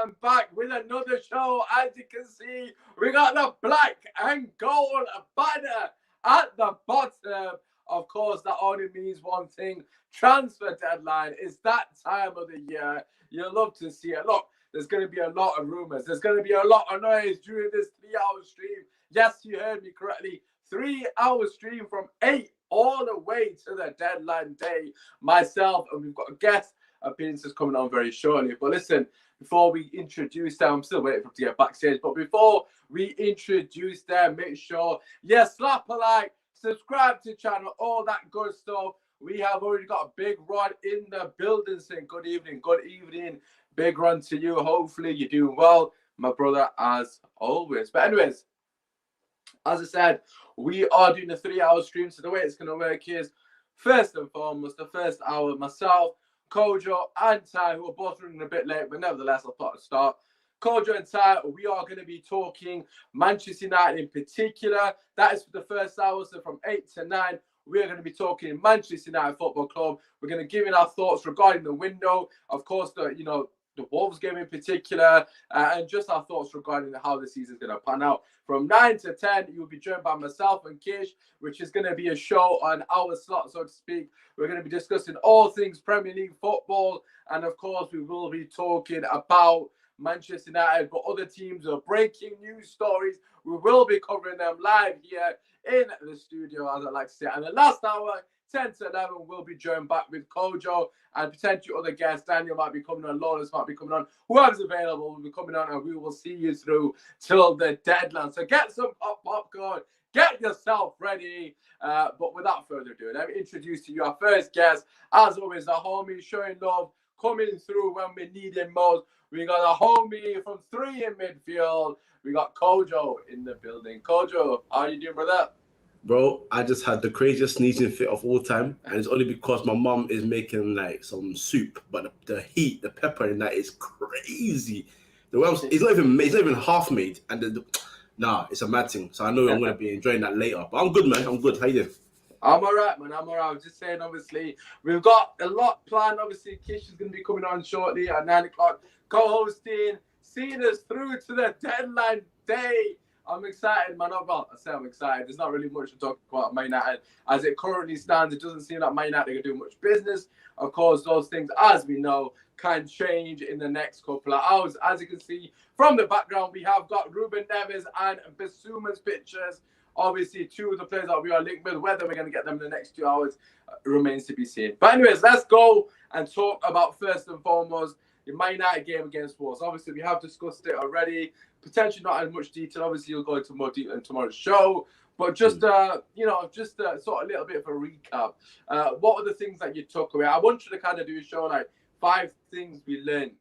I'm back with another show. As you can see, we got the black and gold banner at the bottom. Of course, that only means one thing. Transfer deadline is that time of the year. You love to see it. Look, there's going to be a lot of rumors. There's going to be a lot of noise during this 3-hour stream. Yes, you heard me correctly. 3-hour stream from 8 all the way to the deadline day. Myself, and we've got a guest appearances coming on very shortly. But listen, before we introduce them, I'm still waiting for them to get backstage. But before we introduce them, make sure you slap a like, subscribe to the channel, all that good stuff. We have already got a big Rod in the building saying good evening, good evening. Big run to you. Hopefully you're doing well, my brother, as always. But anyways, as I said, we are doing a 3-hour stream. So the way it's going to work is, first and foremost, the first hour, myself, Kojo and Ty, who are both running a bit late, but nevertheless, I thought I'd start. Kojo and Ty, we are going to be talking Manchester United in particular. That is for the first hour, so from 8 to 9, we are going to be talking Manchester United Football Club. We're going to give in our thoughts regarding the window, of course, the Wolves game in particular, and just our thoughts regarding how the season is going to pan out. From 9 to 10, you'll be joined by myself and Kish, which is going to be a show on our slot, so to speak. We're going to be discussing all things Premier League football, and of course, we will be talking about Manchester United, but other teams are breaking news stories. We will be covering them live here in the studio, as I like to say. And the last hour, 10 to 11, we'll be joined back with Kojo and potentially other guests. Daniel might be coming on, Lawrence might be coming on. Whoever's available will be coming on, and we will see you through till the deadline. So get some popcorn, get yourself ready. But without further ado, let me introduce to you our first guest. As always, the homie showing love, coming through when we need him most. We got a homie from 3 in midfield. We got Kojo in the building. Kojo, how are you doing, brother? Bro, I just had the craziest sneezing fit of all time, and it's only because my mom is making like some soup, but the heat, the pepper in that is crazy. The way it's not even half made, and it's a mad thing. So I know I'm gonna be enjoying that later. But I'm good, man. I'm good. How you doing? I'm all right, man. I'm all right. I was just saying, obviously, we've got a lot planned. Obviously, Kish is going to be coming on shortly at 9 o'clock, co-hosting, seeing us through to the deadline day. I'm excited, man. Well, I say I'm excited. There's not really much to talk about Man United. As it currently stands, it doesn't seem like Man United are going to do much business. Of course, those things, as we know, can change in the next couple of hours. As you can see from the background, we have got Ruben Neves and Bissouma's pictures. Obviously, 2 of the players that we are linked with. Whether we're going to get them in the next 2 hours remains to be seen. But anyways, let's go and talk about, first and foremost, the Man United game against Wolves. Obviously, we have discussed it already. Potentially not in much detail. Obviously, you'll go into more detail in tomorrow's show. But just, sort of a little bit of a recap. What are the things that you took away? I want you to kind of do a show like 5 things we learned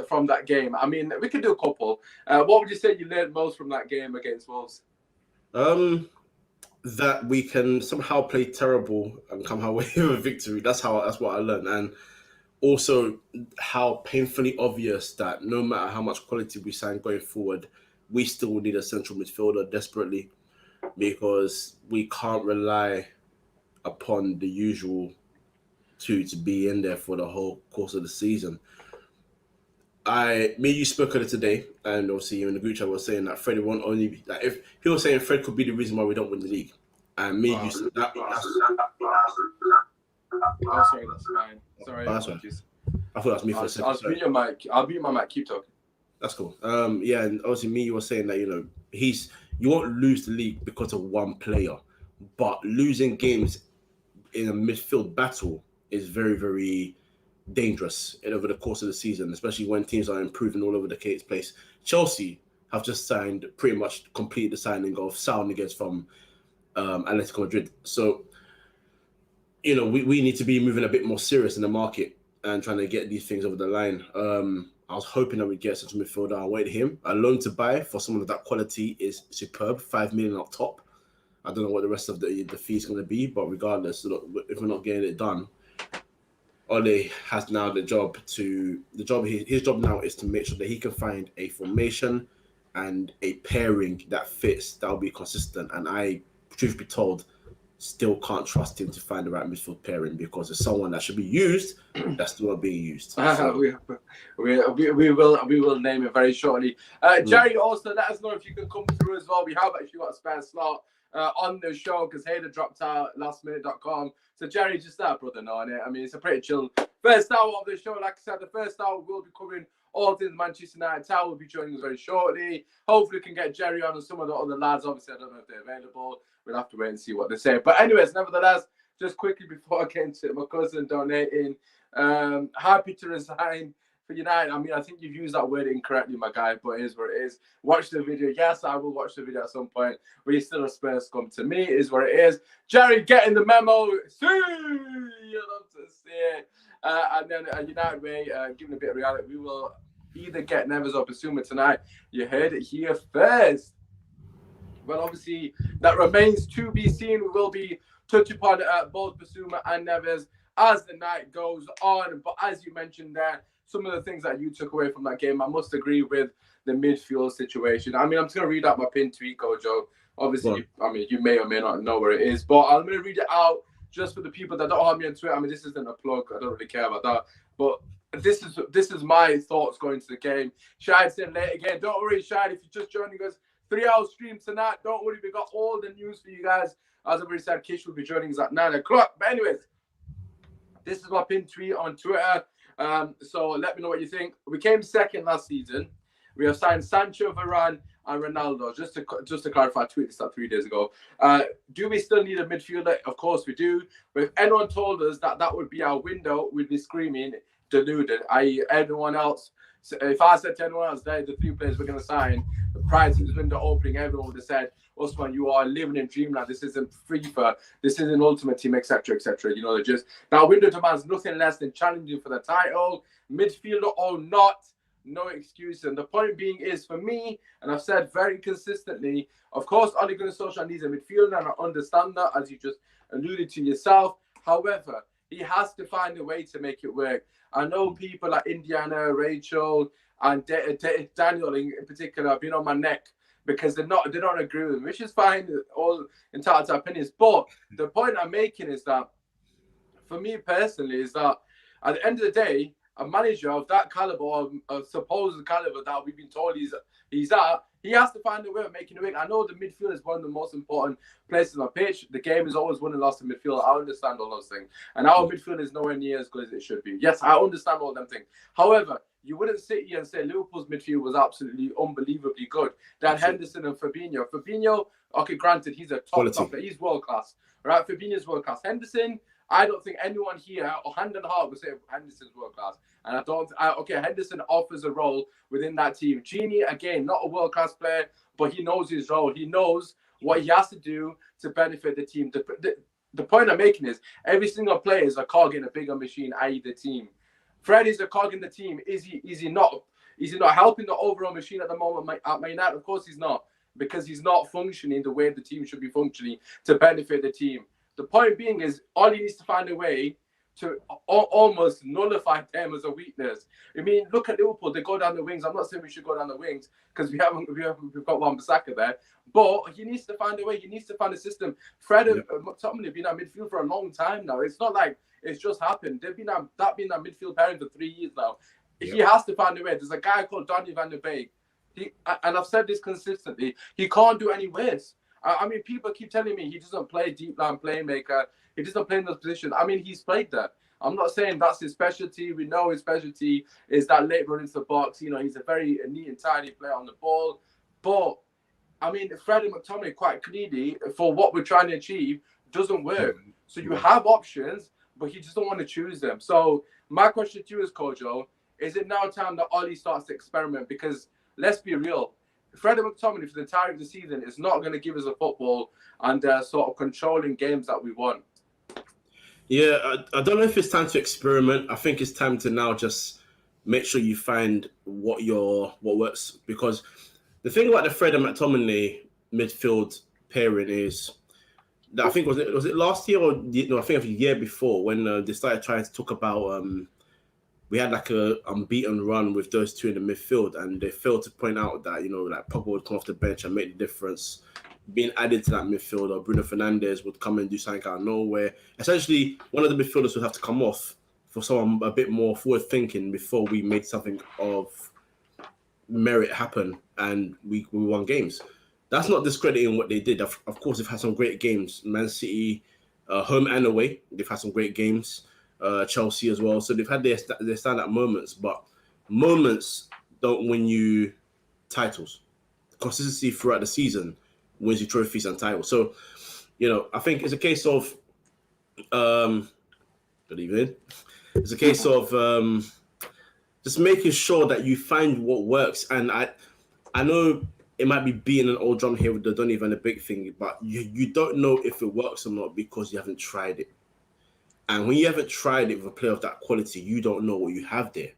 from that game. I mean, we could do a couple. What would you say you learned most from that game against Wolves? That we can somehow play terrible and come away with a victory. That's what I learned. And also how painfully obvious that no matter how much quality we sign going forward, we still need a central midfielder desperately, because we can't rely upon the usual 2 to be in there for the whole course of the season. You spoke on it today, and obviously in the group chat was saying that Fred won't only be like, if he was saying Fred could be the reason why we don't win the league, and you said that. Oh, sorry, that's fine. Sorry, apologies. I thought that was me for a second. I'll mute your mic. I'll mute my mic. Keep talking. That's cool. And obviously you were saying that you won't lose the league because of one player, but losing games in a midfield battle is very, very dangerous over the course of the season, especially when teams are improving all over the place. Chelsea have just pretty much completed the signing of Saul Niguez from Atletico Madrid. So, we need to be moving a bit more serious in the market and trying to get these things over the line. I was hoping that we'd get such a midfielder. I waited him. A loan to buy for someone of that quality is superb. 5 million up top. I don't know what the rest of the fee is going to be, but regardless, if we're not getting it done, Ole has now his job now is to make sure that he can find a formation and a pairing that fits, that will be consistent. And truth be told, still can't trust him to find the right midfield pairing because there's someone that should be used that's still not being used. So, we will name it very shortly. Jerry, also let us know if you can come through as well. We have actually got a spare slot on the show because Haider dropped out lastminute.com. So Jerry, just that brother on it. I mean, it's a pretty chill first hour of the show. Like I said, the first hour will be covering all things Manchester United. Tal will be joining us very shortly. Hopefully we can get Jerry on and some of the other lads. Obviously, I don't know if they're available. We'll have to wait and see what they say. But anyways, nevertheless, just quickly before I get into my cousin donating, happy to resign for United. I mean, I think you've used that word incorrectly, my guy, but it is what it is. Watch the video. Yes, I will watch the video at some point. But you're still a Spurs scum to me. It is what it is. Jerry, getting the memo. See, you love to see it. And then United way, giving a bit of reality, we will either get Neves or Basuma tonight. You heard it here first. Well, obviously, that remains to be seen. We will be touching upon both Basuma and Neves as the night goes on. But as you mentioned there, some of the things that you took away from that game, I must agree with the midfield situation. I mean, I'm just going to read out my pinned tweet, Kojo. Obviously, you may or may not know where it is, but I'm going to read it out just for the people that don't have me on Twitter. I mean, this isn't a plug. I don't really care about that. But this is my thoughts going to the game. Shahid saying late again. Don't worry, Shahid, if you're just joining us, 3-hour stream tonight. Don't worry, we got all the news for you guys. As I already said, Kish will be joining us at 9 o'clock. But anyways, this is my pinned tweet on Twitter. So let me know what you think. We came second last season. We have signed Sancho, Varane, and Ronaldo. Just to clarify, I tweeted this out 3 days ago. Do we still need a midfielder? Of course we do. But if anyone told us that would be our window, we'd be screaming, deluded, i.e. everyone else. So if I said to anyone else, they're the 3 players we're going to sign, prior to this window opening, everyone would have said, Osman, you are living in dreamland. This isn't FIFA. This isn't Ultimate Team, etc., etc. You know, they're just that window demands nothing less than challenging for the title, midfielder or not. No excuse. And the point being is, for me, and I've said very consistently, of course, Ole Gunnar Solskjaer needs a midfielder, and I understand that, as you just alluded to yourself. However, he has to find a way to make it work. I know people like Indiana, Rachel, and Daniel in particular have been on my neck because they don't agree with me, which is fine, all entitled to opinions. But the point I'm making is that, for me personally, is that at the end of the day, a manager of that caliber, of supposed caliber that we've been told he's at, he has to find a way of making it work. I know the midfield is one of the most important places on the pitch. The game is always won and lost in midfield. I understand all those things. And our midfield is nowhere near as good as it should be. Yes, I understand all them things. However, you wouldn't sit here and say Liverpool's midfield was absolutely unbelievably good. They had Henderson and Fabinho. Fabinho, okay, granted, he's a top player. He's world class. Right? Fabinho's world class. Henderson, I don't think anyone here, or hand on heart, would say Henderson's world class. And Henderson offers a role within that team. Genie, again, not a world class player, but he knows his role. He knows what he has to do to benefit the team. The point I'm making is every single player is a cog in a bigger machine, i.e. the team. Fred is a cog in the team. Is he not helping the overall machine at the moment at Man United? Of course he's not, because he's not functioning the way the team should be functioning to benefit the team. The point being is, all he needs to find a way to almost nullify them as a weakness. I mean, look at Liverpool. They go down the wings. I'm not saying we should go down the ings because we've got Wan-Bissaka there. But he needs to find a way. He needs to find a system. Fred and McTominay have been at midfield for a long time now. It's not like it's just happened. They've been at midfield pairing for 3 years now. He has to find a way. There's a guy called Donny van der Beek. And I've said this consistently. He can't do any worse. I mean, people keep telling me he doesn't play deep line playmaker. He doesn't play in those positions. I mean, he's played that. I'm not saying that's his specialty. We know his specialty is that late run into the box. You know, he's a very neat and tidy player on the ball. But, I mean, Fred and McTominay quite clearly, for what we're trying to achieve, doesn't work. So you have options, but he just don't want to choose them. So my question to you is, Kojo, is it now time that Ollie starts to experiment? Because let's be real. Fred and McTominay for the entirety of the season is not going to give us a football and sort of controlling games that we want. Yeah, I don't know if it's time to experiment. I think it's time to now just make sure you find what works. Because the thing about the Fred and McTominay midfield pairing is that I think was it last year or no? I think the year before when they started trying to talk about we had like a unbeaten run with those two in the midfield, and they failed to point out that like Pogba would come off the bench and make the difference. being added to that midfield, or Bruno Fernandes would come and do something out of nowhere. Essentially, one of the midfielders would have to come off for someone a bit more forward thinking before we made something of merit happen and we won games. That's not discrediting what they did. Of course, they've had some great games. Man City, home and away, they've had some great games. Chelsea as well. So they've had their standout moments, but moments don't win you titles. Consistency throughout the season wins you trophies and titles. So, I think it's a case of good evening. It's a case of just making sure that you find what works. And I know it might be beating an old drum here with the Donny van de Beek thing, but you don't know if it works or not because you haven't tried it. And when you haven't tried it with a player of that quality, you don't know what you have there.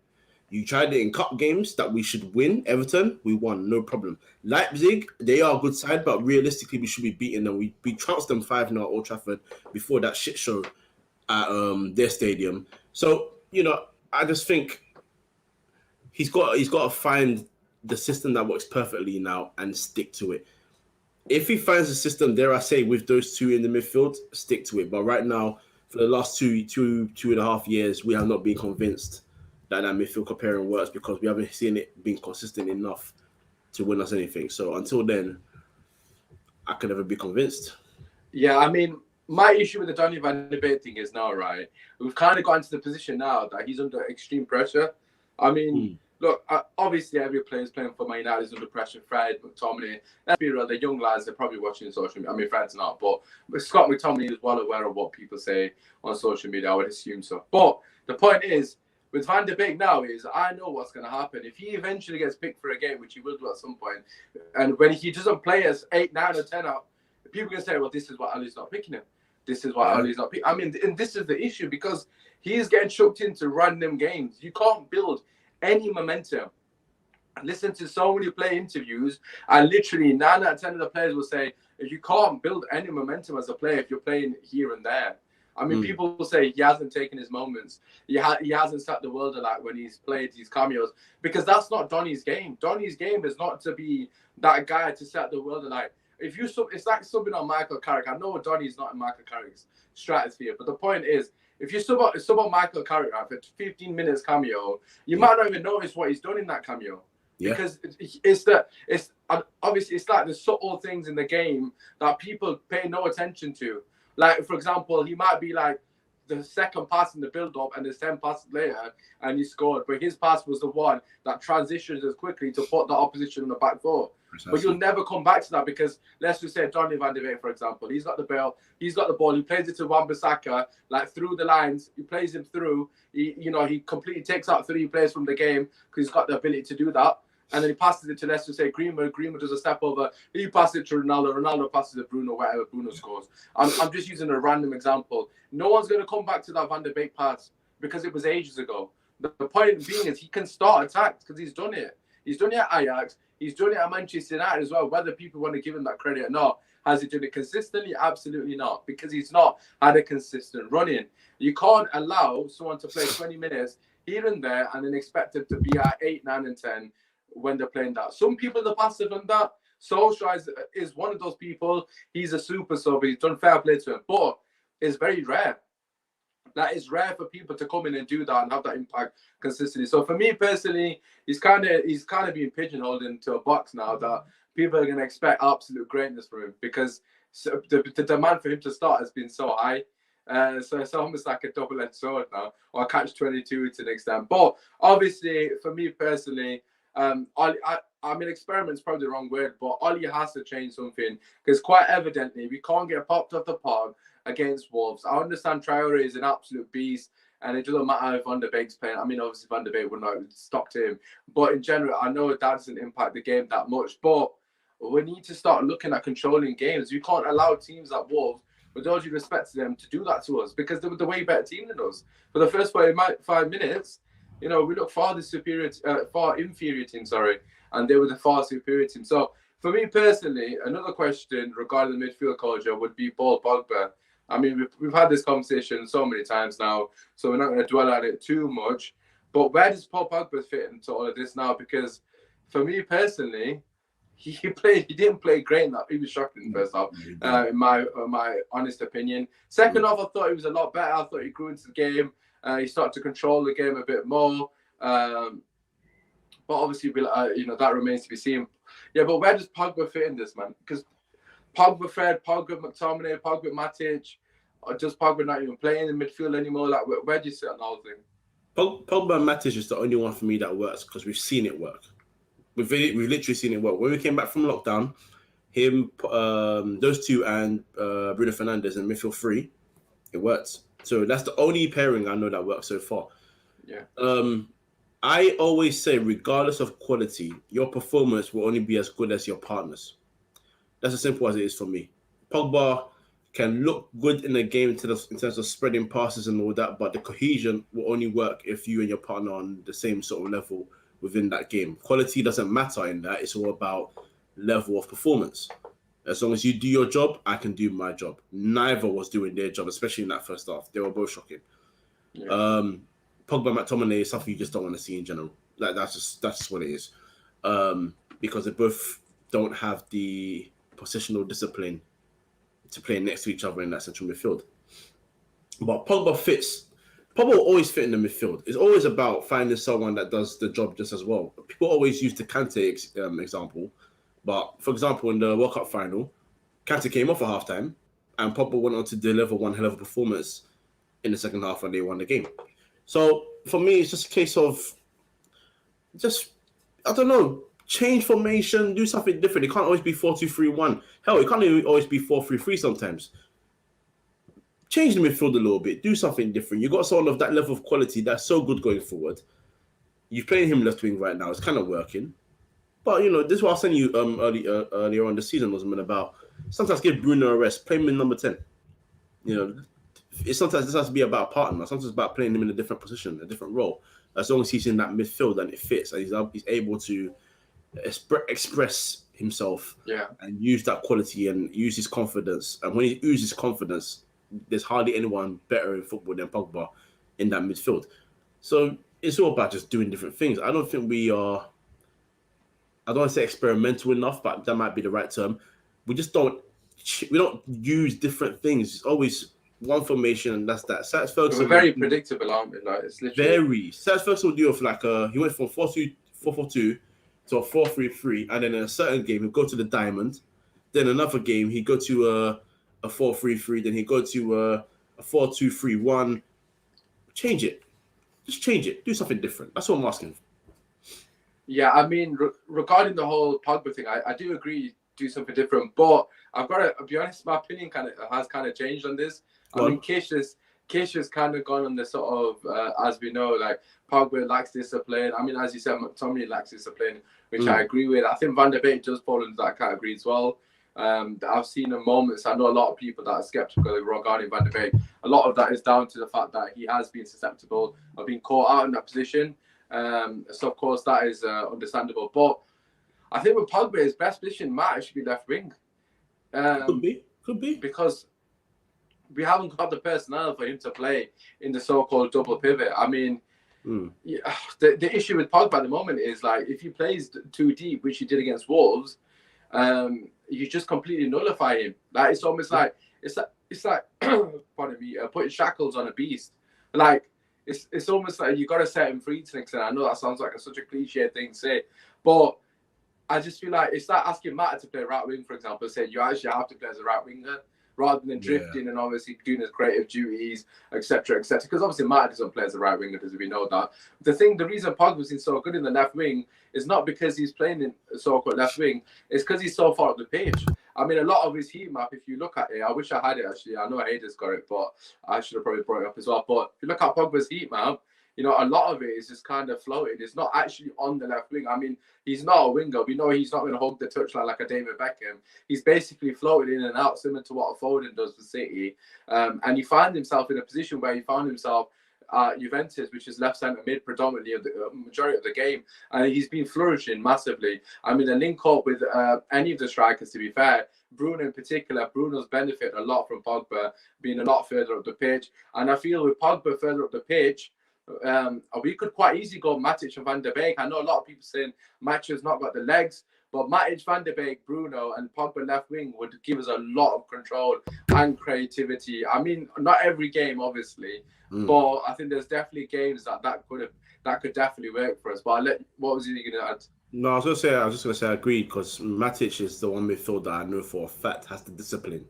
You tried it in cup games that we should win. Everton, we won, no problem. Leipzig, they are a good side, but realistically, we should be beating them. We trounced them 5-0 at Old Trafford before that shit show at their stadium. So, I just think he's got to find the system that works perfectly now and stick to it. If he finds a system, dare I say, with those two in the midfield, stick to it. But right now, for the last two and a half years, we have not been convinced that midfield comparing works because we haven't seen it being consistent enough to win us anything. So until then, I can never be convinced. Yeah, I mean, my issue with the Donny van de Beek thing is now, right, we've kind of gotten to the position now that he's under extreme pressure. I mean, look, obviously every player is playing for Man United is under pressure. Fred, McTominay, let's be real, the young lads are probably watching social media. I mean, Fred's not, but Scott McTominay is well aware of what people say on social media. I would assume so. But the point is, with Van de Beek now is, I know what's going to happen. If he eventually gets picked for a game, which he will do at some point, and when he doesn't play us 8, 9, or 10 out, people are going to say, well, this is why Ali's not picking him. This is why Ali's not picking him. I mean, and this is the issue because he is getting chucked into random games. You can't build any momentum. I listen to so many player interviews, and literally 9 out of 10 of the players will say, if you can't build any momentum as a player, if you're playing here and there. I mean, people will say he hasn't taken his moments. He hasn't set the world alight when he's played these cameos because that's not Donny's game. Donny's game is not to be that guy to set the world alight. If you it's like subbing on Michael Carrick. I know Donny's not in Michael Carrick's stratosphere, but the point is, if you sub on Michael Carrick for 15 minutes cameo, you might not even notice what he's done in that cameo. Yeah. Because it's obviously it's like the subtle things in the game that people pay no attention to. Like, for example, he might be like the second pass in the build-up and there's 10 passes later and he scored. But his pass was the one that transitions as quickly to put the opposition on the back foot. Precisely. But you'll never come back to that because let's just say Donny van de Beek, for example, he's got the ball, he plays it to Wan-Bissaka, like through the lines, he plays him through, he completely takes out 3 players from the game because he's got the ability to do that. And then he passes it to, let's just say, Griezmann does a step over. He passes it to Ronaldo passes it to Bruno, whatever Bruno scores. I'm just using a random example. No one's going to come back to that Van de Beek pass because it was ages ago. The point being is he can start attacks because he's done it. He's done it at Ajax. He's done it at Manchester United as well. Whether people want to give him that credit or not, has he done it consistently? Absolutely not, because he's not had a consistent run-in. You can't allow someone to play 20 minutes here and there and then expect them to be at 8, 9, and 10 when they're playing that. Some people in the past have done that. Solskjaer is one of those people. He's a super sub. He's done fair play to him, but it's very rare. That is rare for people to come in and do that and have that impact consistently. So for me personally, he's kind of being pigeonholed into a box now that people are going to expect absolute greatness from him because the demand for him to start has been so high. So it's almost like a double-edged sword now, or catch-22 to an extent. But obviously, for me personally, I mean, experiment's probably the wrong word, but Oli has to change something because quite evidently we can't get popped off the park against Wolves. I understand Traore is an absolute beast, and it doesn't matter if Van de Beek's playing. I mean, obviously Van de Beek would not stock to him, but in general, I know that doesn't impact the game that much. But we need to start looking at controlling games. We can't allow teams like Wolves, with all due respect to them, to do that to us because they were the way better team than us. For the first 5 minutes, we look far inferior team, and they were the far superior team. So for me personally, another question regarding the midfield culture would be Paul Pogba. I mean, we've had this conversation so many times now, so we're not going to dwell on it too much. But where does Paul Pogba fit into all of this now? Because for me personally, he didn't play great in that. He was shocking in the first half, in my honest opinion. Second half, I thought he was a lot better. I thought he grew into the game. He started to control the game a bit more. But obviously, that remains to be seen. Yeah, but where does Pogba fit in this, man? Because Pogba, Fred, Pogba, McTominay, Pogba, Matic, or does Pogba not even play in the midfield anymore? Like, where do you sit on the whole thing? Pogba and Matic is the only one for me that works because we've seen it work. We've literally seen it work. When we came back from lockdown, him, those two, and Bruno Fernandes in midfield 3, it worked. So that's the only pairing I know that works so far. Yeah. I always say, regardless of quality, your performance will only be as good as your partner's. That's as simple as it is for me. Pogba can look good in the game in terms of spreading passes and all that, but the cohesion will only work if you and your partner are on the same sort of level within that game. Quality doesn't matter in that. It's all about level of performance. As long as you do your job, I can do my job. Neither was doing their job, especially in that first half. They were both shocking. Yeah. Pogba, McTominay is something you just don't want to see in general. Like that's just what it is. Because they both don't have the positional discipline to play next to each other in that central midfield. But Pogba will always fit in the midfield. It's always about finding someone that does the job just as well. People always use the Kante example. But, for example, in the World Cup final, Kante came off at halftime and Pogba went on to deliver one hell of a performance in the second half and they won the game. So, for me, it's just a case of I don't know, change formation, do something different. It can't always be 4-2-3-1. Hell, it can't even always be 4-3-3 sometimes. Change the midfield a little bit. Do something different. You got someone of that level of quality that's so good going forward. You're playing him left wing right now. It's kind of working. But, this is what I was saying you earlier on the season was about. Sometimes give Bruno a rest. Play him in number 10. Sometimes this has to be about a partner. Sometimes it's about playing him in a different position, a different role. As long as he's in that midfield and it fits, and he's able to express himself and use that quality and use his confidence. And when he uses confidence, there's hardly anyone better in football than Pogba in that midfield. So it's all about just doing different things. I don't think we are, I don't want to say experimental enough, but that might be the right term. We don't use different things. It's always one formation and that's that. Sats Ferguson, we're very predictable, aren't we? Like, it's literally Sats Ferguson will do he went from 4-2-4-4-2 to a 4-3-3, and then in a certain game he'll go to the diamond. Then another game he'd go to a 4-3-3. Then he'd go to a 4-2-3-1. Change it. Just change it. Do something different. That's what I'm asking. Yeah, I mean, regarding the whole Pogba thing, I do agree. Do something different, but I've got to be honest. My opinion has changed on this. I mean, Kish has kind of gone on the sort of, as we know, like Pogba lacks discipline. I mean, as you said, McTominay lacks discipline, which I agree with. I think Van der Beek does fall into that category as well. I've seen in moments, I know a lot of people that are skeptical regarding Van der Beek. A lot of that is down to the fact that he has been susceptible of being caught out in that position. So, of course, that is understandable. But I think with Pogba, his best position might actually be left wing. Could be. Because we haven't got the personnel for him to play in the so-called double pivot. I mean, the issue with Pogba at the moment is, like, if he plays too deep, which he did against Wolves, you just completely nullify him. Like, it's almost like it's like pardon me, putting shackles on a beast. Like, it's almost like you got to set him free to an extent. I know that sounds like such a cliche thing to say, but I just feel like it's like asking Matt to play right wing, for example, saying you actually have to play as a right winger rather than drifting and obviously doing his creative duties, etc., etc. Because obviously Matt doesn't play as a right winger, because we know that. The reason Pogba's been so good in the left wing is not because he's playing in so-called left wing, it's because he's so far up the pitch. I mean, a lot of his heat map, if you look at it, I wish I had it actually. I know Haider's got it, but I should have probably brought it up as well. But if you look at Pogba's heat map, a lot of it is just kind of floating. It's not actually on the left wing. I mean, he's not a winger. We know he's not going to hug the touchline like a David Beckham. He's basically floating in and out, similar to what a Foden does for City. And he found himself in a position where he found himself Juventus, which is left centre mid predominantly of the majority of the game, and he's been flourishing massively. I mean, the link up with any of the strikers, to be fair, Bruno in particular, Bruno's benefited a lot from Pogba being a lot further up the pitch, and I feel with Pogba further up the pitch, we could quite easily go Matic and Van der Beek. I know a lot of people saying Matic has not got the legs, But Matic, Van de Beek, Bruno, and Pogba left wing would give us a lot of control and creativity. I mean, not every game, obviously, but I think there's definitely games that could definitely work for us. But what was you going to add? No, I was just gonna say I agreed because Matic is the one midfield that I know for a fact has the discipline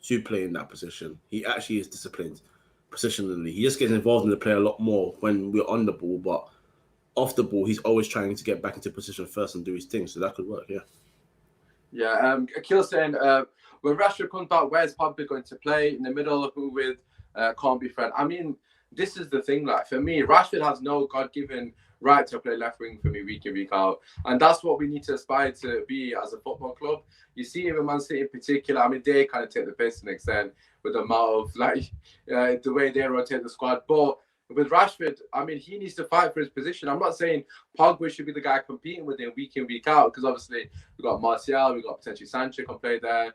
to play in that position. He actually is disciplined positionally. He just gets involved in the play a lot more when we're on the ball, but off the ball, he's always trying to get back into position first and do his thing. So that could work, yeah. Yeah, Akil saying, when Rashford comes back, where's Pogba going to play? In the middle, who with can't be Fred? I mean, this is the thing, like, for me, Rashford has no God-given right to play left wing for me week in, week out. And that's what we need to aspire to be as a football club. You see even Man City in particular, I mean, they kind of take the piss to an extent with the amount of, like, the way they rotate the squad. But with Rashford, I mean, he needs to fight for his position. I'm not saying Pogba should be the guy competing with him week in, week out, because obviously we've got Martial, we've got potentially Sancho can play there,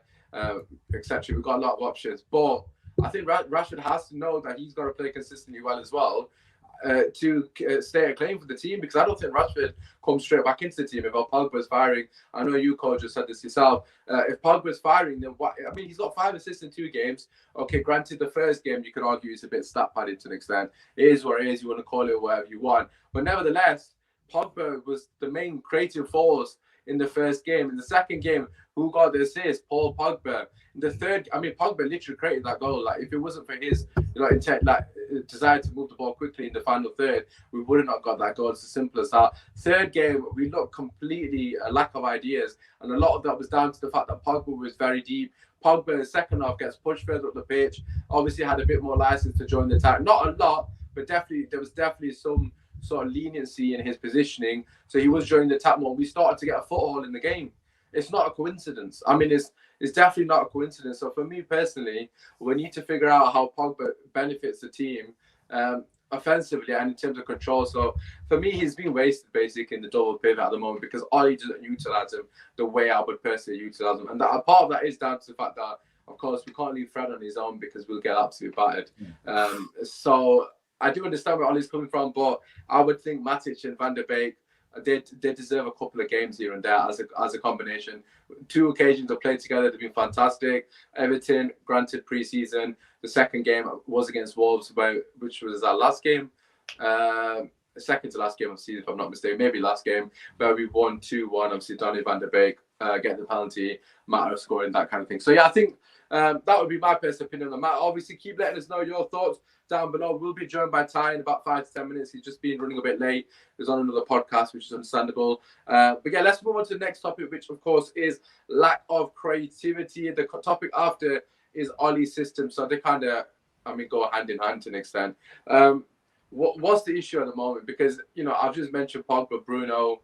etc. We've got a lot of options. But I think Rashford has to know that he's got to play consistently well as well to stay a claim for the team, because I don't think Rashford comes straight back into the team if Pogba's firing. I know you, Kojo, said this yourself. If Pogba's firing, then what? I mean, he's got 5 assists in 2 games. Okay, granted, the first game you could argue is a bit stat padded to an extent. It is what it is. You want to call it whatever you want, but nevertheless, Pogba was the main creative force in the first game. In the second game, who got the assist? Paul Pogba. In the third, I mean, Pogba literally created that goal. Like, if it wasn't for his, intent, desire to move the ball quickly in the final third, we would have not got that goal. It's as simple as that. Third game, we looked completely a lack of ideas, and a lot of that was down to the fact that Pogba was very deep. Pogba in the second half gets pushed further up the pitch. Obviously, had a bit more license to join the attack. Not a lot, but there was definitely some sort of leniency in his positioning. So he was joining the attack more. We started to get a foothold in the game. It's not a coincidence. I mean, it's definitely not a coincidence. So for me personally, we need to figure out how Pogba benefits the team offensively and in terms of control. So for me, he's been wasted basically in the double pivot at the moment, because Ollie doesn't utilize him the way I would personally utilize him. And that, part of that is down to the fact that, of course, we can't leave Fred on his own because we'll get absolutely battered. So I do understand where Ollie's coming from, but I would think Matic and Van de Beek, they deserve a couple of games here and there as a combination. 2 occasions of played together, they've been fantastic. Everton, granted pre-season. The second game was against Wolves, which was our last game. Second to last game of the season, if I'm not mistaken. Maybe last game, where we won 2-1. Obviously, Donny van der Beek getting the penalty, Matter scoring, that kind of thing. So, yeah, I think that would be my personal opinion on that. Obviously, keep letting us know your thoughts down below. We'll be joined by Ty in about 5 to 10 minutes. He's just been running a bit late. He's on another podcast, which is understandable. But yeah, let's move on to the next topic, which of course is lack of creativity. The topic after is Ollie's system. So they kind of, go hand in hand to an extent. What's the issue at the moment? Because, I've just mentioned Pogba, Bruno.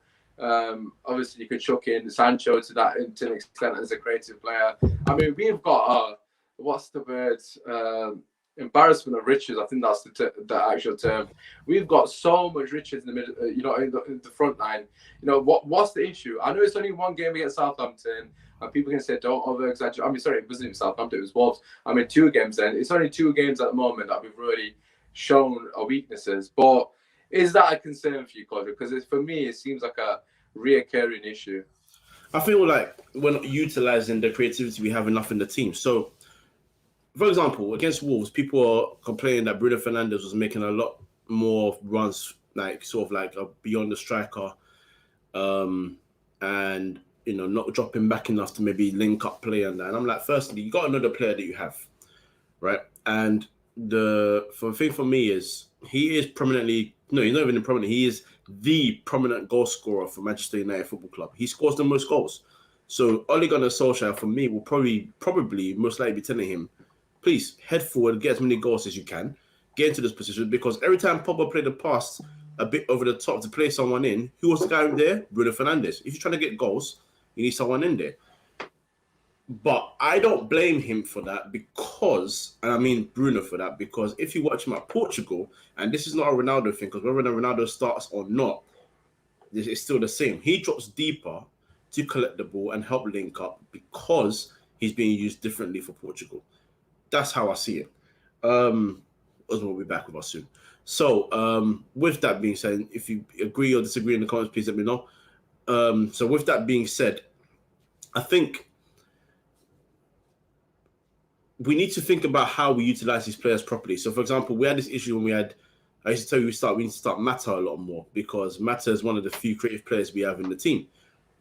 Obviously, you could chuck in Sancho to an extent as a creative player. I mean, we've got, what's the word? Embarrassment of riches. I think that's the actual term. We've got so much riches in the middle, in the front line. What's the issue? I know it's only 1 game against Southampton, and people can say don't over exaggerate. I mean, sorry, it wasn't even Southampton, it was Wolves. 2 games then. It's only 2 games at the moment that we've really shown our weaknesses. But is that a concern for you, Kojo? Because for me, it seems like a reoccurring issue. I feel like we're not utilizing the creativity we have enough in the team. So, for example, against Wolves, people are complaining that Bruno Fernandes was making a lot more runs, like sort of like beyond the striker, and not dropping back enough to maybe link up play and that. And I'm like, firstly, you got another player that you have, right? And the thing for me is he is prominently, no, he's not even prominent. He is the prominent goal scorer for Manchester United Football Club. He scores the most goals. So Ole Gunnar Solskjaer, for me, will probably most likely be telling him, please head forward, get as many goals as you can, get into this position, because every time Pogba played the pass a bit over the top to play someone in, who was the guy in there? Bruno Fernandes. If you're trying to get goals, you need someone in there. But I don't blame him for that because, and I mean Bruno for that, because if you watch him at Portugal, and this is not a Ronaldo thing, because whether Ronaldo starts or not, it's still the same. He drops deeper to collect the ball and help link up because he's being used differently for Portugal. That's how I see it. Osman will be back with us soon. So, with that being said, if you agree or disagree in the comments, please let me know. So, with that being said, I think we need to think about how we utilize these players properly. So, for example, we had this issue when I used to tell you we need to start Mata a lot more because Mata is one of the few creative players we have in the team.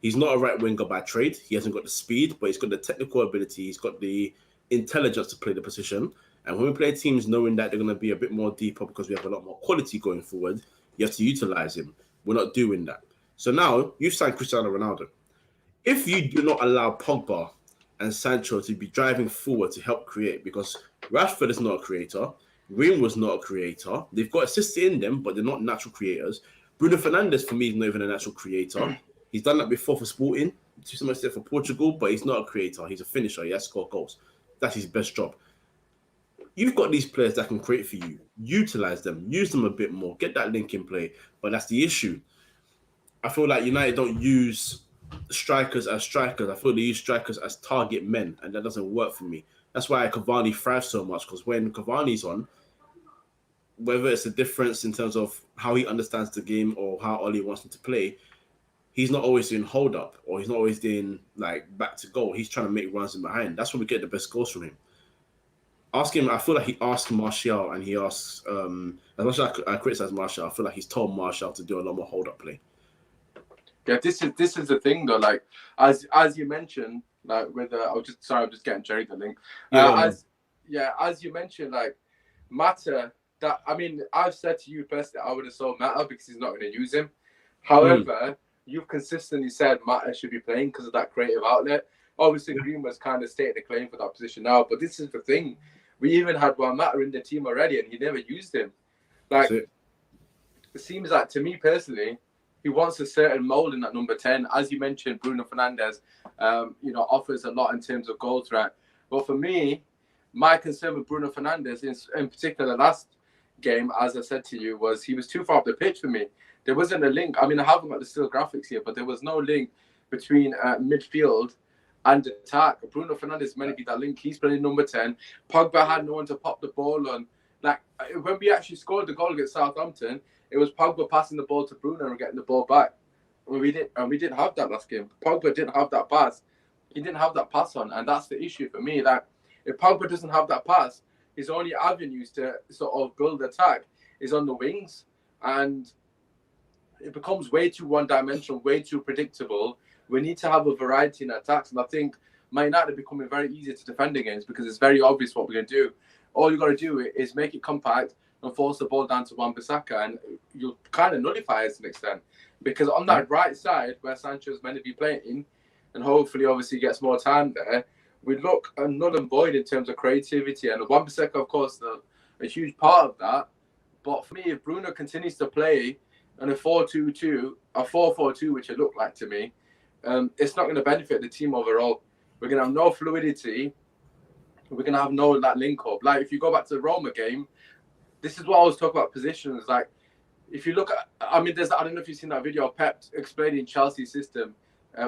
He's not a right winger by trade. He hasn't got the speed, but he's got the technical ability. He's got the intelligence to play the position. And when we play teams knowing that they're going to be a bit more deeper because we have a lot more quality going forward, you have to utilize him. We're not doing that. So now you've signed Cristiano Ronaldo. If you do not allow Pogba and Sancho to be driving forward to help create, because Rashford is not a creator, Green was not a creator. They've got assists in them, but they're not natural creators. Bruno Fernandes, for me, is not even a natural creator. He's done that before for Sporting, to some extent for Portugal, but he's not a creator. He's a finisher. He has to score goals. That's his best job. You've got these players that can create for you. Utilize them. Use them a bit more. Get that link in play. But that's the issue. I feel like United don't use strikers as strikers. I feel they use strikers as target men, and that doesn't work for me. That's why Cavani thrives so much, because when Cavani's on, whether it's a difference in terms of how he understands the game or how Oli wants him to play, he's not always doing hold up or he's not always doing like back to goal. He's trying to make runs in behind. That's when we get the best goals from him. Ask him. I feel like he asked Martial and he asks, as much as I criticize Martial, I feel like he's told Martial to do a lot more hold up play. Yeah, this is the thing though. Like as you mentioned, like with I'm just getting Jerry the link. As you mentioned, like Mata. That I mean, I've said to you personally, I would have sold Mata because he's not going to use him. However, you've consistently said Mata should be playing because of that creative outlet. Obviously, Green was kind of stating a claim for that position now, but this is the thing. We even had one Mata in the team already, and he never used him. Like, it seems like to me personally, he wants a certain mold in that number 10. As you mentioned, Bruno Fernandes, offers a lot in terms of goal threat. But for me, my concern with Bruno Fernandes, in particular, the last game, as I said to you, was he was too far up the pitch for me. There wasn't a link. I mean, I haven't got the still graphics here, but there was no link between midfield and attack. Bruno Fernandes is meant to be that link. He's playing number 10. Pogba had no one to pop the ball on. Like, when we actually scored the goal against Southampton, it was Pogba passing the ball to Bruno and getting the ball back. We didn't have that last game. Pogba didn't have that pass. He didn't have that pass on, and that's the issue for me. That if Pogba doesn't have that pass, his only avenues to sort of build attack is on the wings, and it becomes way too one-dimensional, way too predictable. We need to have a variety in attacks, and I think Man United are becoming very easy to defend against because it's very obvious what we're going to do. All you got to do is make it compact and force the ball down to Wan-Bissaka, and you'll kind of nullify it to an extent. Because on that right side, where Sancho's meant to be playing, and hopefully obviously gets more time there, we look null and void in terms of creativity. And Wan-Bissaka, of course, a huge part of that. But for me, if Bruno continues to play in a 4-2-2, a 4-4-2, which it looked like to me, it's not going to benefit the team overall. We're going to have no fluidity. We're going to have no that link up. Like, if you go back to the Roma game, this is what I was talking about positions. Like, if you look at, I mean, I don't know if you've seen that video of Pep explaining Chelsea's system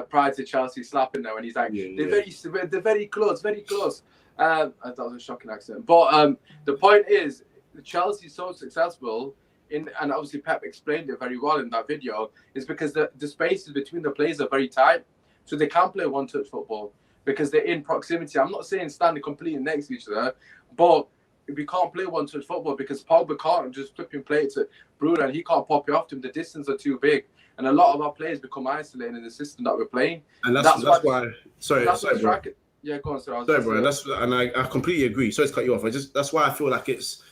prior to Chelsea slapping them, and he's like, they're very close, very close. That was a shocking accent. But the point is, Chelsea is so successful, and obviously Pep explained it very well in that video, is because the spaces between the players are very tight, so they can't play one-touch football because they're in proximity. I'm not saying standing completely next to each other, but we can't play one-touch football because Pogba can't just flip and play it to Bruno, and he can't pop it off to him. The distance are too big, and a lot of our players become isolated in the system that we're playing. And that's why. Sorry, bro. Yeah, go on, sir. Sorry, bro. I completely agree. Sorry to cut you off. That's why I feel like it's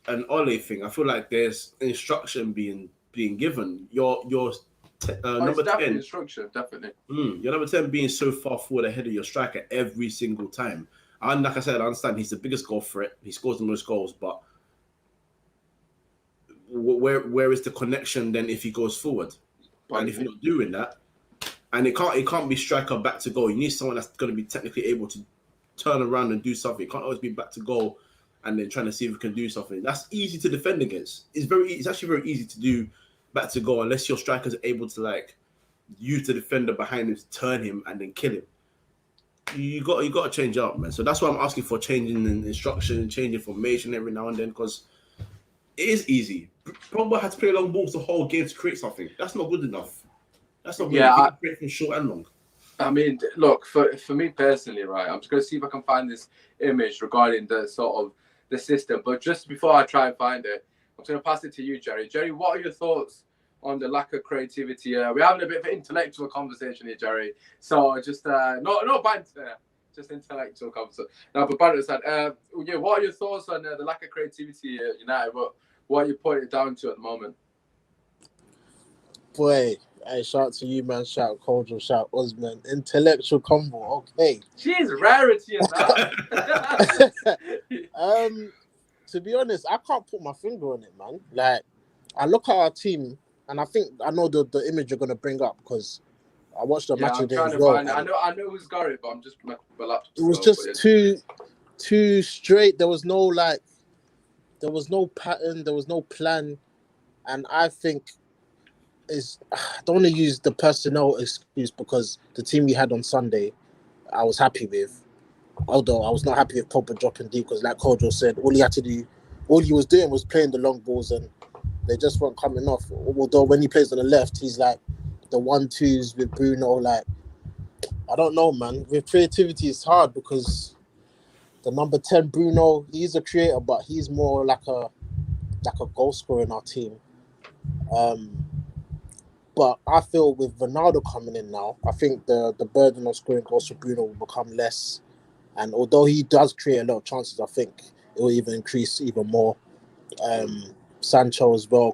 an Ole thing. I feel like there's instruction being given. Your number 10 instruction, definitely. Your number 10 being so far forward ahead of your striker every single time. And like I said, I understand he's the biggest goal threat. He scores the most goals, but where is the connection then if he goes forward? And if you're not doing that, and it can't be striker back to goal. You need someone that's going to be technically able to turn around and do something. It can't always be back to goal and then trying to see if we can do something. That's easy to defend against. It's actually very easy to do back to goal unless your strikers are able to like use the defender behind him to turn him and then kill him. You got to change up, man. So that's why I'm asking for changing in instruction, changing formation every now and then, because it is easy. Pogba had to play long balls the whole game to create something. That's not good enough. That's not good enough. You can create from short and long. I mean, look, for me personally, right, I'm just going to see if I can find this image regarding the sort of the system. But just before I try and find it, I'm just going to pass it to you, Jerry. Jerry, what are your thoughts on the lack of creativity? We're having a bit of an intellectual conversation here, Jerry. So just no banter, just intellectual conversation. Now, but banter aside, yeah, what are your thoughts on the lack of creativity at United? What are you putting it down to at the moment? Boy, hey, shout out to you, man. Shout out Kojo, shout out Osman. Intellectual combo, okay. Jeez, rarity in that. To be honest, I can't put my finger on it, man. Like, I look at our team, and I think I know the image you're gonna bring up because I watched the match I'm today trying as to well. find it. I know who's got it, but I'm just my laptop. It was just too straight. There was no pattern. There was no plan, and I think I don't want to use the personnel excuse because the team we had on Sunday, I was happy with. Although I was not happy with Pogba dropping deep because, like Kojo said, all he was doing was playing the long balls and they just weren't coming off. Although when he plays on the left, he's like the 1-2s with Bruno. Like, I don't know, man. With creativity, it's hard because the number 10 Bruno, he's a creator, but he's more like a goal scorer in our team. But I feel with Ronaldo coming in now, I think the burden of scoring goals for Bruno will become less. And although he does create a lot of chances, I think it will even increase even more. Sancho as well.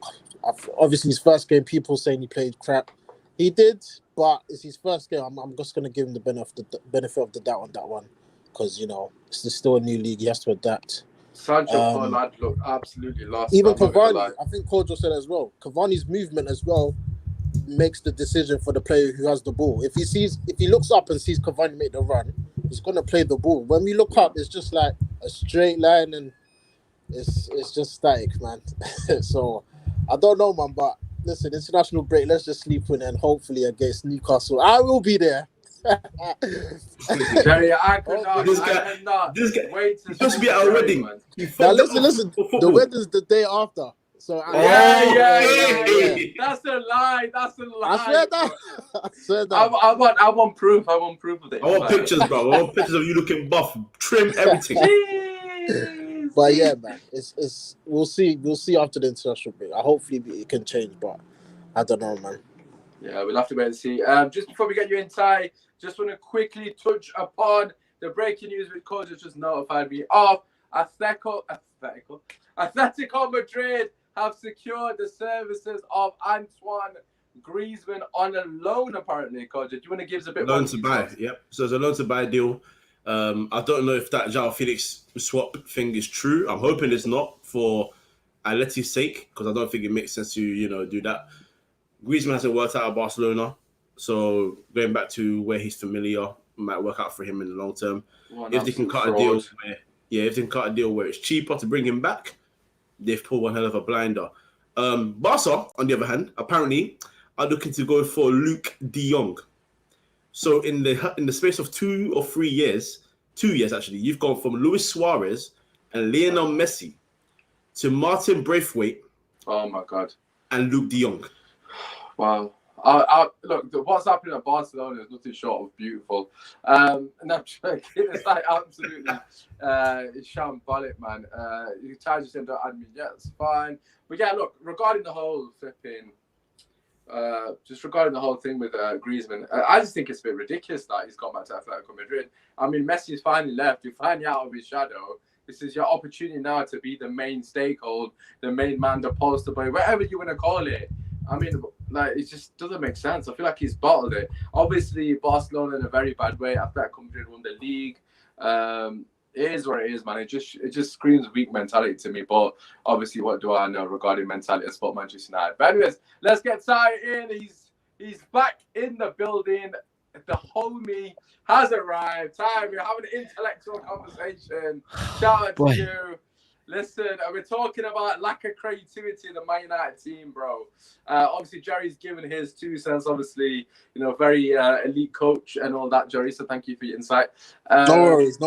Obviously, his first game, people saying he played crap. He did, but it's his first game. I'm just going to give him the benefit of the doubt on that one because, it's still a new league. He has to adapt. Sancho poor lad looked absolutely lost. Even Cavani, I think Kojo said as well. Cavani's movement as well makes the decision for the player who has the ball. If he looks up and sees Cavani make the run, he's gonna play the ball. When we look up, it's just like a straight line and it's just static, man. So I don't know, man. But listen, international break. Let's just sleep in and hopefully against Newcastle, I will be there. Jerry, I cannot wait to supposed to be at our wedding. Now listen. The wedding's the day after. So yeah. That's a lie. I swear that. I want proof. I want proof of it. I want pictures, bro. I want pictures of you looking buff, trim, everything. Jeez. But yeah, man, it's we'll see after the international break. Hopefully it can change, but I don't know, man. Yeah, we'll have to wait and see. Just before we get you in, Ty, just want to quickly touch upon the breaking news with Kojo just notified me of. Atletico Madrid have secured the services of Antoine Griezmann on a loan, apparently. Kojo, do you want to give us a bit loan more to buy? Yep. So it's a loan to buy deal. I don't know if that João Felix swap thing is true. I'm hoping it's not for Atleti's sake because I don't think it makes sense to do that. Griezmann hasn't worked out at Barcelona, so going back to where he's familiar might work out for him in the long term. If they can cut a deal where it's cheaper to bring him back, they've pulled one hell of a blinder. Barca, on the other hand, apparently are looking to go for Luke de Jong. So in the space of 2 or 3 years, 2 years actually, you've gone from Luis Suarez and Lionel Messi to Martin Braithwaite. Oh my God! And Luke de Jong. Wow. Look, what's happening at Barcelona is nothing short of beautiful. And I'm joking. It's like absolutely shambolic, man. You charge us into admin, yeah, it's fine. But yeah, look, regarding the whole thing with Griezmann, I just think it's a bit ridiculous that he's gone back to Atletico Madrid. I mean, Messi's finally left. You're finally out of his shadow. This is your opportunity now to be the main stakeholder, the main man, the poster boy, whatever you want to call it. I mean, like, it just doesn't make sense. I feel like he's bottled it. Obviously, Barcelona in a very bad way after that Madrid won the league. It is what it is, man. It just screams weak mentality to me. But obviously, what do I know regarding mentality of Sport Manchester United? But anyways, let's get Ty in. He's back in the building. The homie has arrived. Ty, we're having an intellectual conversation. Shout out to you. Listen, we're talking about lack of creativity in the Man United team, bro. Obviously, Jerry's given his 2 cents. Obviously, very elite coach and all that, Jerry. So thank you for your insight. No worries.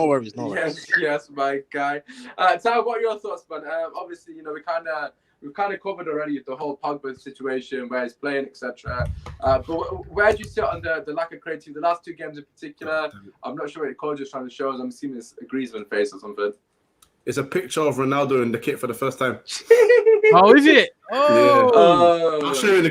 Yes, my guy. Ty, what are your thoughts, man? Obviously, we kind of we've kind of covered already the whole Pogba situation, where he's playing, etc. But where do you sit on the lack of creativity? The last 2 games in particular, I'm not sure what Kojo's trying to show us. I'm assuming it's a Griezmann face or something. It's a picture of Ronaldo in the kit for the first time. Oh, is it? Oh, I'll share in the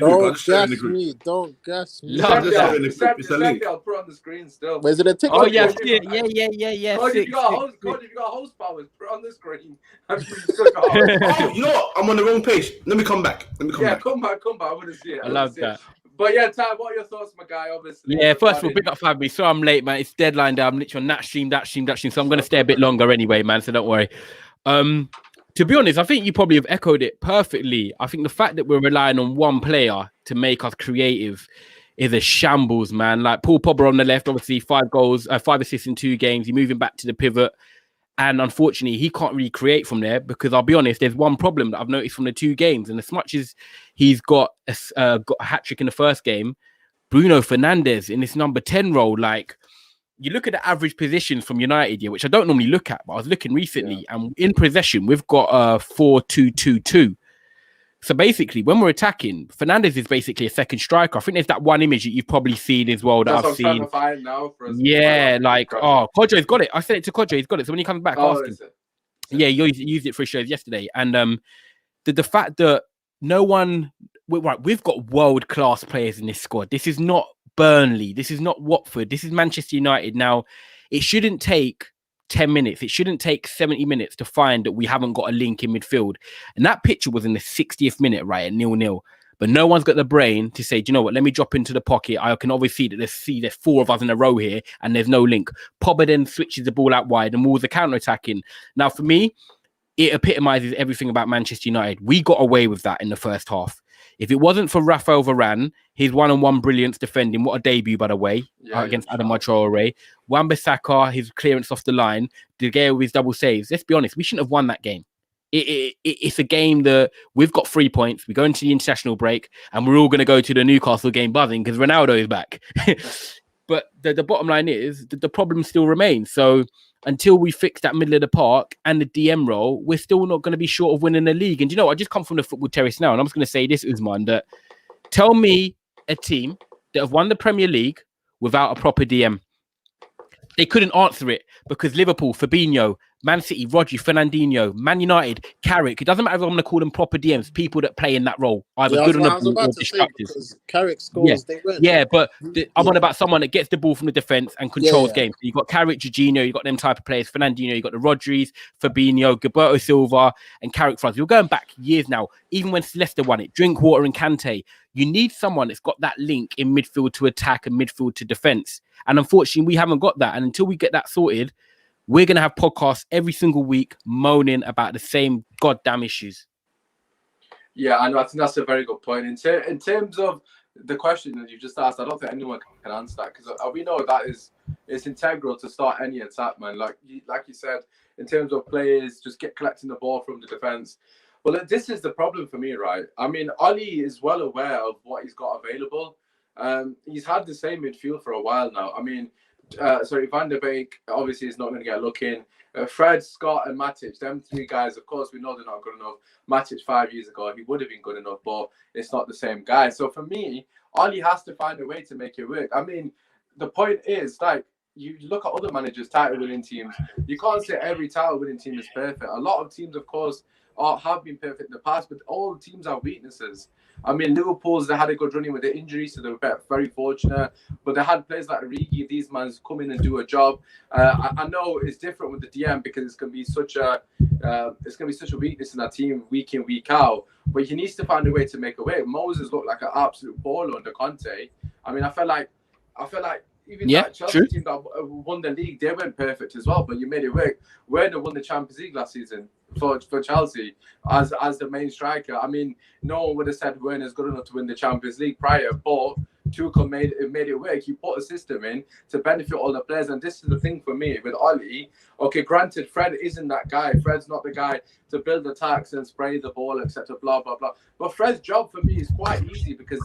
group. Don't gas me. Love that. It's a link. I'll put it on the screen still. Where's it a TikTok? Oh yeah, Kojo, yeah. Kojo, Sick, you got horse powers. Put it on the screen. Oh, you know what? I'm on the wrong page. Let me come back. Come back. I want to see it. I love that. But yeah, Ty, what are your thoughts, my guy? Obviously. Yeah, first of all, big up Fabi. So I'm late, man. It's deadline day. I'm literally on that stream. So I'm going to stay a bit longer anyway, man. So don't worry. To be honest, I think you probably have echoed it perfectly. I think the fact that we're relying on one player to make us creative is a shambles, man. Like Paul Pogba on the left, obviously 5 goals, 5 assists in 2 games. He's moving back to the pivot. And unfortunately, he can't really create from there because I'll be honest, there's one problem that I've noticed from the 2 games. And as much as he's got a hat-trick in the first game, Bruno Fernandes in this number 10 role, like, you look at the average positions from United here, which I don't normally look at, but I was looking recently, and in possession, we've got 4-2-2-2. So basically, when we're attacking, Fernandes is basically a second striker. I think there's that one image that you've probably seen as well that I've seen. Trying to find now for us. Yeah, like, Kojo's got it. I said it to Kojo, he's got it. So when he comes back, ask him. Yeah, you used it for his shows yesterday. And the fact that we've got world-class players in this squad. This is not Burnley. This is not Watford. This is Manchester United. Now, it shouldn't take 10 minutes. It shouldn't take 70 minutes to find that we haven't got a link in midfield. And that picture was in the 60th minute, right, at 0-0. But no one's got the brain to say, do you know what, let me drop into the pocket. I can obviously see that there's 4 of us in a row here and there's no link. Pogba then switches the ball out wide and Moore's a counter-attacking. Now, for me, it epitomizes everything about Manchester United. We got away with that in the first half. If it wasn't for Rafael Varane, his one-on-one brilliance defending, what a debut, by the way, against Adam Traoré. Wan-Bissaka, his clearance off the line, De Gea with his double saves. Let's be honest, we shouldn't have won that game. It's a game that we've got 3 points. We go into the international break, and we're all going to go to the Newcastle game buzzing because Ronaldo is back. But the bottom line is that the problem still remains. So until we fix that middle of the park and the DM role, we're still not going to be short of winning the league. And you know, I just come from the football terrace now, and I'm just going to say this, Usman, that tell me a team that have won the Premier League without a proper DM. They couldn't answer it because Liverpool, Fabinho, Man City, Rodri, Fernandinho, Man United, Carrick. It doesn't matter if I'm going to call them proper DMs, people that play in that role, either good on the ball or distractors. Carrick scores, they win. Yeah, but I'm on about someone that gets the ball from the defense and controls games. So you got Carrick, Jorginho, you got them type of players, Fernandinho, you got the Rodris, Fabinho, Gilberto Silva, and Carrick for us. We're going back years now, even when Leicester won it, Drinkwater and Kante. You need someone that's got that link in midfield to attack and midfield to defense. And unfortunately, we haven't got that. And until we get that sorted, we're going to have podcasts every single week moaning about the same goddamn issues. Yeah, I know. I think that's a very good point. In terms of the question that you just asked, I don't think anyone can answer that because we know that it's integral to start any attack, man. Like you said, in terms of players, just collecting the ball from the defense. Well, this is the problem for me, right? I mean, Oli is well aware of what he's got available. He's had the same midfield for a while now. I mean, Van der Beek obviously is not going to get a look in. Fred, Scott, and Matic, them 3 guys, of course, we know they're not good enough. Matic 5 years ago, he would have been good enough, but it's not the same guy. So for me, Oli has to find a way to make it work. I mean, the point is, like, you look at other managers, title-winning teams, you can't say every title-winning team is perfect. A lot of teams, of course, have been perfect in the past, but all teams have weaknesses. I mean, Liverpool's, they had a good running with the injuries, so they were very fortunate. But they had players like Origi, these men come in and do a job. I know it's different with the DM because it's going to be such a weakness in that team week in, week out. But he needs to find a way to make a way. Moses looked like an absolute baller under Conte. I mean, I felt like even that Chelsea team that won the league, they weren't perfect as well, but you made it work. Werner won the Champions League last season for Chelsea as the main striker. I mean, no one would have said Werner's good enough to win the Champions League prior, but Tuchel made it work. He put a system in to benefit all the players, and this is the thing for me with Oli. Okay, granted, Fred isn't that guy. Fred's not the guy to build attacks and spray the ball, etc. Blah blah blah. But Fred's job for me is quite easy because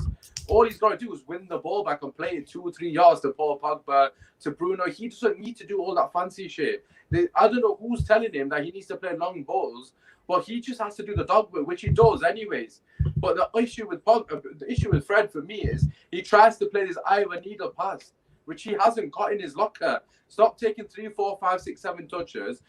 all he's got to do is win the ball back and play it 2 or 3 yards to Paul Pogba, to Bruno. He doesn't need to do all that fancy shit. I don't know who's telling him that he needs to play long balls but he just has to do the dog work, which he does anyways. But the issue with Fred for me is he tries to play this eye of a needle pass, which he hasn't got in his locker. Stop taking 3, 4, 5, 6, 7 touches.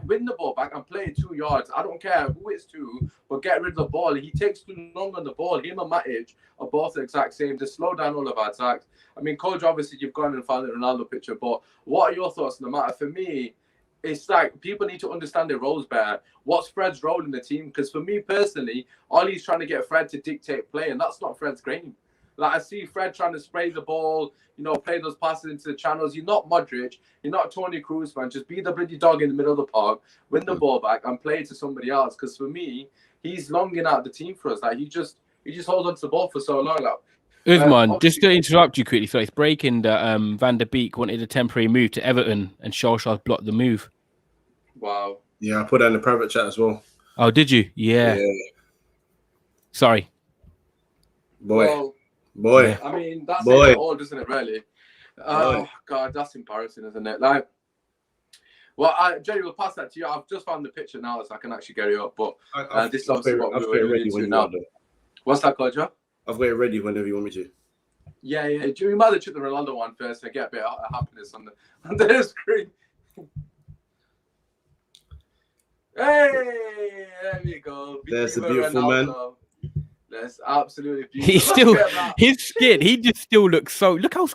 Win the ball back and play it 2 yards. I don't care who it's to, but get rid of the ball. He takes too long on the ball. Him and Matic are both the exact same. Just slow down all of our attacks. I mean, Kojo, obviously, you've gone and found the Ronaldo picture, but what are your thoughts on the matter? For me, it's like people need to understand their roles better. What's Fred's role in the team? Because for me personally, Ollie's trying to get Fred to dictate play, and that's not Fred's game. Like, I see Fred trying to spray the ball, play those passes into the channels. You're not Madrid. You're not Tony Cruz, man. Just be the bloody dog in the middle of the park, win the ball back, and play it to somebody else. Because for me, he's longing out the team for us. Like, he just holds on to the ball for so long. Like, Usman, just to interrupt you quickly, so it's breaking that Van der Beek wanted a temporary move to Everton and Solskjaer blocked the move. Wow. Yeah, I put that in the private chat as well. Oh, did you? Yeah. Sorry. Boy. I mean, that's it all, doesn't it, really? Oh, God, that's embarrassing, isn't it? Like, well, Jerry, we'll pass that to you. I've just found the picture now, so I can actually get it up. But this is obviously what we were ready to now. What's that called, Joe? I've got it ready whenever you want me to. Yeah. You might have took the Ronaldo one first and get a bit of happiness on the screen. Hey, there we go. There's the beautiful man. That's absolutely beautiful. He's still his skin. He just still looks so. Look how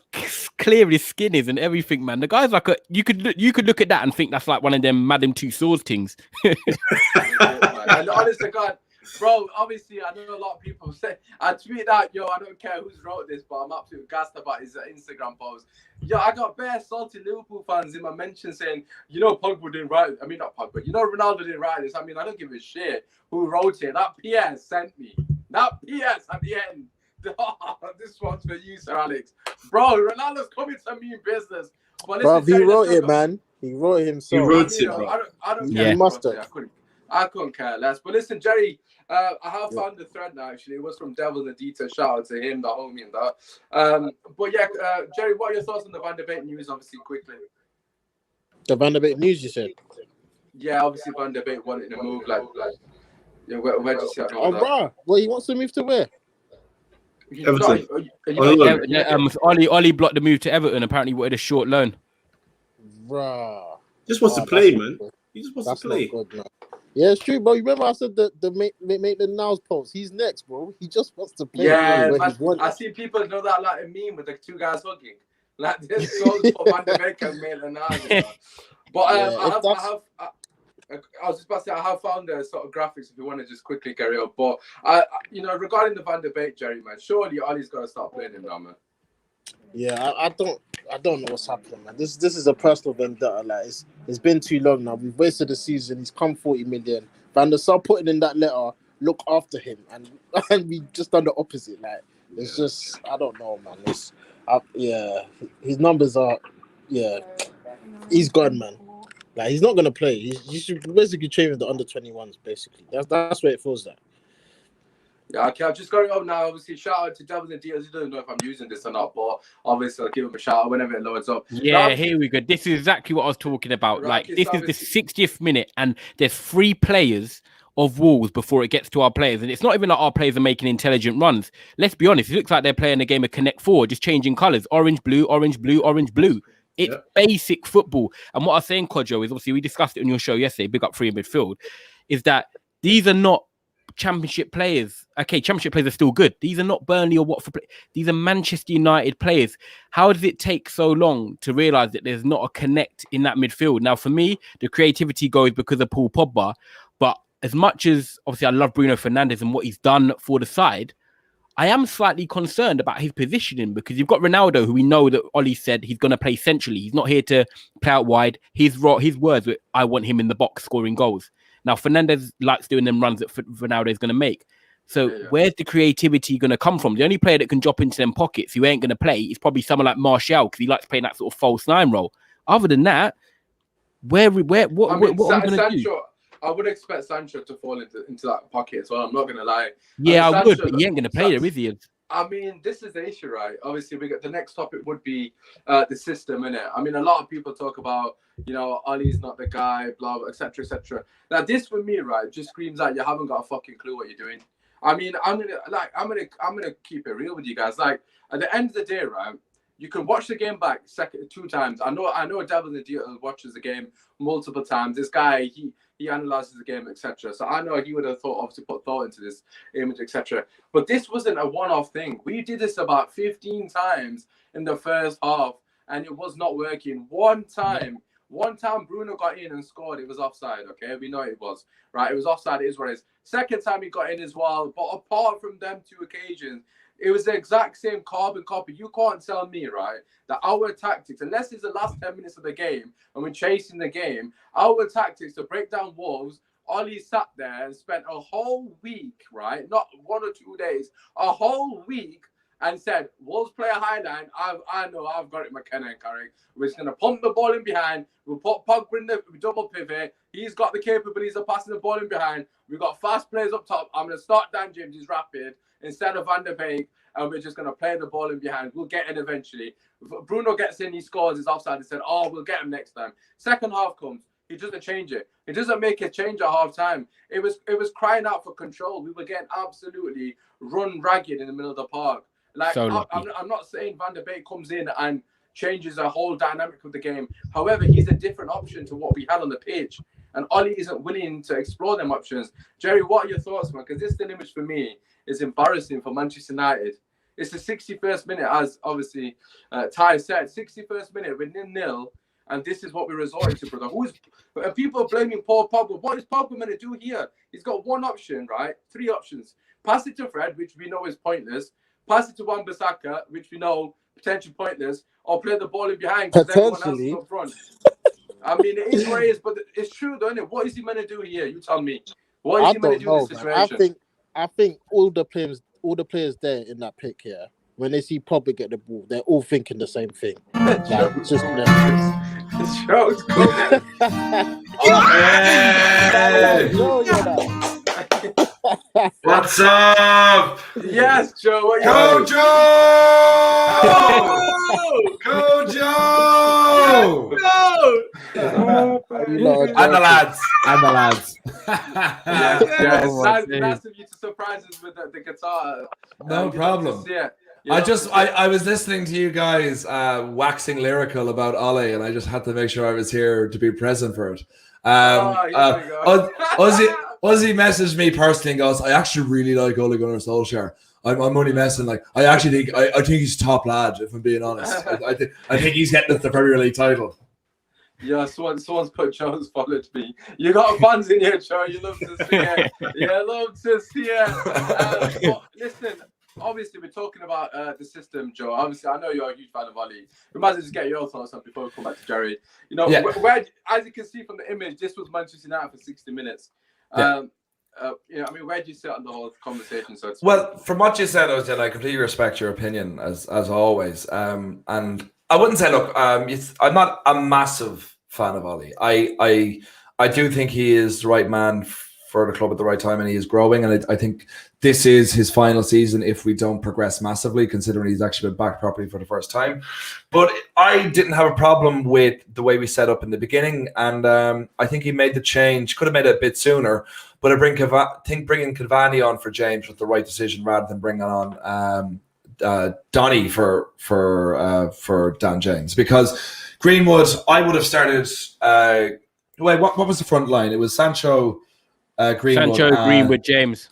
clear his skin is and everything, man. The guy's like you could look at that and think that's like one of them Madame Tussauds things. And honestly, God. Bro, obviously, I know a lot of people say, I tweet out, I don't care who's wrote this, but I'm absolutely gassed about his Instagram post. I got bare salty Liverpool fans in my mention saying, Pogba didn't write it. I mean, not Pogba, Ronaldo didn't write this. I mean, I don't give a shit who wrote it. That PS sent me. That PS at the end. This one's for you, Sir Alex. Bro, Ronaldo's coming to me in business. But bro, he wrote it, man. He wrote it himself. He wrote it, bro. I don't care. He must have. I couldn't care less. But listen, Jerry, I have found the thread now, actually. It was from Devil the Detail. Shout out to him, the homie, and that. But yeah, Jerry, what are your thoughts on the Van der Beek news, obviously, quickly? The Van der Beek news, you said? Yeah, obviously, Van der Beek wanted to move. Where do you see that? Oh, bro. Well, he wants to move to where? Everton. Ollie blocked the move to Everton. Apparently, wanted a short loan. Bruh. Just wants to play, man. He just wants to play. Not good, man. Yeah, it's true, bro. You remember I said the make the nows post. He's next, bro. He just wants to play. Yeah, I see people know that like a meme with the two guys hugging. Like this goes for Van der Beek and Maitland Niles. But I was just about to say I have found the sort of graphics if you want to just quickly carry up. But regarding the Van der Beek, Jerry, man, surely Ollie's got to start playing him now, man. Yeah, I don't know what's happening, man. This is a personal vendetta. Like it's been too long now. We've wasted the season. He's come 40 million. Van der Sar putting in that letter, look after him, and we just done the opposite. Like it's just I don't know, man. His numbers are he's gone, man. Like he's not gonna play. You should basically train with the under 21s. Basically, that's where it feels like. Yeah, okay, I've just got it up now. Obviously, shout out to Devil and Diaz. You don't know if I'm using this or not, but obviously I'll give him a shout out whenever it loads up. Yeah, here we go. This is exactly what I was talking about. Right, this is the 60th minute, and there's 3 players of Wolves before it gets to our players. And it's not even like our players are making intelligent runs. Let's be honest, it looks like they're playing a game of Connect 4, just changing colours. Orange, blue, orange, blue, orange, blue. It's basic football. And what I was saying, Kojo, is obviously we discussed it on your show yesterday, big up 3 in midfield, is that these are not Championship players. Okay, Championship players are still good. These are not Burnley or Watford. These are Manchester United players. How does it take so long to realise that there's not a connect in that midfield? Now, for me, the creativity goes because of Paul Pogba. But as much as, obviously, I love Bruno Fernandes and what he's done for the side, I am slightly concerned about his positioning because you've got Ronaldo, who we know that Ollie said he's going to play centrally. He's not here to play out wide. His words were, I want him in the box scoring goals. Now, Fernandes likes doing them runs that Ronaldo is going to make. So where's the creativity going to come from? The only player that can drop into them pockets who ain't going to play is probably someone like Martial because he likes playing that sort of false 9 role. Other than that, what are we going to do? I would expect Sancho to fall into that pocket as well. I'm not going to lie. Yeah, I would, but he ain't going to play there, is he? I mean, this is the issue, right? Obviously, we got the next topic would be the system, innit? I mean, a lot of people talk about, Ollie's not the guy, blah, blah, etc., etc. Now, this for me, right, just screams out you haven't got a fucking clue what you're doing. I mean, I'm gonna keep it real with you guys. Like, at the end of the day, right, you can watch the game back two times. I know Devil in the Deal watches the game multiple times. This guy, he analyzes the game, etc. So I know he would have obviously put thought into this image, etc. But this wasn't a one-off thing. We did this about 15 times in the first half, and it was not working. One time Bruno got in and scored, it was offside, okay? We know it was, right? It was offside, it is what it is. Second time he got in as well, but apart from them two occasions, it was the exact same carbon copy. You can't tell me, right, that our tactics, unless it's the last 10 minutes of the game and we're chasing the game, our tactics to break down Wolves, Ollie sat there and spent a whole week, right, not 1 or 2 days, a whole week, and said, Wolves play a high line. I know I've got it, McKenna and Carrick. We're just going to pump the ball in behind. We'll put Pogba in the double pivot. He's got the capabilities of passing the ball in behind. We've got fast players up top. I'm going to start Dan James. He's rapid instead of Van der Beek. And we're just going to play the ball in behind. We'll get in eventually. Bruno gets in. He scores. He's offside. He said, we'll get him next time. Second half comes. He doesn't change it. He doesn't make a change at half time. It was crying out for control. We were getting absolutely run ragged in the middle of the park. Like, so I'm not saying Van der Beek comes in and changes the whole dynamic of the game. However, he's a different option to what we had on the pitch. And Ollie isn't willing to explore them options. Jerry, what are your thoughts, man? Because this still image for me is embarrassing for Manchester United. It's the 61st minute, as obviously Ty said. 61st minute, we're 0-0. And this is what we're resorting to, brother. People are blaming Paul Pogba. What is Pogba going to do here? He's got one option, right? 3 options. Pass it to Fred, which we know is pointless. Pass it to Wan-Bissaka, which we know potentially pointless, or play the ball in behind because everyone else is up front. I mean, it is what it is, but it's true, though, isn't it? What is he going to do here? You tell me. What is he going to do in this situation? I think all the players there in that pick here, when they see Pogba get the ball, they're all thinking the same thing. It's just the show's coming. What's up? Yes, Joe. What Kojo! Kojo! And the lads. Yes. Nice of you to surprise us with the guitar. No problem. I was listening to you guys waxing lyrical about Ole, and I just had to make sure I was here to be present for it. Ozzy messaged me personally and goes, I actually really like Ole Gunnar Solskjaer. I'm only messing. Like, I actually think I think he's top lad, if I'm being honest. I think he's getting the Premier League title. Yeah, someone's put Joe's followed me. You got fans in here, Joe. You love to see it. Yeah, love to see it. But listen, obviously we're talking about the system, Joe. Obviously, I know you're a huge fan of Ollie. We might as well just get your thoughts on before we come back to Jerry. Where, as you can see from the image, this was Manchester United for 60 minutes. I mean, where do you sit on the whole conversation? Well, from what you said, I completely respect your opinion as always. And I wouldn't say, look, I'm not a massive fan of Ollie. I do think he is the right man for the club at the right time, and he is growing. And I think this is his final season if we don't progress massively, considering he's actually been back properly for the first time. But I didn't have a problem with the way we set up in the beginning, and I think he made the change. Could have made it a bit sooner, but I think bringing Cavani on for James was the right decision rather than bringing on Donny for Dan James, because Greenwood, I would have started. What was the front line? It was Sancho. Greenwood, James.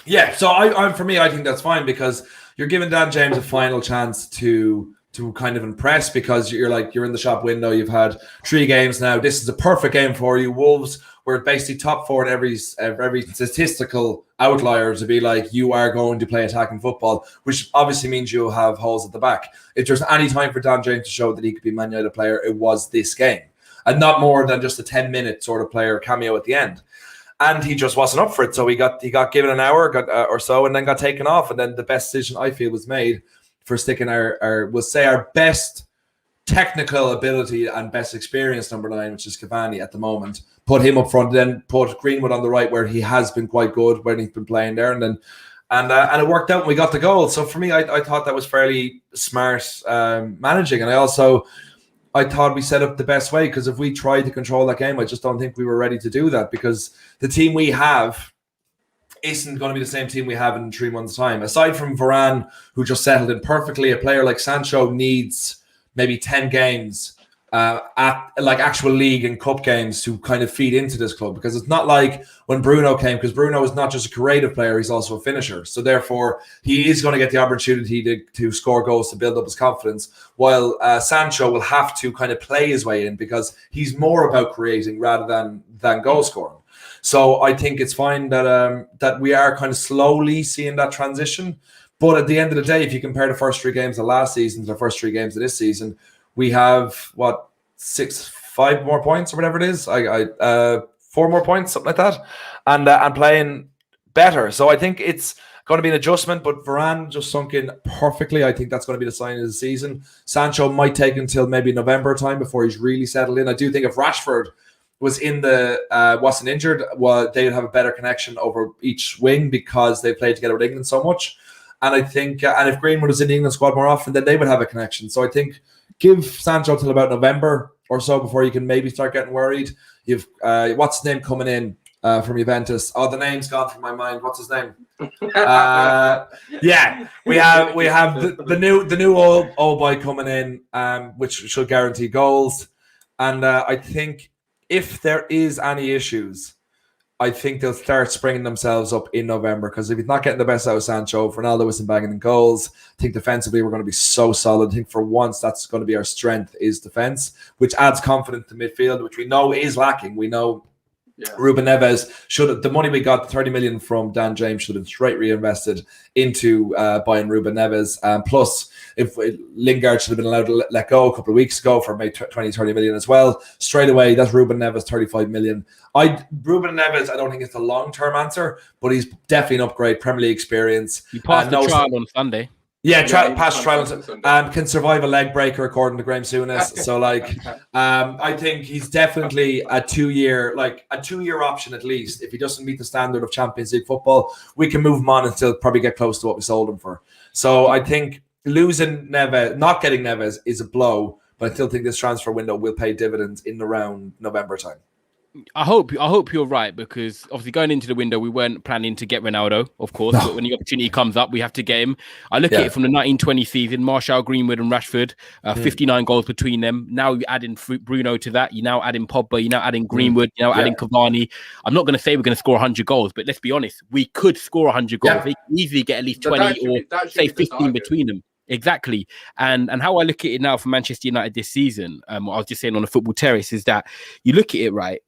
Yeah, so for me, I think that's fine, because you're giving Dan James a final chance to kind of impress, because you're in the shop window. You've had 3 games now. This is a perfect game for you. Wolves were basically top 4 in every statistical outlier to be like, you are going to play attacking football, which obviously means you'll have holes at the back. If there's any time for Dan James to show that he could be a Man United player, it was this game, and not more than just a 10-minute sort of player cameo at the end. And he just wasn't up for it. So he got given an hour or so, and then got taken off. And then the best decision I feel was made for sticking our best technical ability and best experience number 9, which is Cavani at the moment. Put him up front, then put Greenwood on the right, where he has been quite good when he's been playing there, and then And it worked out and we got the goal. So for me, I thought that was fairly smart managing. And I thought we set up the best way, because if we tried to control that game, I just don't think we were ready to do that, because the team we have isn't going to be the same team we have in 3 months' time. Aside from Varane, who just settled in perfectly, a player like Sancho needs maybe 10 games at like actual league and cup games to kind of feed into this club, because it's not like when Bruno came, because Bruno is not just a creative player, he's also a finisher. So therefore, he is going to get the opportunity to score goals to build up his confidence, while Sancho will have to kind of play his way in, because he's more about creating rather than goal scoring. So I think it's fine that we are kind of slowly seeing that transition. But at the end of the day, if you compare the first 3 games of last season to the first 3 games of this season, we have 5 more points or whatever it is. 4 more points, something like that, and playing better. So I think it's going to be an adjustment. But Varane just sunk in perfectly. I think that's going to be the sign of the season. Sancho might take until maybe November time before he's really settled in. I do think if Rashford was wasn't injured, well, they'd have a better connection over each wing, because they played together with England so much. And I think, and if Greenwood was in the England squad more often, then they would have a connection. So I think give Sancho till about November or so before you can maybe start getting worried. You've what's his name coming in from Juventus? Oh, the name's gone from my mind. What's his name? Yeah, we have the new old boy coming in, which should guarantee goals. And I think if there is any issues, I think they'll start springing themselves up in November, because if he's not getting the best out of Sancho, Ronaldo isn't banging in goals. I think defensively we're going to be so solid. I think for once that's going to be our strength, is defense, which adds confidence to midfield, which we know is lacking. We know Ruben Neves the money we got, 30 million from Dan James, should have been straight reinvested into buying Ruben Neves. Plus, if Lingard should have been allowed to let go a couple of weeks ago for maybe 20-30 million as well. Straight away, that's Ruben Neves, 35 million. Ruben Neves, I don't think it's a long-term answer, but he's definitely an upgrade, Premier League experience. He passed the trial on Sunday. Yeah, past trial, can survive a leg breaker, according to Graham Souness. So, I think he's definitely a 2-year option at least. If he doesn't meet the standard of Champions League football, we can move him on and still probably get close to what we sold him for. So I think losing Neves, not getting Neves, is a blow, but I still think this transfer window will pay dividends in around November time. I hope you're right, because obviously going into the window, we weren't planning to get Ronaldo, of course. No. But when the opportunity comes up, we have to get him. I look at it from the 1920 season: Martial, Greenwood, and Rashford, 59 goals between them. Now you add in Bruno to that. You now add in Pogba. You now add in Greenwood. You now add in Cavani. I'm not going to say we're going to score 100 goals, but let's be honest, we could score 100 goals. They can easily get at least 20 or say 15 between them. Exactly. And how I look at it now for Manchester United this season, what I was just saying on the football terrace, is that you look at it right.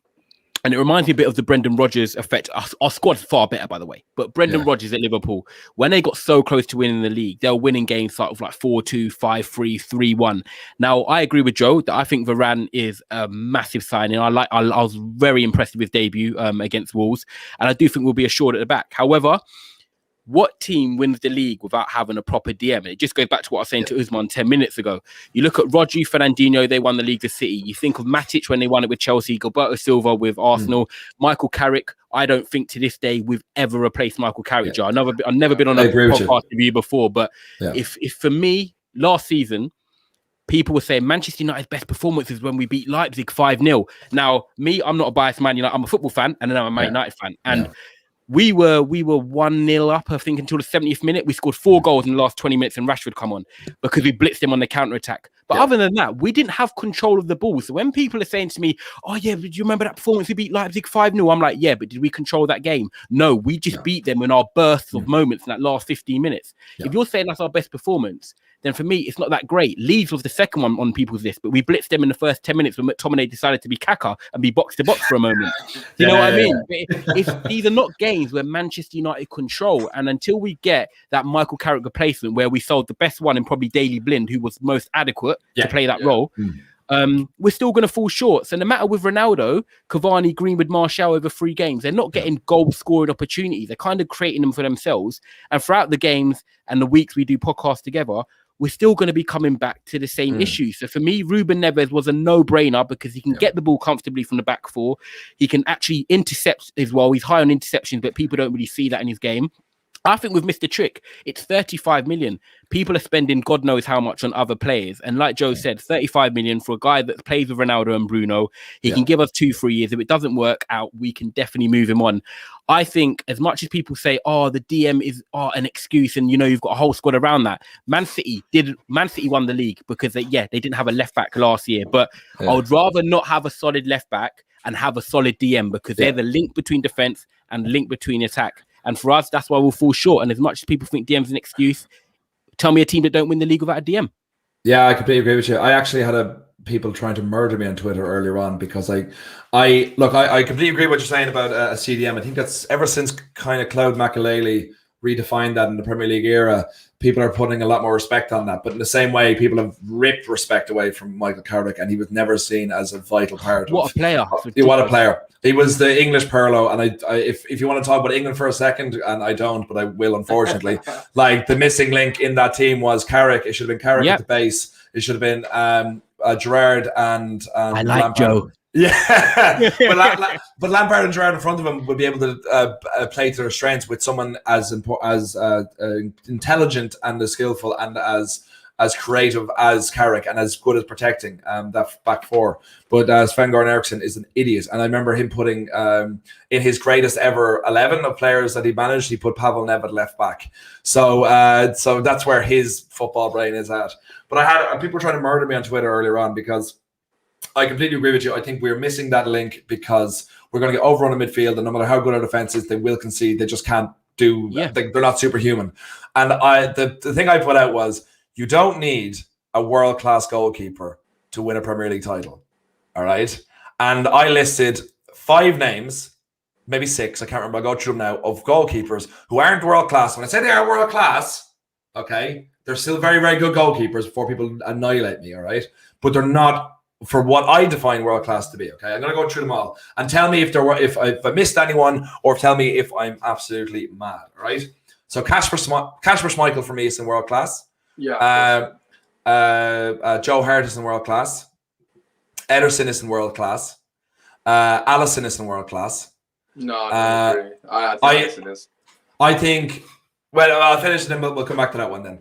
And it reminds me a bit of the Brendan Rodgers effect. Our squad's far better, by the way. But Brendan Rodgers at Liverpool, when they got so close to winning the league, they were winning games sort of like 4-2, 5-3, 3-1. Now, I agree with Joe that I think Varane is a massive signing. I was very impressed with his debut against Wolves. And I do think we'll be assured at the back. However, what team wins the league without having a proper DM? It just goes back to what I was saying to Usman 10 minutes ago. You look at Rodri, Fernandinho, they won the league with City. You think of Matic when they won it with Chelsea, Gilberto Silva with Arsenal, Michael Carrick. I don't think to this day we've ever replaced Michael Carrick. Joe. I've never been on a podcast with you before, but if for me, last season, people were saying Manchester United's best performance is when we beat Leipzig 5-0. Now, me, I'm not a biased man. I'm a football fan, and then I'm a Man United fan. And we were 1-0 up, I think, until the 70th minute. We scored 4 goals in the last 20 minutes and Rashford come on because we blitzed him on the counter-attack. But other than that, we didn't have control of the ball. So when people are saying to me, oh, yeah, do you remember that performance? We beat Leipzig 5-0. I'm like, yeah, but did we control that game? No, we just beat them in our bursts of moments in that last 15 minutes. If you're saying that's our best performance, then for me, it's not that great. Leeds was the second one on people's list, but we blitzed them in the first 10 minutes when McTominay decided to be Kaka and be box-to-box for a moment. You know what I mean? These are not games where Manchester United control, and until we get that Michael Carrick replacement where we sold the best one in probably Daley Blind, who was most adequate to play that role, we're still going to fall short. So no matter with Ronaldo, Cavani, Greenwood, Martial over 3 games, they're not getting goal-scoring opportunities. They're kind of creating them for themselves. And throughout the games and the weeks we do podcasts together, we're still going to be coming back to the same issue. So for me, Ruben Neves was a no-brainer because he can get the ball comfortably from the back 4. He can actually intercept as well. He's high on interceptions, but people don't really see that in his game. I think we've missed the trick. It's 35 million. People are spending God knows how much on other players. And like Joe said, 35 million for a guy that plays with Ronaldo and Bruno. He can give us 2-3 years. If it doesn't work out, we can definitely move him on. I think as much as people say, the DM is an excuse and, you've got a whole squad around that. Man City won the league because they didn't have a left back last year. But I would rather not have a solid left back and have a solid DM because they're the link between defense and link between attack. And for us, that's why we'll fall short. And as much as people think DM's an excuse, tell me a team that don't win the league without a DM. Yeah, I completely agree with you. I actually had people trying to murder me on Twitter earlier on because I completely agree with what you're saying about a CDM. I think that's ever since kind of Claude Makelele redefined that in the Premier League era, people are putting a lot more respect on that. But in the same way, people have ripped respect away from Michael Carrick, and he was never seen as a vital part. What a player! What a player! He was the English Pirlo, and if you want to talk about England for a second, and I don't, but I will, unfortunately. Like the missing link in that team was Carrick. It should have been Carrick at the base. It should have been Gerrard and I like Lampard. Joe. Yeah, but Lampard and Gerrard in front of him would be able to play to their strengths with someone as intelligent and as skillful and as creative as Carrick and as good at protecting that back four. But Sven-Göran Eriksson is an idiot, and I remember him putting in his greatest ever 11 of players that he managed, he put Pavel Nedved left back. So that's where his football brain is at. But I had people trying to murder me on Twitter earlier on because I completely agree with you. I think we're missing that link because we're going to get overrun in midfield, and no matter how good our defense is, they will concede. They just can't do. Yeah. They're not superhuman. And the thing I put out was, you don't need a world-class goalkeeper to win a Premier League title. All right, and I listed 5 names, maybe 6. I can't remember. I'll go through them now of goalkeepers who aren't world-class. When I say they are world-class, okay, they're still very, very good goalkeepers before people annihilate me. All right, but they're not for what I define world class to be. Okay, I'm gonna go through them all and tell me if I missed anyone, or tell me if I'm absolutely mad. All right. So Kasper Schmeichel for me is in world class. Yeah. Joe Hart is in world class. Ederson is in world class. Alisson is in world class. No, I don't agree. I think Alisson is. I think. Well, I'll finish and then we'll come back to that one then.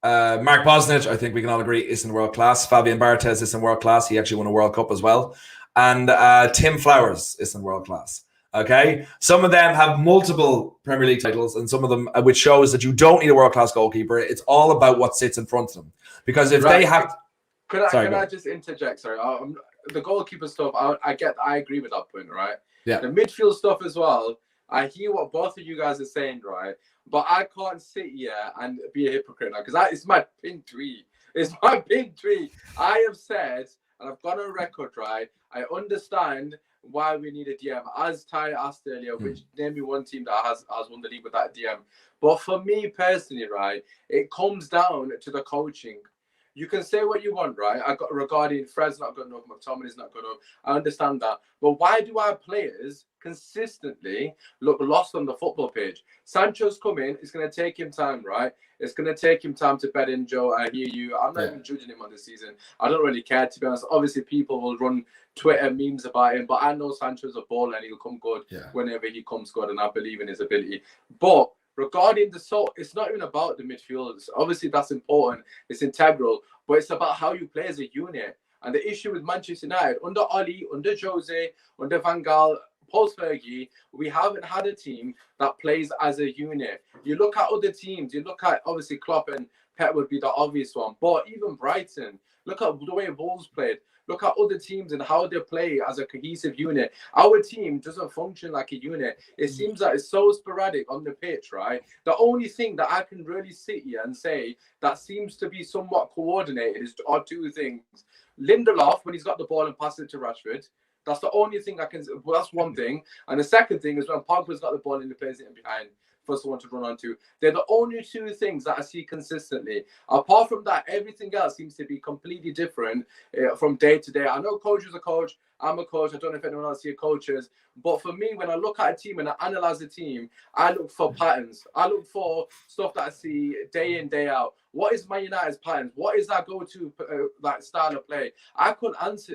Mark Bosnich, I think we can all agree, is in world class. Fabian Barthez is in world class. He actually won a World Cup as well. And Tim Flowers is in world class. Okay, some of them have multiple Premier League titles, and some of them, which shows that you don't need a world class goalkeeper. It's all about what sits in front of them. Because if they have, can I just interject? Sorry, the goalkeeper stuff. I agree with that point, right? Yeah. The midfield stuff as well. I hear what both of you guys are saying, right? But I can't sit here and be a hypocrite now because it's my pin tweet. It's my pin tweet. I have said, and I've got a record, right? I understand why we need a DM. As Ty asked earlier, which name me one team that has won the league with that DM. But for me personally, right, it comes down to the coaching. You can say what you want, right? Regarding Fred's not good enough, McTominay's not good enough. I understand that. But why do our players consistently look lost on the football pitch? Sancho's come in. It's going to take him time, right? It's going to take him time to bed in, Joe. I hear you. I'm not even judging him on this season. I don't really care, to be honest. Obviously, people will run Twitter memes about him, but I know Sancho's a baller and he'll come good whenever he comes good, and I believe in his ability. But regarding it's not even about the midfielders. Obviously, that's important. It's integral, but it's about how you play as a unit. And the issue with Manchester United, under Oli, under Jose, under Van Gaal, post-Fergie, we haven't had a team that plays as a unit. You look at other teams, you look at, obviously, Klopp and Pep would be the obvious one, but even Brighton, look at the way Wolves played. Look at other teams and how they play as a cohesive unit. Our team doesn't function like a unit. It seems that it's so sporadic on the pitch, right? The only thing that I can really sit here and say that seems to be somewhat coordinated are 2 things. Lindelof, when he's got the ball and passes it to Rashford, that's the only thing that's one thing. And the second thing is when Pogba's got the ball and he plays it behind for someone to run onto. They're the only 2 things that I see consistently. Apart from that, everything else seems to be completely different from day to day. I know Kojo's a coach. I'm a coach. I don't know if anyone else here coaches. But for me, when I look at a team and I analyze the team, I look for patterns. I look for stuff that I see day in, day out. what is Man United's plan? What is our go-to like style of play? I couldn't answer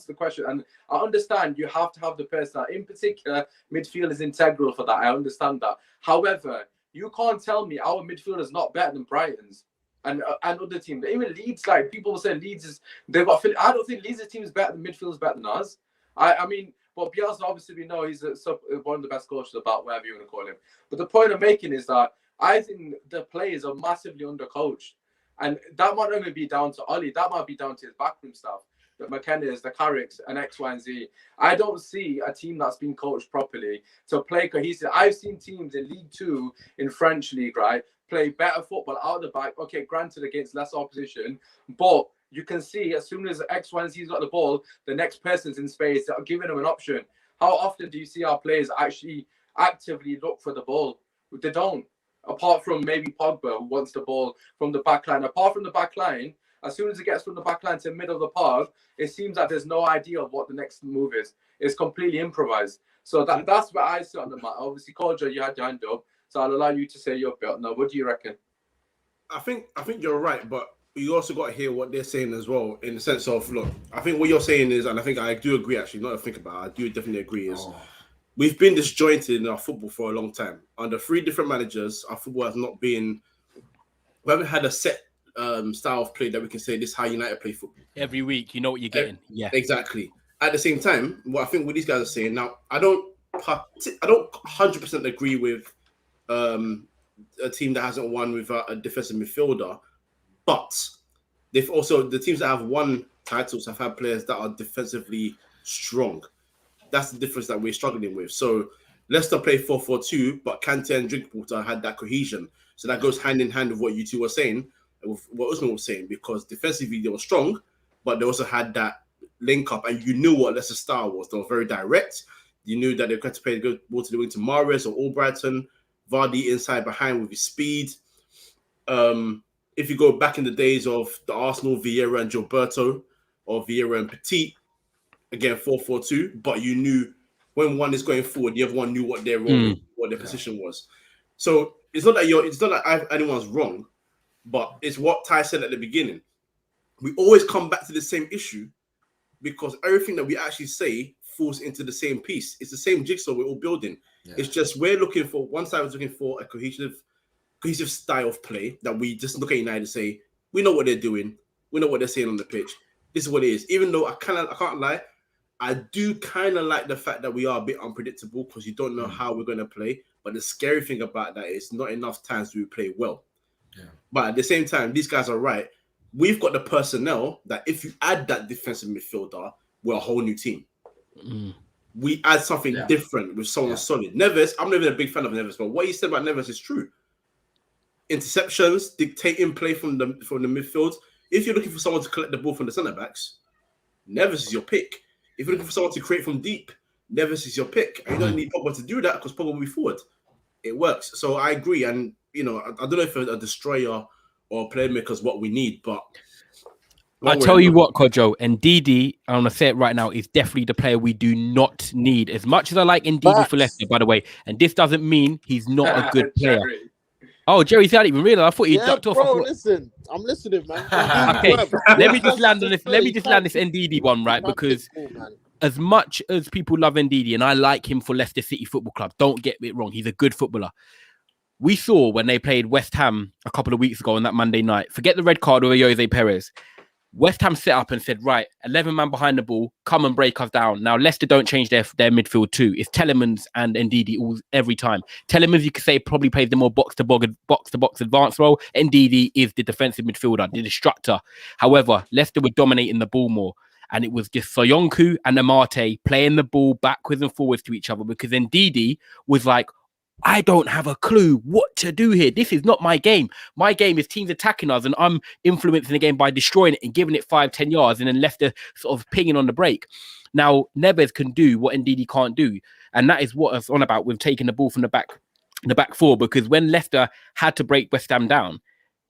the question, and I understand you have to have the person. In particular, midfield is integral for that. I understand that. However, you can't tell me our midfield is not better than Brighton's and other teams. Even Leeds, like people will say Leeds is they've got. I don't think Leeds' team is better. The midfield is better than us. I mean, but Bielsa, obviously we know he's one of the best coaches about whatever you want to call him. But the point I'm making is that I think the players are massively undercoached, and that might only be down to Ollie. That might be down to his backroom staff, the McKenna's, the Carricks, and X, Y, and Z. I don't see a team that's been coached properly to play cohesive. I've seen teams in League Two, in French League, right, play better football out the back. Okay, granted against less opposition, but you can see as soon as X, Y, and Z's got the ball, the next person's in space, giving them an option. How often do you see our players actually actively look for the ball? They don't. Apart from maybe Pogba, who wants the ball from the back line. Apart from the back line, as soon as it gets from the back line to the middle of the park, it seems like there's no idea of what the next move is. It's completely improvised. So that's where I sit on the mat. Obviously, Kojo, you had your hand up, so I'll allow you to say your bit. Now, what do you reckon? I think you're right, but you also got to hear what they're saying as well, in the sense of, look, I think what you're saying is, and I think I do agree, actually, not to think about it, I do definitely agree, is we've been disjointed in our football for a long time. Under 3 different managers, our football has not been, we haven't had a set style of play that we can say this is how United play football. Every week, you know what you're getting. Yeah, exactly. At the same time, what I think what these guys are saying now, I don't 100% agree with a team that hasn't won without a defensive midfielder, but they've also, the teams that have won titles have had players that are defensively strong. That's the difference that we're struggling with. So Leicester play 4-4-2, but Kante and Drinkwater had that cohesion. So that goes hand in hand with what you two were saying, with what Usman was saying, because defensively they were strong, but they also had that link up, and you knew what Leicester's style was. They were very direct. You knew that they were going to play the good ball to the wing to Mahrez or Albrighton, Vardy inside behind with his speed. If you go back in the days of the Arsenal, Vieira and Gilberto, or Vieira and Petit, again 4-4-2, but you knew when one is going forward, the other one knew what their role, what their position was. So it's not that anyone's wrong, but it's what Ty said at the beginning. We always come back to the same issue because everything that we actually say falls into the same piece. It's the same jigsaw we're all building. Yeah. It's just we're looking for, one side was looking for a cohesive style of play that we just look at United and say, we know what they're doing. We know what they're saying on the pitch. This is what it is. Even though I can't lie, I do kind of like the fact that we are a bit unpredictable because you don't know how we're going to play. But the scary thing about that is not enough times do we play well. Yeah. But at the same time, these guys are right. We've got the personnel that if you add that defensive midfielder, we're a whole new team. We add something different with someone solid. Neves, I'm not even a big fan of Neves, but what you said about Neves is true. Interceptions, dictating play from the midfield. If you're looking for someone to collect the ball from the centre backs, Neves is your pick. If you're looking for someone to create from deep, Neves is your pick. And you don't need Pogba to do that because Pogba will be forward. It works. So I agree. And, you know, I don't know if a destroyer or a playmaker is what we need, but I tell you what, Kojo, Ndidi, I'm going to say it right now, is definitely the player we do not need. As much as I like Ndidi for Leicester, by the way, and this doesn't mean he's not a good player. Oh, Jerry, I didn't even realize. I thought he ducked off. Bro, listen, I'm listening, man. Okay, let me just land this Ndidi one, right? Because as much as people love Ndidi, and I like him for Leicester City Football Club, don't get it wrong, he's a good footballer. We saw when they played West Ham a couple of weeks ago on that Monday night, forget the red card over Jose Perez. West Ham set up and said, right, 11 man behind the ball, come and break us down. Now, Leicester don't change their midfield too. It's Telemans and Ndidi every time. Telemans, you could say, probably plays the more box-to-box advanced role. Ndidi is the defensive midfielder, the destructor. However, Leicester were dominating the ball more. And it was just Soyuncu and Amate playing the ball backwards and forwards to each other because Ndidi was like, I don't have a clue what to do here. This is not my game. My game is teams attacking us and I'm influencing the game by destroying it and giving it 5-10 yards and then Leicester sort of pinging on the break. Now, Neves can do what Ndidi can't do. And that is what it's on about with taking the ball from the back four, because when Leicester had to break West Ham down,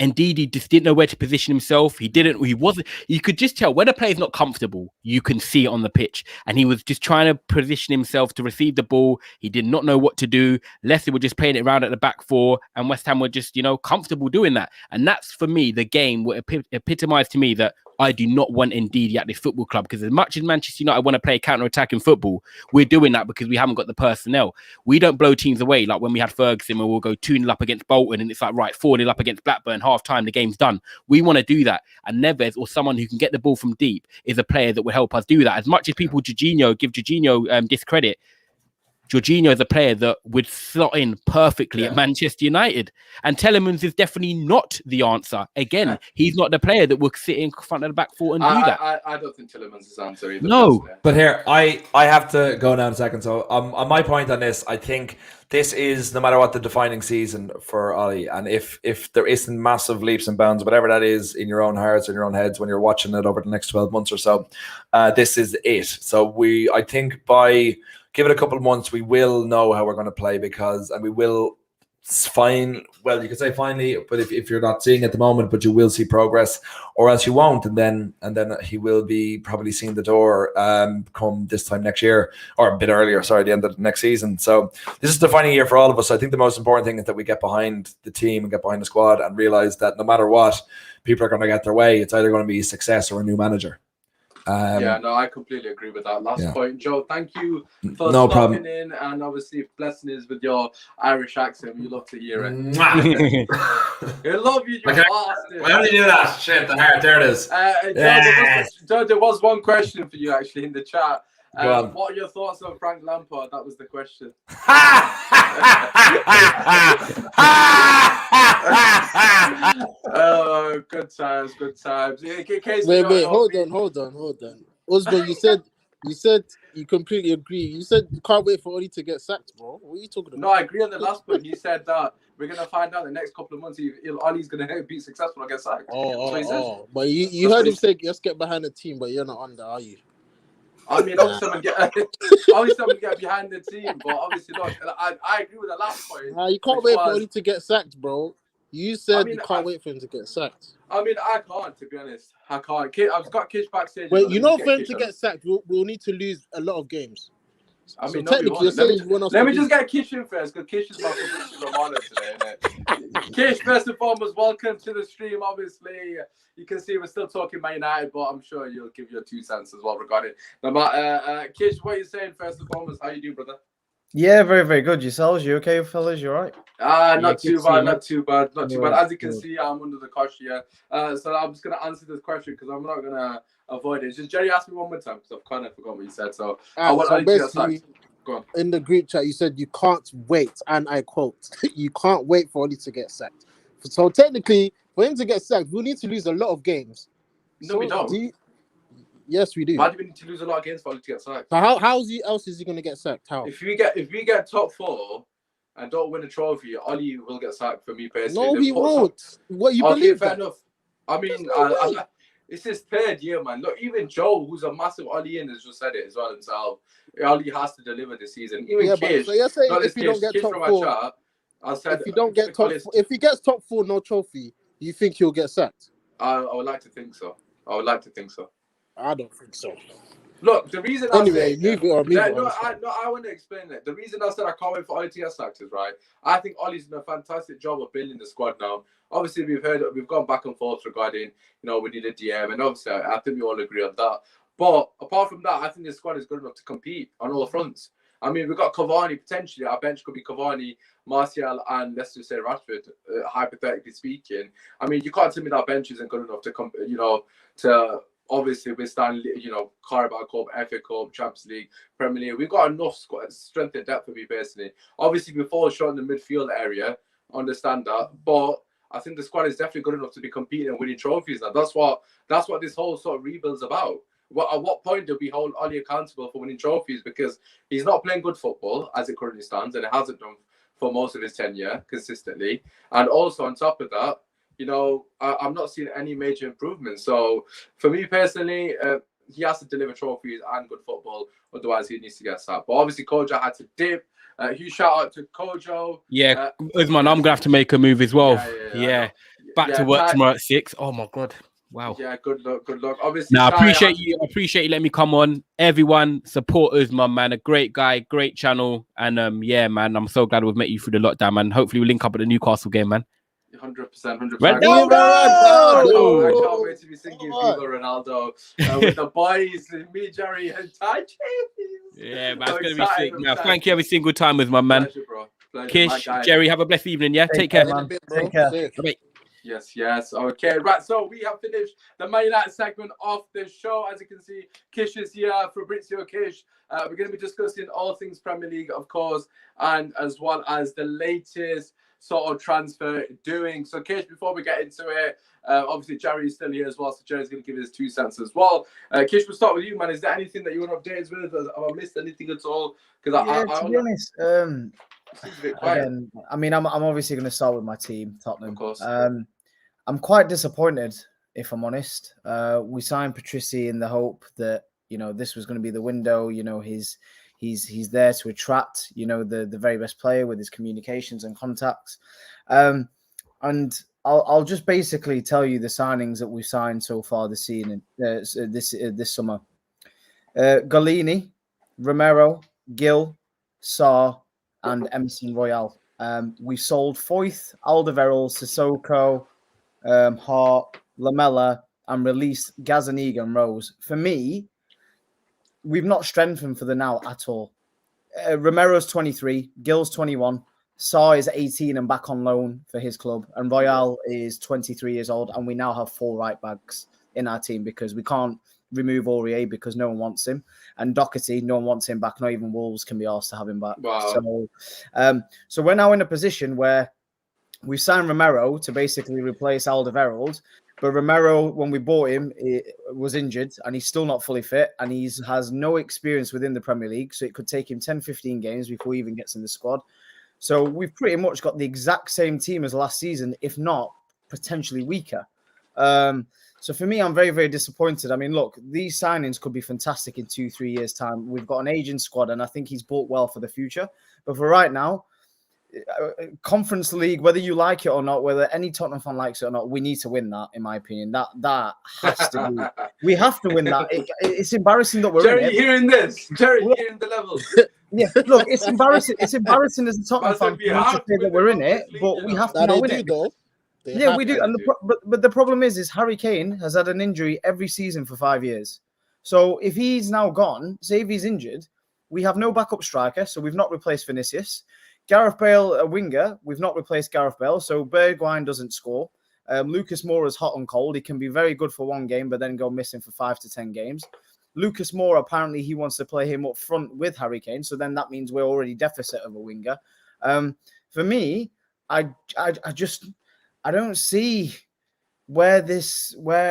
Ndidi just didn't know where to position himself. You could just tell when a player's not comfortable, you can see it on the pitch. And he was just trying to position himself to receive the ball. He did not know what to do. Leicester were just playing it around at the back four, and West Ham were just, comfortable doing that. And that's, for me, the game where it epitomized to me that I do not want Ndidi at this football club, because as much as Manchester United want to play counter-attacking football, we're doing that because we haven't got the personnel. We don't blow teams away like when we had Ferguson, where we'll go 2-0 up against Bolton and it's like, right, 4-0 up against Blackburn, half-time, the game's done. We want to do that. And Neves, or someone who can get the ball from deep, is a player that will help us do that. As much as people give Jorginho discredit, Jorginho is a player that would slot in perfectly at Manchester United. And Telemans is definitely not the answer. Again, he's not the player that will sit in front of the back four and do that. I don't think Telemans is the answer either. No. But here, I have to go now in a second. So on my point on this, I think this is, no matter what, the defining season for Ollie. And if there isn't massive leaps and bounds, whatever that is in your own hearts and your own heads when you're watching it over the next 12 months or so, this is it. So I think by... give it a couple of months, we will know how we're going to play, and we will you could say finally, but if you're not seeing at the moment, but you will see progress, or else you won't, and then he will be probably seeing the door come this time next year, or a bit earlier, the end of the next season. So this is the defining year for all of us. I think the most important thing is that we get behind the team and get behind the squad and realize that no matter what, people are going to get their way. It's either going to be a success or a new manager. I completely agree with that last point, Joe. Thank you for stopping in, and obviously blessing us with your Irish accent. We love to hear it. I love you, bastard. Why don't you do that? Shit, the heart. There it is. Joe, there was one question for you actually in the chat. What are your thoughts on Frank Lampard? That was the question. Oh, good times. Wait, hold on. Osborne, you said you completely agree. You said you can't wait for Oli to get sacked, bro. What are you talking about? No, I agree on the last point. You said that we're gonna find out the next couple of months if Oli's gonna be successful or get sacked. But you heard him say, let's get behind the team, but you're not on that, are you? I mean, obviously, someone get behind the team, but obviously not. I agree with the last point. You can't wait for Oli to get sacked, bro. You said you can't wait for him to get sacked. I mean, I can't, to be honest. I can't. I've got Kish backstage. Wait, for him to get sacked, we'll need to lose a lot of games. I mean, technically, you're saying let me just get Kish in first, because Kish is my position honor today, innit? Kish, first and foremost, welcome to the stream. Obviously, you can see we're still talking Man United, but I'm sure you'll give your 2 cents as well regarding it. Kish, what are you saying first and foremost? How you doing, brother? Yeah, very, very good. Yourselves? You okay, fellas? You all right? Not too bad. As you can see, I'm under the cosh here. So I'm just going to answer this question because I'm not going to avoid it. Just Jerry, ask me one more time because I've kind of forgotten what you said. So I want to get sacked. Go on. In the group chat, you said you can't wait, and I quote, you can't wait for Oli to get sacked. So technically, for him to get sacked, we'll need to lose a lot of games. No, we don't. Yes, we do. Why do we need to lose a lot of games for Oli to get sacked? So how else is he going to get sacked? How? If we get top 4 and don't win a trophy, Oli will get sacked for me personally. No, he won't. What, you believe fair enough. I mean, it's his 3rd year, man. Look, even Joe, who's a massive Oli in, has just said it as well himself. Oli has to deliver this season. Even Kish, so you're saying if you don't get top 4, if he gets top 4, no trophy, you think he'll get sacked? I would like to think so. I don't think so. Look, the reason I want to explain it. The reason I said I can't wait for Oli to get sacked is right. I think Oli's done a fantastic job of building the squad now. Obviously, we've gone back and forth regarding, we need a DM, and obviously, I think we all agree on that. But apart from that, I think the squad is good enough to compete on all fronts. I mean, we've got Cavani potentially. Our bench could be Cavani, Martial, and let's just say Rashford, hypothetically speaking. I mean, you can't tell me that bench isn't good enough to obviously withstand, Carabao Cup, FA Cup, Champions League, Premier League. We've got enough strength and depth for me personally. Obviously, we fall short in the midfield area. Understand that, but I think the squad is definitely good enough to be competing and winning trophies. Now, that's what this whole sort of rebuild's about. At what point do we hold Oli accountable for winning trophies? Because he's not playing good football as it currently stands, and it hasn't done for most of his tenure consistently. And also on top of that, I'm not seeing any major improvements. So for me personally, he has to deliver trophies and good football. Otherwise, he needs to get sacked. But obviously, Kojo had to dip. Huge shout out to Kojo. Yeah, Usman, I'm going to have to make a move as well. Back to work tomorrow at 6. Oh my God. Wow. Yeah, good luck. Obviously, I appreciate you. I appreciate you letting me come on. Everyone, supporters, my man. A great guy, great channel. And yeah, man, I'm so glad we've met you through the lockdown, man. Hopefully we'll link up at the Newcastle game, man. 100%. Ronaldo! I can't wait to be singing Viva Ronaldo with the boys, me, Jerry, and Ty. Yeah, man, it's going to be sick. Now, thank you every single time with my man. Pleasure, bro. Pleasure, Kish, Jerry, have a blessed evening, yeah? Take care, man. Take care. Bye. Yes. Okay, right. So we have finished the Man United segment of the show. As you can see, Kish is here, Fabrizio Kish. We're going to be discussing all things Premier League, of course, and as well as the latest sort of transfer doing. So, Kish, before we get into it, obviously Jerry is still here as well, so Jerry's going to give his 2 cents as well. Kish, we'll start with you, man. Is there anything that you want to update us with? Have I missed anything at all? Because to be honest, seems a bit quiet. again, I mean, I'm obviously going to start with my team, Tottenham. Of course. I'm quite disappointed, if I'm honest. We signed Patrici in the hope that, you know, this was going to be the window. You know, he's there to attract, you know, the very best player with his communications and contacts. And I'll just basically tell you the signings that we've signed so far this season, this summer. Golini, Romero, Gill, Sarr, and Emerson Royale. We sold Foyth, Alderweireld, Sissoko, Hart, Lamella, and released Gazzaniga and Rose. For me, we've not strengthened for the now at all. Romero's 23, Gill's 21, Sarr is 18 and back on loan for his club, and Royale is 23 years old, and we now have 4 right backs in our team because we can't remove Aurier because no one wants him, and Doherty, no one wants him back. Not even Wolves can be asked to have him back. Wow. So we're now in a position where we signed Romero to basically replace Alderweireld, but Romero, when we bought him, was injured and he's still not fully fit, and he has no experience within the Premier League, so it could take him 10-15 games before he even gets in the squad. So we've pretty much got the exact same team as last season, if not potentially weaker. So for me, I'm very, very disappointed. I mean, look, these signings could be fantastic in 2-3 years' time. We've got an aging squad, and I think he's bought well for the future. But for right now, Conference League, whether you like it or not, whether any Tottenham fan likes it or not, we need to win that, in my opinion. That has to be. We have to win that. It's embarrassing that we're Jerry in it. hearing this. Jerry hearing the levels. Yeah, look, it's embarrassing. It's embarrassing as a Tottenham fan to say that we're in it, but we have to now win it. Yeah, we do. And but the problem is Harry Kane has had an injury every season for 5 years. So if he's now gone, say if he's injured, we have no backup striker, so we've not replaced Vinicius. Gareth Bale, a winger, we've not replaced Gareth Bale, so Bergwijn doesn't score. Lucas Moura's hot and cold. He can be very good for one game, but then go missing for 5 to 10 games. Lucas Moura, apparently he wants to play him up front with Harry Kane, so then that means we're already deficit of a winger. For me, I don't see where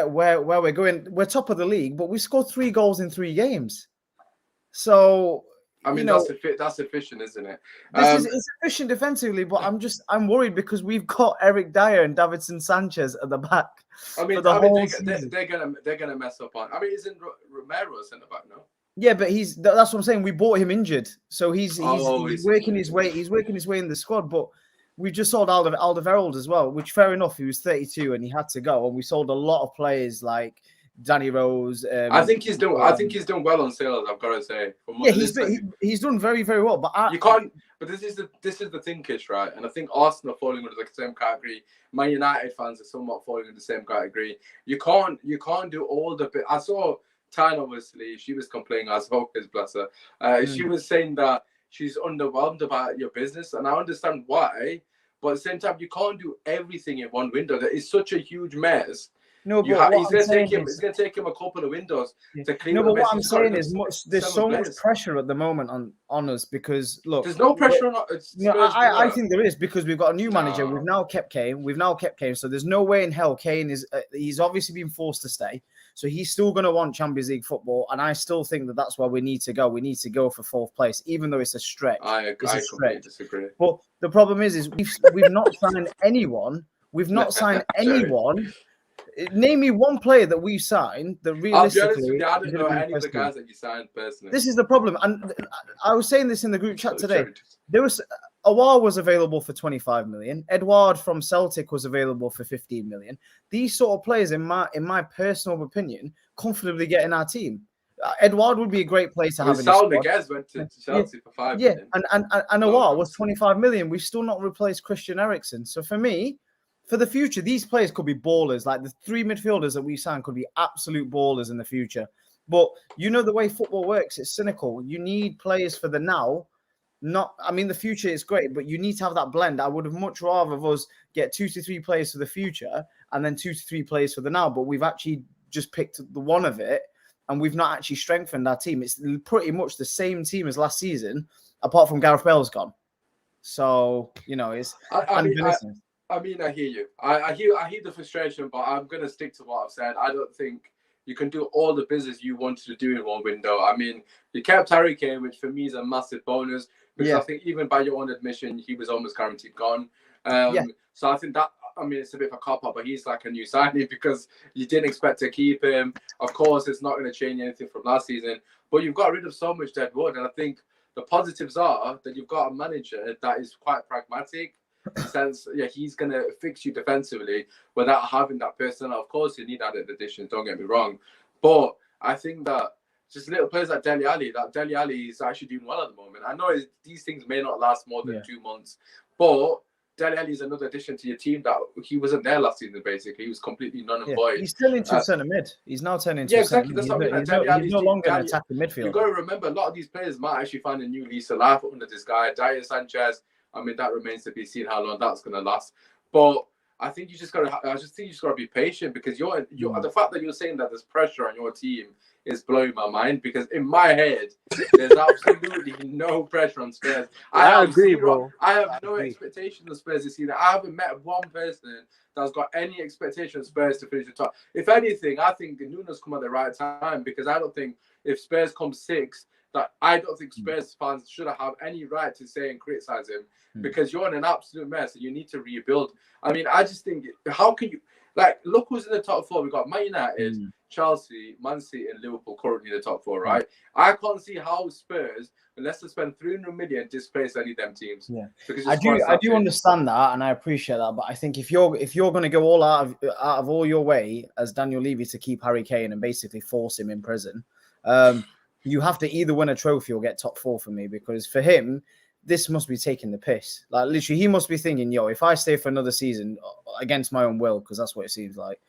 we're going. We're top of the league, but we scored 3 goals in 3 games. So I mean, that's efficient, isn't it? It's efficient defensively, but I'm worried because we've got Eric Dyer and Davinson Sanchez at the back. I mean, they're gonna mess up on. I mean, isn't Romero in the back now? Yeah, but that's what I'm saying. We bought him injured, so he's working his way. He's working his way in the squad, but we just sold Alderweireld as well, which fair enough. He was 32 and he had to go, and we sold a lot of players like Danny Rose. I think he's done well on sales. I've got to say. Yeah, he's done very, very well. But you can't. But this is the thing, Kish, right? And I think Arsenal are falling under the same category. Man United fans are somewhat falling in the same category. You can't do all the bit. I saw Tyne, obviously, she was complaining as focus, bless her. She was saying that she's underwhelmed about your business, and I understand why. But at the same time, you can't do everything in one window. That is such a huge mess. No, but it's going to take him a couple of windows to clean up. No, but what I'm saying is there's so much pressure at the moment on us because, look. There's no pressure on us. I think there is because we've got a new manager. We've now kept Kane. So there's no way in hell Kane is. He's obviously been forced to stay. So he's still going to want Champions League football. And I still think that that's where we need to go. We need to go for 4th place, even though it's a stretch. I completely disagree. But the problem is we've not signed anyone. We've not signed anyone Name me one player that we signed that realistically. I don't know any of the guys that you signed personally. This is the problem, and I was saying this in the group chat today. There was Awar was available for 25 million. Edouard from Celtic was available for 15 million. These sort of players, in my personal opinion, comfortably get in our team. Edouard would be a great player to have in the squad. Guys went to Chelsea for 5 million. And Awar was 25 million. We've still not replaced Christian Eriksen. So for me, for the future, these players could be ballers. Like the 3 midfielders that we signed could be absolute ballers in the future. But you know the way football works, it's cynical. You need players for the now. The future is great, but you need to have that blend. I would have much rather of us get 2 to 3 players for the future and then 2 to 3 players for the now. But we've actually just picked the one of it, and we've not actually strengthened our team. It's pretty much the same team as last season, apart from Gareth Bale's gone. So it's. I hear you. I hear the frustration, but I'm gonna stick to what I've said. I don't think you can do all the business you wanted to do in one window. I mean, you kept Harry Kane, which for me is a massive bonus because I think even by your own admission, he was almost guaranteed gone. So I think that, it's a bit of a cop-out, but he's like a new signing because you didn't expect to keep him. Of course, it's not going to change anything from last season, but you've got rid of so much dead wood. And I think the positives are that you've got a manager that is quite pragmatic. Sense, he's going to fix you defensively without having that personnel. Of course, you need added additions, don't get me wrong. But I think that just little players like Dele Alli is actually doing well at the moment. I know these things may not last more than 2 months, but Dele Alli is another addition to your team that he wasn't there last season, basically. He was completely non-employed. He's turning into a centre mid. He's now turning into a centre mid. That's what I mean. He's no longer an attacking midfielder. You've got to remember, a lot of these players might actually find a new lease of life under this guy. Dyer Sanchez, that remains to be seen how long that's going to last. But I think you just got to be patient because the fact that you're saying that there's pressure on your team is blowing my mind because in my head there's absolutely no pressure on Spurs. I agree, bro. I have no expectation of Spurs this season. I haven't met one person that's got any expectation of Spurs to finish the top. If anything, I think Nuno's come at the right time because I don't think if Spurs come 6th, that I don't think Spurs fans should have any right to say and criticize him because you're in an absolute mess and you need to rebuild. I just think, how can you, look who's in the top 4. We've got Man United, Chelsea, Man City, and Liverpool currently in the top 4, right? I can't see how Spurs, unless they spend 300 million, displace any of them teams. Yeah, I do understand that, and I appreciate that. But I think if you're going to go all out of all your way as Daniel Levy to keep Harry Kane and basically force him in prison, you have to either win a trophy or get top 4 for me, because for him, this must be taking the piss. Literally, he must be thinking, if I stay for another season against my own will, because that's what it seems like,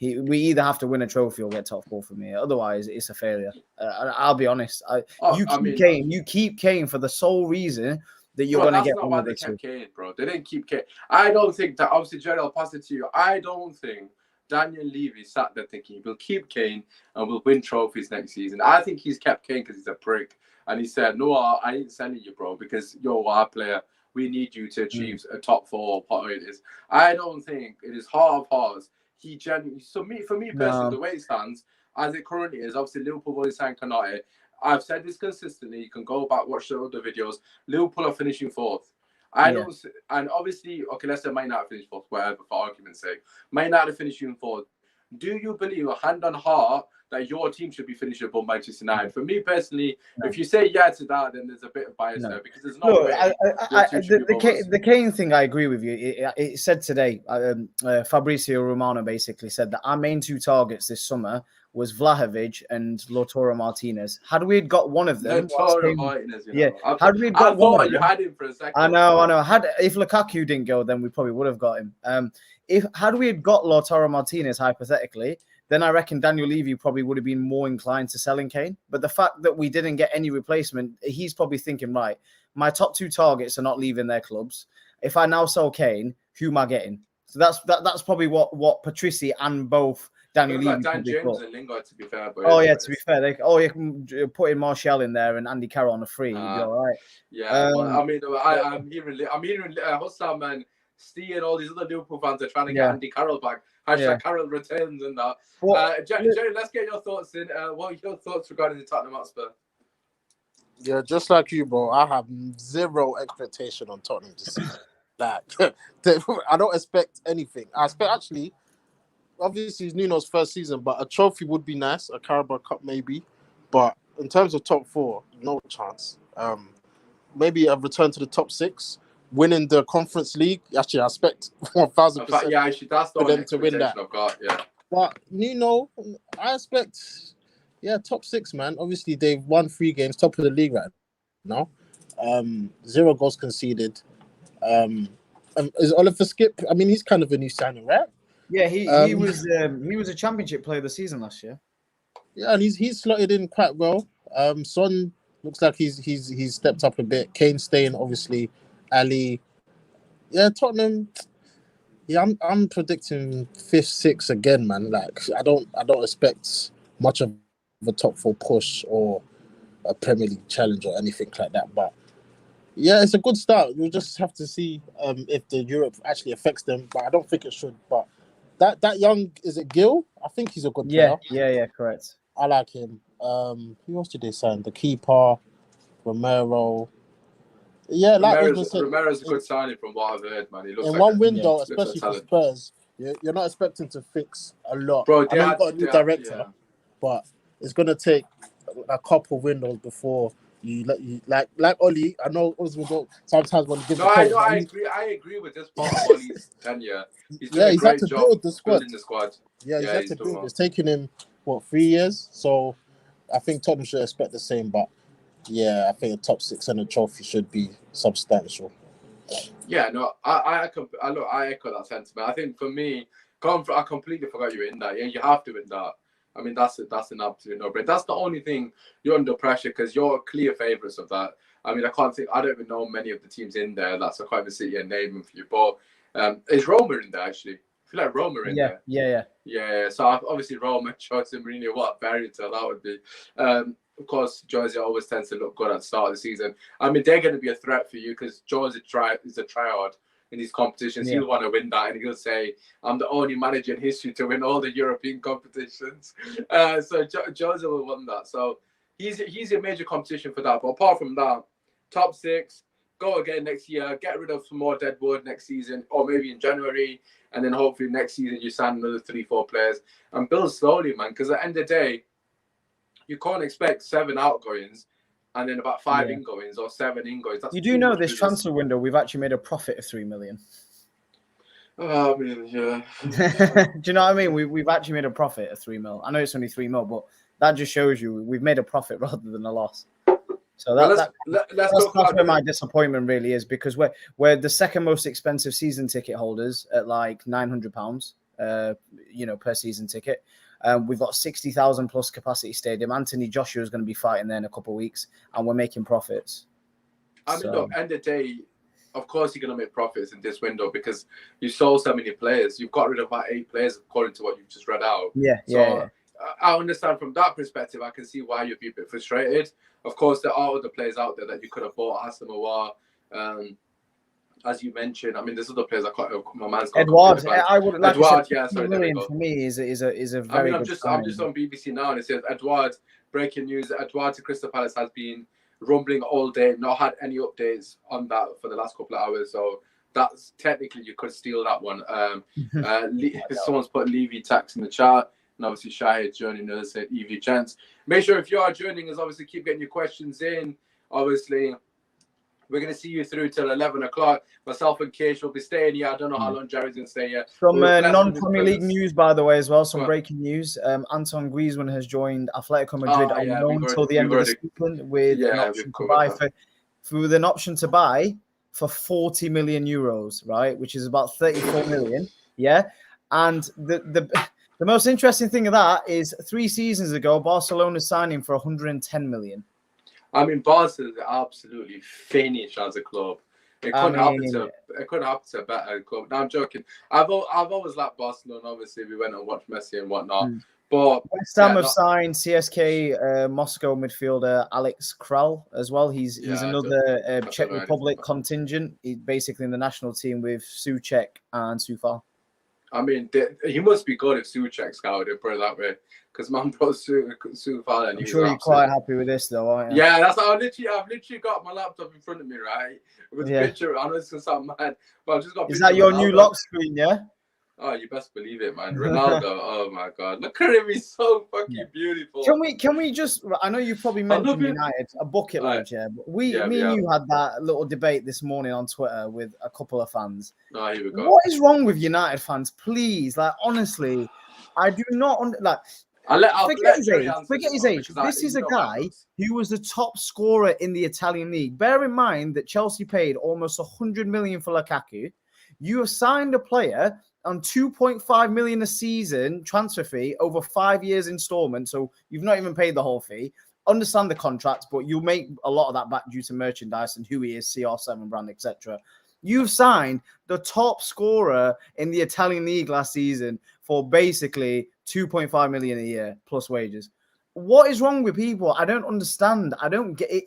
we either have to win a trophy or get top 4 for me. Otherwise, it's a failure. I'll be honest. You keep Kane for the sole reason that you're going to get one of the 2. Kept Kane, bro. They didn't keep Kane. I don't think that, obviously, Jerry, I'll pass it to you. I don't think Daniel Levy sat there thinking we'll keep Kane and we'll win trophies next season. I think he's kept Kane because he's a prick. And he said, no, I ain't sending you, bro, because you're our player. We need you to achieve a top 4, whatever it is. I don't think it is heart of hearts. He genuinely, for me personally, the way it stands, as it currently is, obviously Liverpool already signed Konate. I've said this consistently. You can go back, watch the other videos. Liverpool are finishing 4th. Don't, and obviously, okay, let's say might not finish 4th, whatever, for argument's sake. Might not have finished 4th. Do you believe, hand on heart, that your team should be finishing above Manchester United? For me personally, if you say yeah to that, then there's a bit of bias there because there's no way. The Kane thing, I agree with you. It said today, Fabrizio Romano basically said that our main 2 targets this summer was Vlahovic and Lautaro Martinez. Had we got one of them, had we got one of them, you had him for a second. I know. If Lukaku didn't go, then we probably would have got him. Had we got Lautaro Martinez, hypothetically, then I reckon Daniel Levy probably would have been more inclined to selling Kane. But the fact that we didn't get any replacement, he's probably thinking, right, my top 2 targets are not leaving their clubs. If I now sell Kane, who am I getting? So that's probably what Patrici and both Daniel Levy. Dan James and Lingard, to be fair. To be fair, you can put in Martial in there and Andy Carroll on a free. You'd be all right. Yeah, I'm hearing Hussam and Steve and all these other Liverpool fans are trying to get Andy Carroll back. Carroll returns and that. Jerry, let's get your thoughts in. What are your thoughts regarding the Tottenham Hotspur? Yeah, just like you, bro. I have zero expectation on Tottenham this season. I don't expect anything. I expect actually obviously it's Nuno's first season, but a trophy would be nice, a Carabao Cup maybe. But in terms of top 4, no chance. Maybe a return to the top 6, winning the Conference League. Actually, I expect 1,000%. Yeah, actually, that's the only expectation I've got. Yeah. But Nuno, I expect, top 6, man. Obviously, they've won 3 games, top of the league right now. 0 goals conceded. Is Oliver Skip? I mean, he's kind of a new signing, right? Yeah, he was a championship player of the season last year. Yeah, and he's slotted in quite well. Son looks like he's stepped up a bit. Kane staying, obviously. Ali. Yeah, Tottenham. Yeah, I'm predicting 5th, 6th again, man. Like I don't expect much of a top 4 push or a Premier League challenge or anything like that. But yeah, it's a good start. We'll just have to see if the Europe actually affects them. But I don't think it should. But that young, is it Gil? I think he's a good player. Yeah, correct. I like him. Who else did they sign? The keeper, Romero. Yeah, Romero's a good signing from what I've heard, man. He looks in like one window, especially for Spurs. You're not expecting to fix a lot. Bro, I know you've got a new director, but it's gonna take a couple windows before you like Oli. I know Osman don't sometimes want to give. I agree with this part of Oli's tenure. He's doing a great job build the squad. building the squad. Yeah, he's had to build. It's taken him 3 years, so I think Tottenham should expect the same. But yeah, I think a top 6 and a trophy should be substantial. Yeah, no, I echo that sentiment. I think for me, I completely forgot you were in that. Yeah, you have to win that. I mean, that's an absolute no-brainer. That's the only thing you're under pressure because you're clear favourites of that. I mean, I don't even know many of the teams in there. That's I can't even sit here and name them for you. But is Roma in there actually? I feel like Roma in there. Yeah. So obviously Roma, Jose Mourinho, what a fairy tale that would be. Of course, Jose always tends to look good at the start of the season. I mean, they're going to be a threat for you because Jose is a tryhard in these competitions. He'll want to win that, and he'll say, "I'm the only manager in history to win all the European competitions." So Jose will win that. So he's a major competition for that. But apart from that, top 6, go again next year. Get rid of some more deadwood next season, or maybe in January, and then hopefully next season you sign another 3-4 players and build slowly, man. Because at the end of the day, you can't expect 7 outgoings and then about 5 ingoings or 7 ingoings. You do know this transfer window, we've actually made a profit of 3 million. Oh, I mean, yeah. Do you know what I mean? We've actually made a profit of 3 mil. I know it's only 3 mil, but that just shows you we've made a profit rather than a loss. So that's where my disappointment really is, because we're the second most expensive season ticket holders at like £900, per season ticket. We've got 60,000 plus capacity stadium. Anthony Joshua is going to be fighting there in a couple of weeks, and we're making profits. I mean, look, end of the day, of course you're going to make profits in this window because you sold so many players. You've got rid of about 8 players according to what you've just read out. Yeah. I understand from that perspective. I can see why you'd be a bit frustrated. Of course, there are other players out there that you could have bought. Hassan Mawar, as you mentioned. I mean, there's other players. My man's got Edouard. I would like Edouard. Yeah, sorry. For me, is a very. I mean, I'm just on BBC now, and it says Edouard. Breaking news: Edouard to Crystal Palace has been rumbling all day. Not had any updates on that for the last couple of hours. So that's technically you could steal that one. Someone's put Levy Tax in the chat. And obviously, Shahid joining us at EV Chance. Make sure if you are joining us, obviously, keep getting your questions in. Obviously, we're going to see you through till 11 o'clock. Myself and Kish will be staying here. I don't know how long Jerry's going to stay here. Some non-Premier League news, by the way, as well. Some breaking news. Antoine Griezmann has joined Atletico Madrid until the end of the season with an option to buy for 40 million euros, right? Which is about 34 million. Yeah. And the most interesting thing of that is 3 seasons ago, Barcelona signed him for 110 million. I mean, Barca's absolutely finished as a club. It couldn't happen to a better club. No, I'm joking. I've always liked Barcelona. Obviously, we went and watched Messi and whatnot. But West Ham have signed CSK Moscow midfielder Alex Kral as well. He's another Czech Republic contingent. He's basically in the national team with Souček and Soufal. I mean, he must be good if Souček scouted it, put it that way. Because man brought Soufal and I'm sure you're quite happy with this, though, aren't you? Yeah, I've literally got my laptop in front of me, right? With a picture. I know it's going to sound mad, but I've just got. Is that your new lock screen, yeah? Oh, you best believe it, man. Ronaldo, oh my God. Look at him, he's so fucking beautiful. Can we just, I know you probably mentioned United, a bucket load, but me and you had that little debate this morning on Twitter with a couple of fans. Oh, here we go. What is wrong with United fans? Please, like, honestly, I do not, forget his age. This is a guy who was the top scorer in the Italian league. Bear in mind that Chelsea paid almost 100 million for Lukaku. You have signed a player on 2.5 million a season transfer fee over 5 years installment. So you've not even paid the whole fee. Understand the contract, but you'll make a lot of that back due to merchandise and who he is, CR7 brand, etc. You've signed the top scorer in the Italian league last season for basically 2.5 million a year plus wages. What is wrong with people? I don't understand. I don't get it.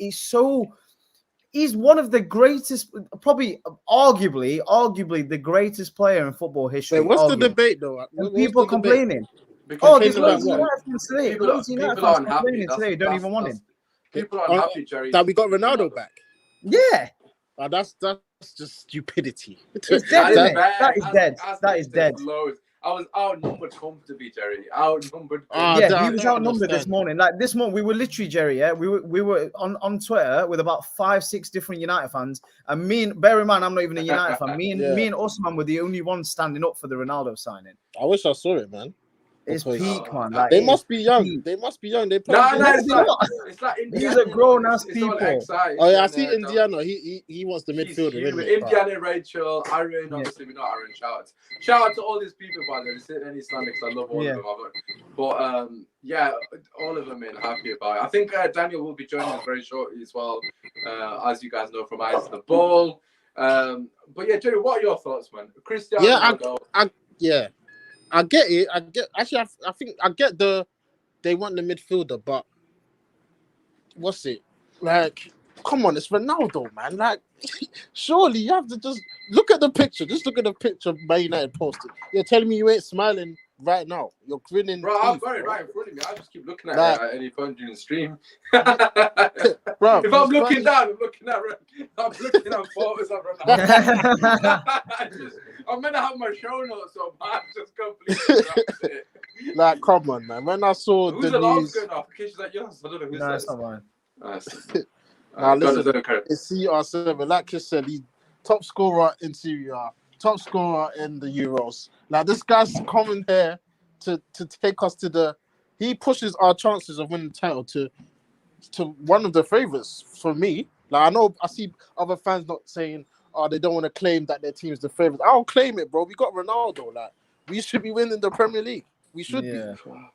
He's one of the greatest, probably arguably the greatest player in football history. Wait, what's the debate though? People complaining. There's loads of United fans today. Loads of United fans complaining today. Don't even want him. People are unhappy, Jerry. That we got Ronaldo back. Yeah. That's just stupidity. It's dead, isn't it? That is dead. That is dead. I was outnumbered comfortably, Jerry. Outnumbered. He was outnumbered this morning. Like this morning, we were literally, Jerry. Yeah, we were on Twitter with about 5-6 different United fans, and bear in mind, I'm not even a United fan. Me and Osman were the only ones standing up for the Ronaldo signing. I wish I saw it, man. It's peak, man. They must be young. They must be young. It's like Indiana. These are grown-ass people. Oh yeah, I see Indiana. He wants the midfielder. Indiana, Rachel, Aaron. Obviously, we're not Aaron. Shout out to all these people, by the way. Sit any stand because I love all of them. But all of them are happy about it. I think Daniel will be joining us very shortly as well, as you guys know from Eyes to the Ball. But yeah, Jerry, what are your thoughts, man? Cristiano Ronaldo. I get it. Actually, I think I get they want the midfielder, but what's it? Like, come on, it's Ronaldo, man. Like, surely you have to just look at the picture. Just look at the picture Man United posted. You're telling me you ain't smiling right now. You're grinning. Bro, I've got it right in front of me. I just keep looking at it at any point during the stream. Bro, if I'm looking down, I'm looking at photos of Ronaldo. I'm gonna have my show notes up. I just completely like, come on, man. When I saw who's the news, going off? Kish is like, yes, I don't know who's that. It's not mine. Listen, it's CR7. Like Kish said, he's top scorer in Serie A, top scorer in the Euros. Like, this guy's coming here to take us to he pushes our chances of winning the title to one of the favourites for me. Like, I see other fans not saying, they don't want to claim that their team's the favourite. I'll claim it, bro. We got Ronaldo. Like, we should be winning the Premier League. We should be.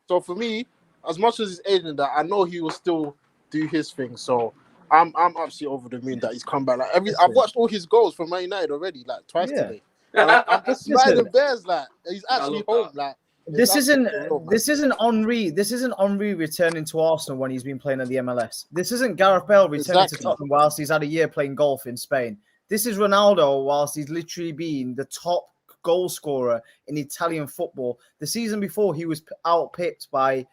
So for me, as much as he's aging that, I know he will still do his thing. So I'm absolutely over the moon that he's come back. Like, I've watched all his goals from Man United already, like twice today. I'm just smiling bears. Like, he's actually home. Like, this isn't Henry. This isn't Henry returning to Arsenal when he's been playing at the MLS. This isn't Gareth Bale returning to Tottenham whilst he's had a year playing golf in Spain. This is Ronaldo whilst he's literally been the top goal scorer in Italian football. The season before, he was outpipped by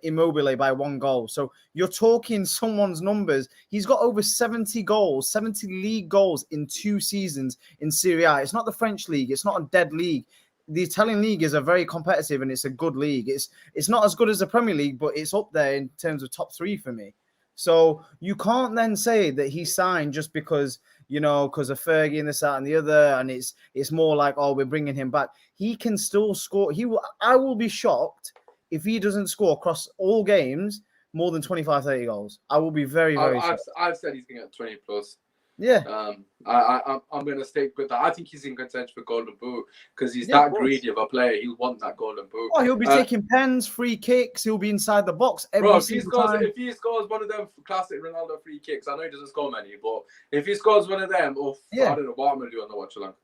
Immobile by 1 goal. So you're talking someone's numbers. He's got over 70 goals, 70 league goals in 2 seasons in Serie A. It's not the French league. It's not a dead league. The Italian league is a very competitive and it's a good league. It's not as good as the Premier League, but it's up there in terms of top 3 for me. So you can't then say that he signed just because, because of Fergie and this, that, and the other, and it's more like, we're bringing him back. He can still score. I will be shocked if he doesn't score across all games more than 25, 30 goals. I will be very, very shocked. I've said he's going to get 20 plus. Yeah. I'm going to stick with that. I think he's in contention for Golden Boot because he's that greedy of a player. He'll want that Golden Boot. Oh, he'll be taking pens, free kicks. He'll be inside the box every single time. If he scores one of them classic Ronaldo free kicks, I know he doesn't score many, but if he scores one of them, I don't know what I'm going to do on the watch along.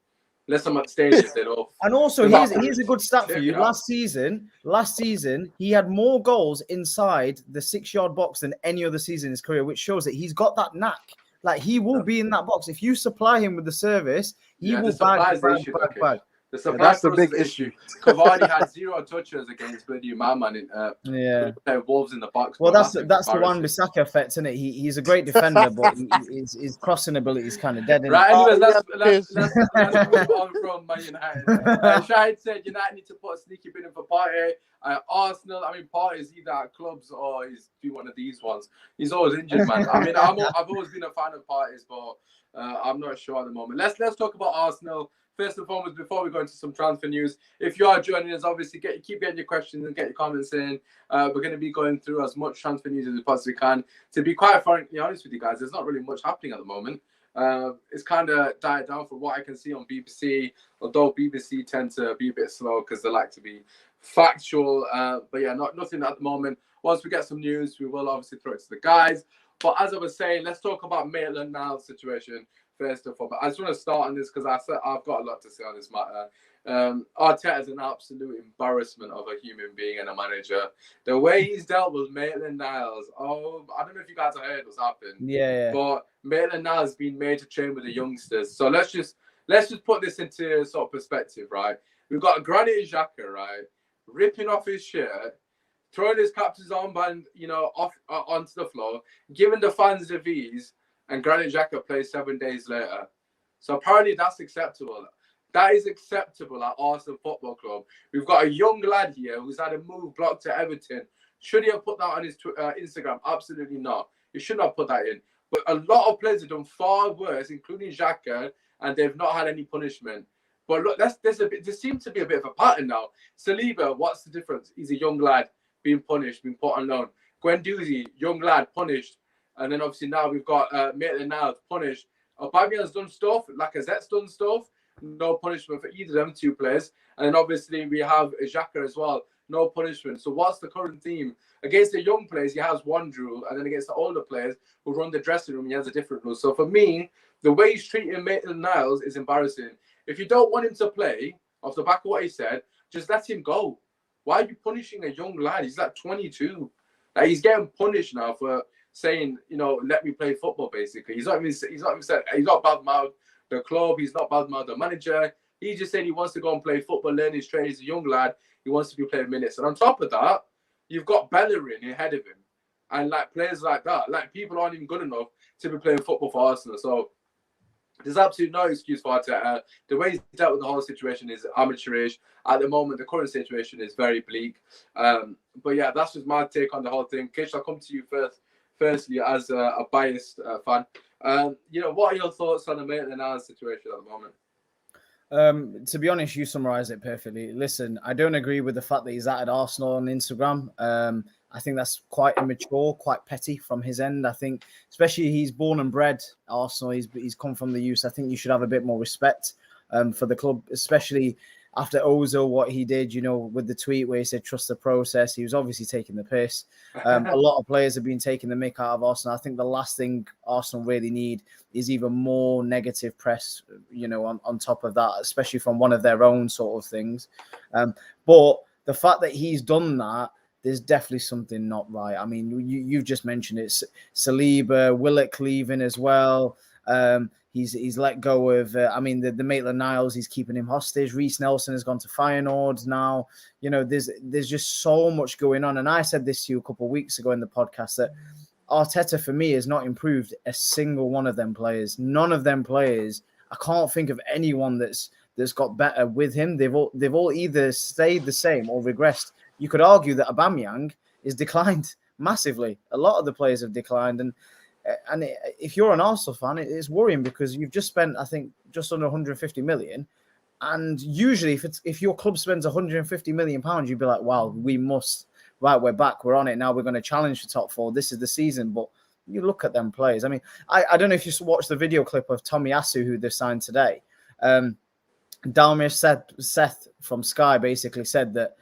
Unless I'm at stages, then off. And also, here's a good stat for you. Last season, he had more goals inside the 6-yard box than any other season in his career, which shows that he's got that knack. Like, he will be in that box. If you supply him with the service, he will bag. The The supply that's the for us big is the issue. Cavani had 0 touches against Bloody Man in Wolves in the box. Well, that's the Wan-Bissaka effect, isn't it? He's a great defender, but his crossing ability is kind of dead. Right. Anyways, let's move on from Man United. Shahid said United need to put a sneaky bid in for Partey. Arsenal, I mean, Partey's either at clubs or he's doing one of these ones. He's always injured, man. I mean, I've always been a fan of Partey's, but I'm not sure at the moment. Let's talk about Arsenal. First and foremost, before we go into some transfer news, if you are joining us, obviously keep getting your questions and get your comments in. We're going to be going through as much transfer news as we possibly can. To be quite frankly honest with you guys, there's not really much happening at the moment. It's kind of died down from what I can see on BBC, although BBC tend to be a bit slow because they like to be factual. But yeah, nothing at the moment. Once we get some news, we will obviously throw it to the guys. But as I was saying, let's talk about Maitland-Niles situation. First of all, but I just want to start on this because I've got a lot to say on this matter. Arteta is an absolute embarrassment of a human being and a manager. The way he's dealt with Maitland-Niles, I don't know if you guys have heard what's happened. Yeah. But Maitland-Niles has been made to train with the youngsters. So let's just put this into sort of perspective, right? We've got Granit Xhaka, right, ripping off his shirt, throwing his captain's armband, off onto the floor, giving the fans the V's. And Granit Xhaka plays 7 days later. So apparently that's acceptable. That is acceptable at Arsenal Football Club. We've got a young lad here who's had a move blocked to Everton. Should he have put that on his Instagram? Absolutely not. He should not put that in. But a lot of players have done far worse, including Xhaka, and they've not had any punishment. But look, there seems to be a bit of a pattern now. Saliba, what's the difference? He's a young lad being punished, being put on loan. Guendouzi, young lad, punished. And then obviously now we've got Maitland-Niles punished. Aubameyang's done stuff. Lacazette's done stuff. No punishment for either of them two players. And then obviously we have Xhaka as well. No punishment. So what's the current theme? Against the young players, he has one rule. And then against the older players who run the dressing room, he has a different rule. So for me, the way he's treating Maitland-Niles is embarrassing. If you don't want him to play, off the back of what he said, just let him go. Why are you punishing a young lad? He's like 22. Like, he's getting punished now for saying, let me play football, basically. He's not bad-mouthed the club. He's not bad-mouthed the manager. He just said he wants to go and play football, learn his trade. He's a young lad. He wants to be playing minutes. And on top of that, you've got Bellerin ahead of him. And, players like that, people aren't even good enough to be playing football for Arsenal. So there's absolutely no excuse for Arteta. The way he's dealt with the whole situation is amateurish. At the moment, the current situation is very bleak. But, yeah, that's just my take on the whole thing. Kish, I'll come to you firstly, as a biased fan. What are your thoughts on the Maitland-Niles situation at the moment? To be honest, you summarise it perfectly. Listen, I don't agree with the fact that he's at Arsenal on Instagram. I think that's quite immature, quite petty from his end. I think, especially he's born and bred Arsenal. He's come from the youth. I think you should have a bit more respect for the club, especially after Ozil, what he did, with the tweet where he said, trust the process. He was obviously taking the piss. A lot of players have been taking the mick out of Arsenal. I think the last thing Arsenal really need is even more negative press, on top of that, especially from one of their own sort of things. But the fact that he's done that, there's definitely something not right. I mean, you've just mentioned it. Saliba, Willock leaving as well. He's let go of, the Maitland-Niles, he's keeping him hostage. Reece Nelson has gone to Feyenoord now. There's just so much going on. And I said this to you a couple of weeks ago in the podcast that Arteta, for me, has not improved a single one of them players. None of them players. I can't think of anyone that's got better with him. They've all either stayed the same or regressed. You could argue that Aubameyang is declined massively. A lot of the players have declined. And if you're an Arsenal fan, it's worrying because you've just spent, I think, just under 150 million. And usually if your club spends 150 million pounds, you'd be like, wow, we must, right, we're back, we're on it. Now we're going to challenge for top four. This is the season. But you look at them players. I mean, I don't know if you watched the video clip of Tomiyasu, who they signed today. Dalmir Seth from Sky basically said that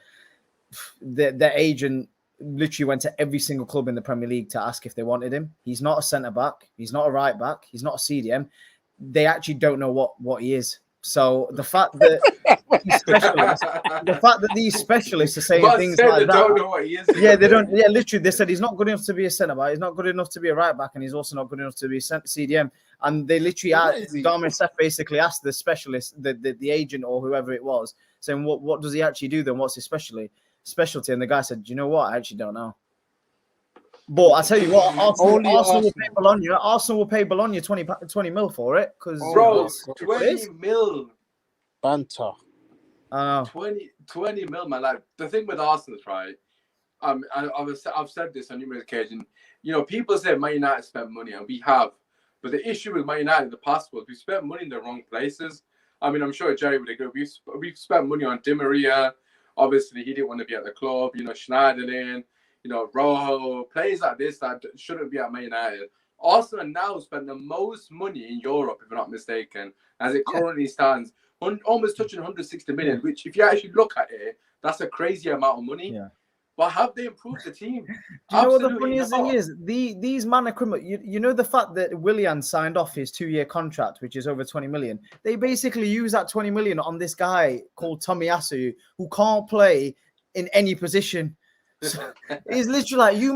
their agent literally went to every single club in the Premier League to ask if they wanted him. He's not a centre-back. He's not a right-back. He's not a CDM. They actually don't know what he is. So the fact that these specialists, the fact that these specialists are saying But things said like they that. don't know what he is. Yeah, they don't. Yeah, literally, they said he's not good enough to be a centre back. He's not good enough to be a right back, and he's also not good enough to be a CDM. And they literally, Darman Seth basically asked the specialist, the agent or whoever it was, saying, "What does he actually do? Then what's his specialty?" And the guy said, "Do you know what? I actually don't know." But I tell you what, Arsenal will pay Bologna. Arsenal will pay Bologna 20 mil for it because 20 mil. Banter. 20 mil, man. Like the thing with Arsenal is right. I've said this on numerous occasions. You know, people say Man United spent money, and we have. But the issue with Man United in the past was we spent money in the wrong places. I mean, I'm sure Jerry would agree. We've spent money on Di Maria. Obviously, he didn't want to be at the club. You know, Schneiderlin, you know, Rojo, players like this that shouldn't be at Man United. Arsenal now spend the most money in Europe, if I'm not mistaken, as it currently stands, almost touching 160 million, which if you actually look at it, that's a crazy amount of money. Yeah. But have they improved the team? Do you know what the funniest thing is? These man are criminal. You know the fact that Willian signed off his 2-year contract, which is over 20 million. They basically use that 20 million on this guy called Tomiyasu, who can't play in any position. So it's literally like you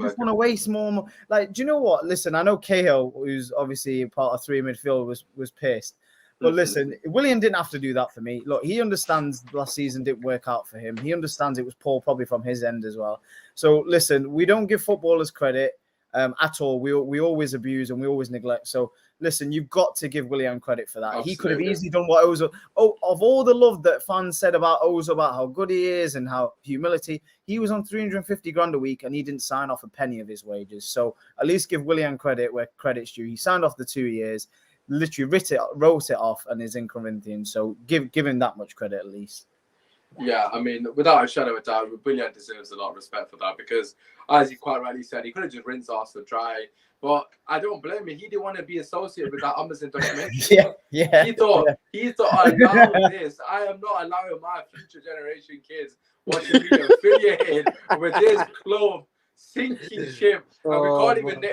just want to waste more. Like, do you know what? Listen, I know Kojo, who's obviously part of 3 midfield, was pissed. But listen, William didn't have to do that for me. Look, he understands last season didn't work out for him. He understands it was poor probably from his end as well. So listen, we don't give footballers credit at all. We always abuse and we always neglect. So listen, you've got to give Willian credit for that. Absolutely. He could have easily done what Ozil. Of all the love that fans said about Ozil, about how good he is and how humility, he was on 350 grand a week and he didn't sign off a penny of his wages. So at least give Willian credit where credit's due. He signed off the 2 years. Literally wrote it off and is in Corinthians. So give him that much credit at least. Yeah, I mean, without a shadow of a doubt, Willian deserves a lot of respect for that because, as he quite rightly said, he could have just rinsed Arsenal dry. But I don't blame him. He didn't want to be associated with that Amazon documentary. Yeah. He thought, I know this. I am not allowing my future generation kids watching me affiliated with this club. Sinking ship. And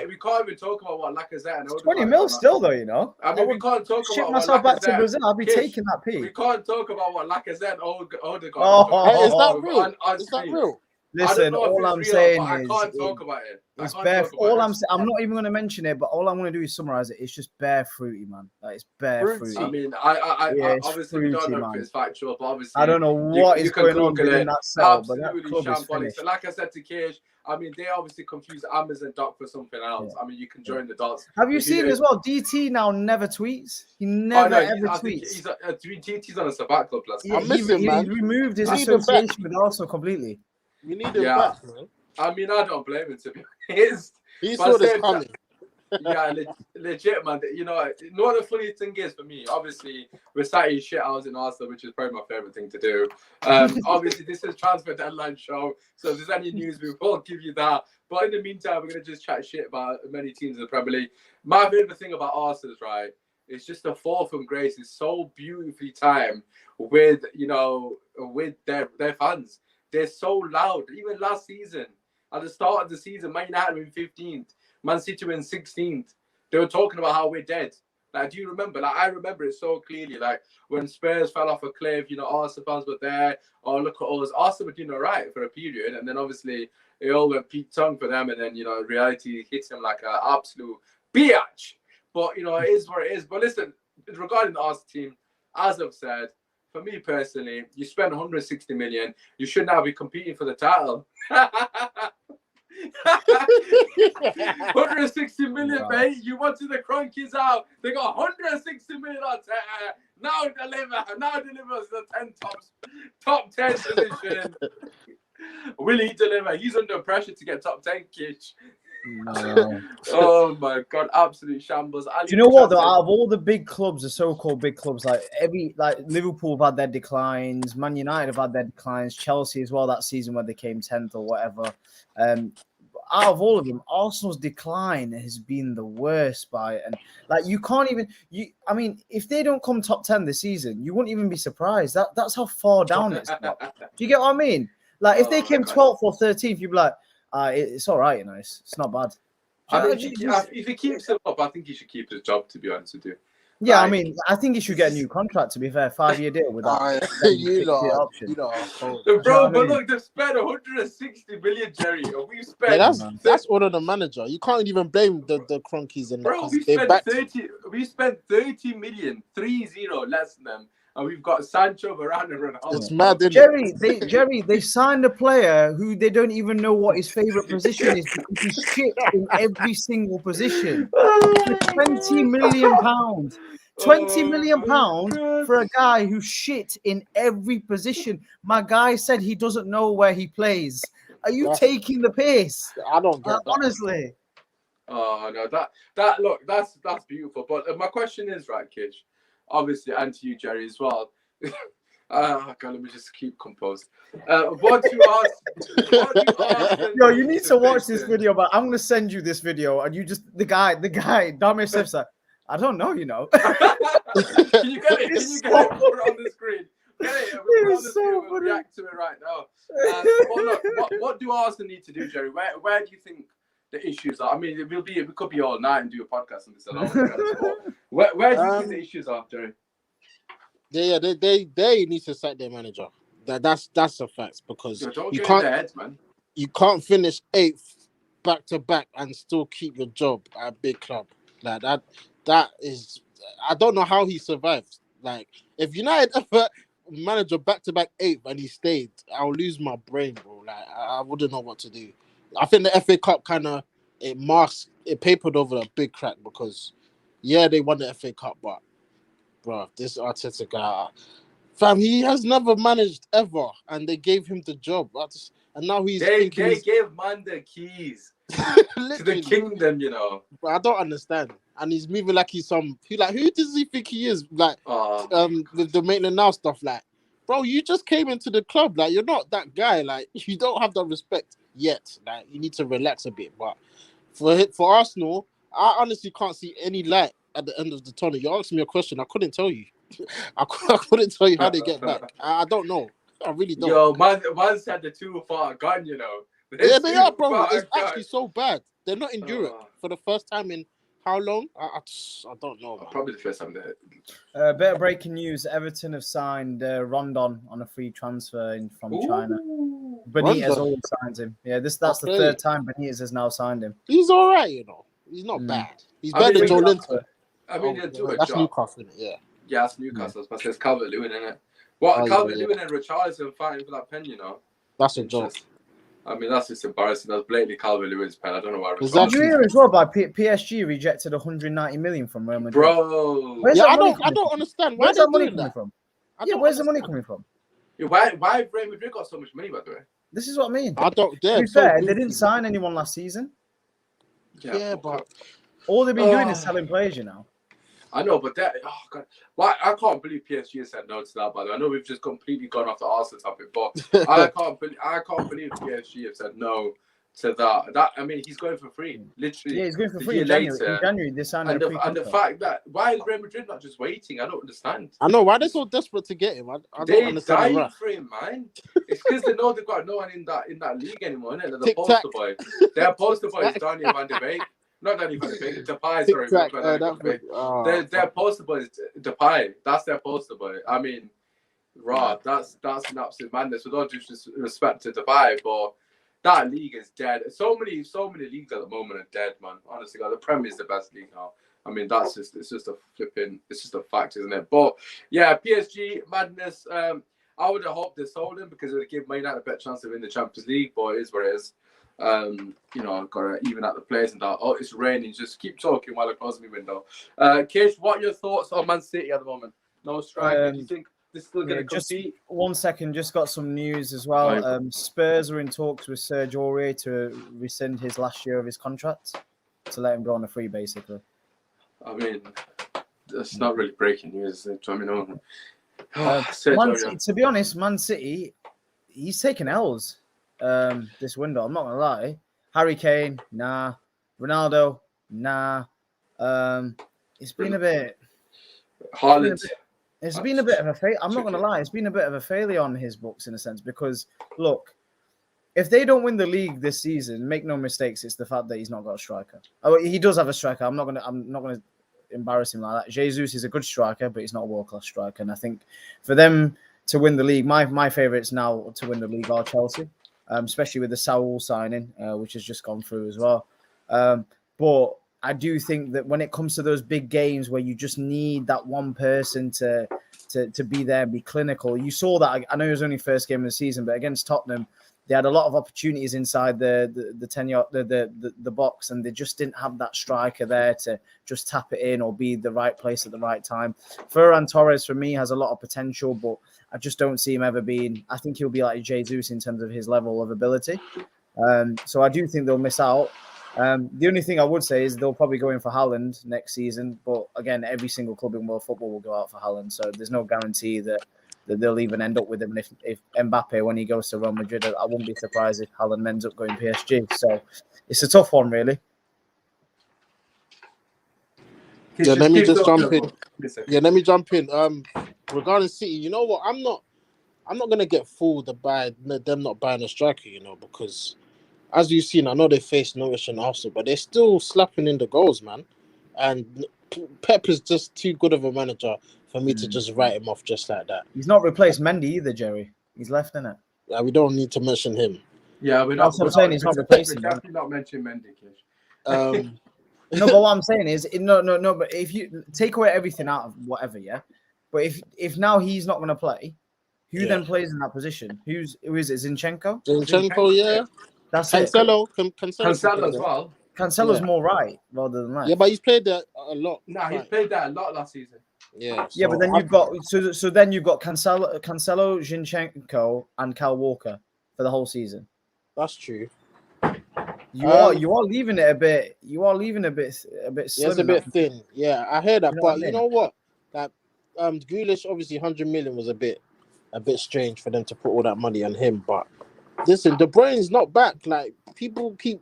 we can't even talk about what Lacazette and 20 mil still though, you know. I mean, we can't talk about myself back to Brazil. I'll be taking that piece. We can't talk about what Lacazette and Odegaard. Is that real? Is that real? Listen, all I'm saying is I can't talk about it. It's bare. All I'm saying, I'm not even going to mention it, but all I'm going to do is summarize it. It's just bare fruity, man. Like it's bare fruity. I mean, I obviously fruity, don't know if it's factual, but obviously I don't know what is going on in that cell, but that club is finished. So like I said to Kish, I mean, they obviously confuse Amazon Doc for something else. Yeah. I mean, you can join the dots. Have you seen as well? DT now never tweets. He never ever tweets. DT's on a sabbatical plus. Yeah, he removed his association with Arsenal completely. We need him back, man. I mean, I don't blame him, to be honest. He saw this coming. Yeah, legit, man. You know what the funny thing is for me? Obviously, we're sat here shit hours in Arsenal, which is probably my favorite thing to do. Obviously, this is transfer deadline show, so if there's any news, we will give you that. But in the meantime, we're gonna just chat shit about many teams in the Premier League. My favorite thing about Arsenal is right. It's just the fall from grace is so beautifully timed with with their fans. They're so loud. Even last season, at the start of the season, Man United were in 15th. Man City were in 16th. They were talking about how we're dead. Like, do you remember? Like, I remember it so clearly. Like, when Spurs fell off a cliff, Arsenal fans were there. Oh, look at us. Arsenal were doing all right for a period. And then, obviously, it all went peak tongue for them. And then, reality hits them like an absolute biatch. But, it is what it is. But listen, regarding the Arsenal team, as I've said, for me personally, you spend 160 million. You should now be competing for the title. 160 million, mate. You wanted the Cronkies out. They got 160 million on now delivers the 10 top 10 position. Will he deliver? He's under pressure to get top 10, Kish. No. Oh my god, absolute shambles. Do you know what though? Out of all the big clubs, the so-called big clubs, like Liverpool have had their declines, Man United have had their declines, Chelsea as well that season where they came 10th or whatever. Out of all of them, Arsenal's decline has been the worst by it. And like you can't even I mean, if they don't come top 10 this season, you wouldn't even be surprised. That's how far down it's got. Do you get what I mean? Like if they came 12th or 13th, you'd be like, it's all right, it's not bad. I mean, if he keeps it up, I think he should keep his job, to be honest with you. Yeah, Like, I mean, I think he should get a new contract. To be fair, 5-year deal with that. you know, bro, you know what I but mean? look, they've spent 160 million, Jerry. And we've spent. Yeah, that's all on the manager. You can't even blame the Cronkies in that. Bro, we spent 30 million, 30 less than them, and we've got Sancho, Varane, and Ronaldo. It's mad, isn't it? Jerry, they signed a player who they don't even know what his favorite position is because he's shit in every single position. For 20 million pounds. 20 million pounds for a guy who's shit in every position. My guy said he doesn't know where he plays. Are you taking the piss? I don't get that. Honestly. Oh no, look, that's beautiful. But my question is, right, Kish, obviously, and to you, Jerry, as well. God, let me just keep composed. What do you ask? Yo, you need to watch this video, but I'm gonna send you this video, and you just the guy, Dame Sefsa. I don't know, you know. Can you get it? Can you get it? Put it on the screen. Get it? We'll react to it right now. Well, look, what do Arsenal need to do, Jerry? Where do you think the issues are? I mean, we could be all night and do a podcast on this alone. Where do you think the issues are, Jerry? Yeah, they need to sack their manager. That's a fact because you can't heads, man. You can't finish 8th back to back and still keep your job at a big club like that. That is, I don't know how he survived. Like, if United ever manager back to back 8th and he stayed, I'll lose my brain, bro. Like, I wouldn't know what to do. I think the FA Cup it papered over a big crack because, yeah, they won the FA Cup, but bro, this Arteta guy, fam, he has never managed ever, and they gave him the job. And now they gave man the keys to the kingdom, you know. But I don't understand. And he's moving like he's who does he think he is? Like, with the Maitland Now stuff, like, bro, you just came into the club, like, you're not that guy, like, you don't have that respect yet. Like, you need to relax a bit. But for Arsenal, I honestly can't see any light at the end of the tunnel. You asked me a question, I couldn't tell you. I couldn't tell you how they get back. I don't know. I really don't. Yo, man said the too far gone, you know. Yeah, they are, bro. It's actually so bad. They're not in Europe for the first time in how long? I don't know. Man. Probably the first time there. Bit of breaking news: Everton have signed Rondon on a free transfer from China. Benitez always signs him. Yeah, that's the third time Benitez has now signed him. He's all right, you know. He's not bad. He's better than Joe Linton. I mean, that's Newcastle, yeah. Yeah, that's Newcastle. But there's Calvert-Lewin in it. Calvert-Lewin and Richarlison fighting for that pen, you know. That's a joke. I mean, that's just embarrassing. That's blatantly Calvert-Lewin's pen. I don't know why. Did you hear as well by PSG rejected 190 million from Real Madrid? Bro, I don't understand. Where's that money coming from? Where's the money coming from? Yeah, why have Real Madrid got so much money, by the way? This is what I mean. I don't. To be fair, they didn't sign anyone last season. Yeah, but all they've been doing is selling players, you know. I know, but that, oh God, why I can't believe PSG has said no to that. By the way, I know we've just completely gone off the Arsenal topic, but I can't believe PSG have said no to that. That, I mean, he's going for free, literally. Yeah, he's going for free in January. They signed and the fact that why is Real Madrid not just waiting? I don't understand. I know why they're so desperate to get him. I don't understand. They're dying for him, man. It's because they know they've got no one in that league anymore. Isn't it? They're the poster boy. Their poster boy is Daniel Van de Beek. Not Danny Van de Beek, Depay, sorry. Their poster boy is Depay. That's their poster boy. I mean, that's an absolute madness. With all due respect to Depay, but that league is dead. So many leagues at the moment are dead, man. Honestly, God, the Premier is the best league now. I mean, it's just a fact, isn't it? But yeah, PSG madness. I would have hoped they sold him because it would give Man United a better chance to win the Champions League, but it is what it is. You know, got to even out the players and that. Oh, it's raining. Just keep talking while I close my window. Kish, what are your thoughts on Man City at the moment? No strike. Do you think this is still going to compete? Just 1 second. Just got some news as well. Spurs are in talks with Serge Aurier to rescind his last year of his contract to let him go on a free, basically. I mean, that's not really breaking news. I mean, to be honest, Man City, he's taken L's. This window, I'm not gonna lie. Harry Kane, nah. Ronaldo, nah. It's been a bit. It's been a bit of a failure. I'm not gonna lie. It's been a bit of a failure on his books in a sense because look, if they don't win the league this season, make no mistakes, it's the fact that he's not got a striker. Oh, he does have a striker. I'm not gonna embarrass him like that. Jesus is a good striker, but he's not a world-class striker. And I think for them to win the league, my favourites now to win the league are Chelsea, especially with the Saul signing, which has just gone through as well. But I do think that when it comes to those big games where you just need that one person to be there and be clinical, you saw that. I know it was only first game of the season, but against Tottenham, they had a lot of opportunities inside the 10-yard the box, and they just didn't have that striker there to just tap it in or be the right place at the right time. Ferran Torres, for me, has a lot of potential, but I just don't see him ever being. I think he'll be like Jesus in terms of his level of ability. So I do think they'll miss out. The only thing I would say is they'll probably go in for Haaland next season, but again, every single club in world football will go out for Haaland, so there's no guarantee that they'll even end up with him. And if Mbappe, when he goes to Real Madrid, I wouldn't be surprised if Haaland ends up going PSG. So it's a tough one, really. Yeah, let me just jump in. Yeah, let me jump in. Regarding City, you know what? I'm not gonna get fooled by them not buying a striker, because as you've seen, I know they faced Norwich and Arsenal, but they're still slapping in the goals, man. And Pep is just too good of a manager for me to just write him off just like that. He's not replaced Mendy either, Jerry. He's left, innit? Yeah, we don't need to mention him. Yeah, we're not. I'm saying he's not replacing him. Definitely not mention Mendy, Kish. No, but what I'm saying is, no. But if you take away everything out of whatever, yeah. But if now he's not going to play, who then plays in that position? Who is it? Zinchenko? Zinchenko, yeah. That's Cancelo. Cancelo as well. Cancelo's more right rather than left. Yeah, but he's played there a lot. Nah, he's played there a lot last season. Yeah. Yeah, but then you've got then you've got Cancelo, Zinchenko, and Kyle Walker for the whole season. That's true. You are leaving it a bit. You are leaving a bit slim. Yeah, it's a bit thin. Yeah, I heard that. But you know what? That Grealish, obviously 100 million was a bit strange for them to put all that money on him. But listen, De Bruyne's not back. Like, people keep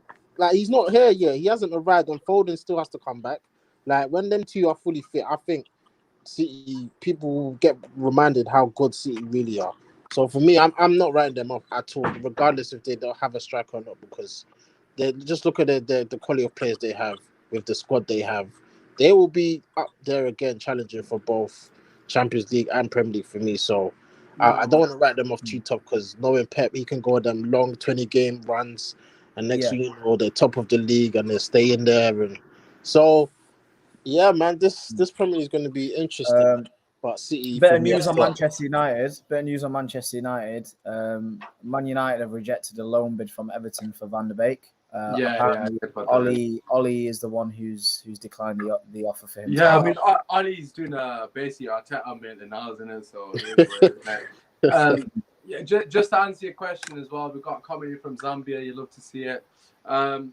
he's not here yet. He hasn't arrived, and Foden still has to come back. Like, when them two are fully fit, I think City people will get reminded how good City really are. So for me, I'm not writing them off at all, regardless if they don't have a striker or not, because they just look at the quality of players they have with the squad they have. They will be up there again, challenging for both Champions League and Premier League for me. So I don't want to write them off too tough, because knowing Pep, he can go on them long 20-game runs, and next thing you know, they're top of the league and they stay in there. And so, yeah, man, this Premier League is going to be interesting. But City. Better news on Manchester United. Man United have rejected a loan bid from Everton for Van der Beek. Ollie is the one who's declined the offer for him. Yeah, I mean, Ollie's doing basically Arteta maintenance now, isn't it? So, yeah, just to answer your question as well, we've got a comment from Zambia. You love to see it. So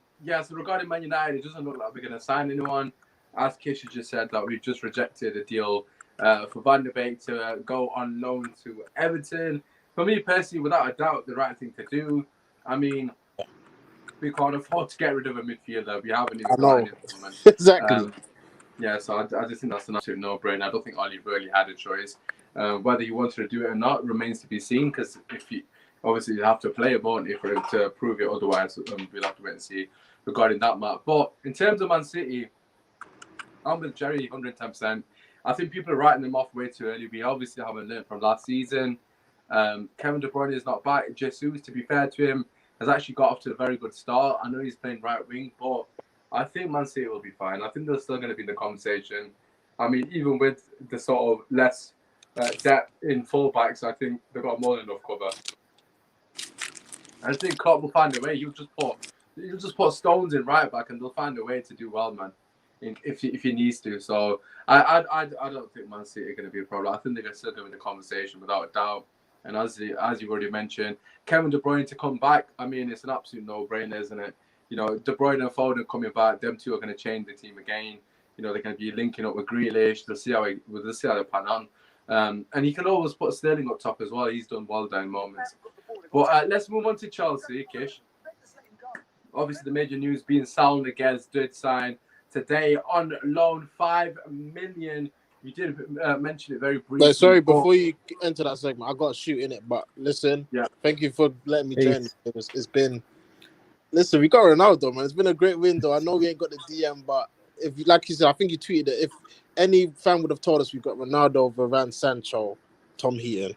regarding Man United, it doesn't look like we're going to sign anyone. As Kish just said, that we've just rejected a deal for Van der Beek to go on loan to Everton. For me personally, without a doubt, the right thing to do. I mean, we can't afford to get rid of a midfielder. We haven't even got any at the moment. Exactly. So I just think that's an absolute no-brainer. I don't think Ollie really had a choice. Whether he wanted to do it or not remains to be seen, because obviously you have to play it, won't you, for him to prove it. Otherwise, we'll have to wait and see regarding that, Matt. But in terms of Man City, I'm with Jerry 110%. I think people are writing them off way too early. We obviously haven't learned from last season. Kevin De Bruyne is not back. Jesus, to be fair to him, has actually got off to a very good start. I know he's playing right wing, but I think Man City will be fine. I think they're still going to be in the conversation. I mean, even with the sort of less depth in fullbacks, I think they've got more than enough cover. I think Klopp will find a way. He'll just put Stones in right back, and they'll find a way to do well, man. If he needs to. So I don't think Man City are going to be a problem. I think they're still going to be in the conversation without a doubt. And as you've already mentioned, Kevin De Bruyne to come back, I mean, it's an absolute no-brainer, isn't it? You know, De Bruyne and Foden coming back, them two are going to change the team again. You know, they're going to be linking up with Grealish. They'll see how they pan on. And he can always put Sterling up top as well. He's done well down moments. But let's move on to Chelsea, Kish. Obviously, the major news being Saul Niguez did sign today on loan, 5 million. You did mention it very briefly. But sorry, before you enter that segment, I got to shoot in it. But listen, thank you for letting me join. It's been, listen, we got Ronaldo, man. It's been a great window. I know we ain't got the DM, but if you like you said, I think you tweeted it. If any fan would have told us we've got Ronaldo, Varane, Sancho, Tom Heaton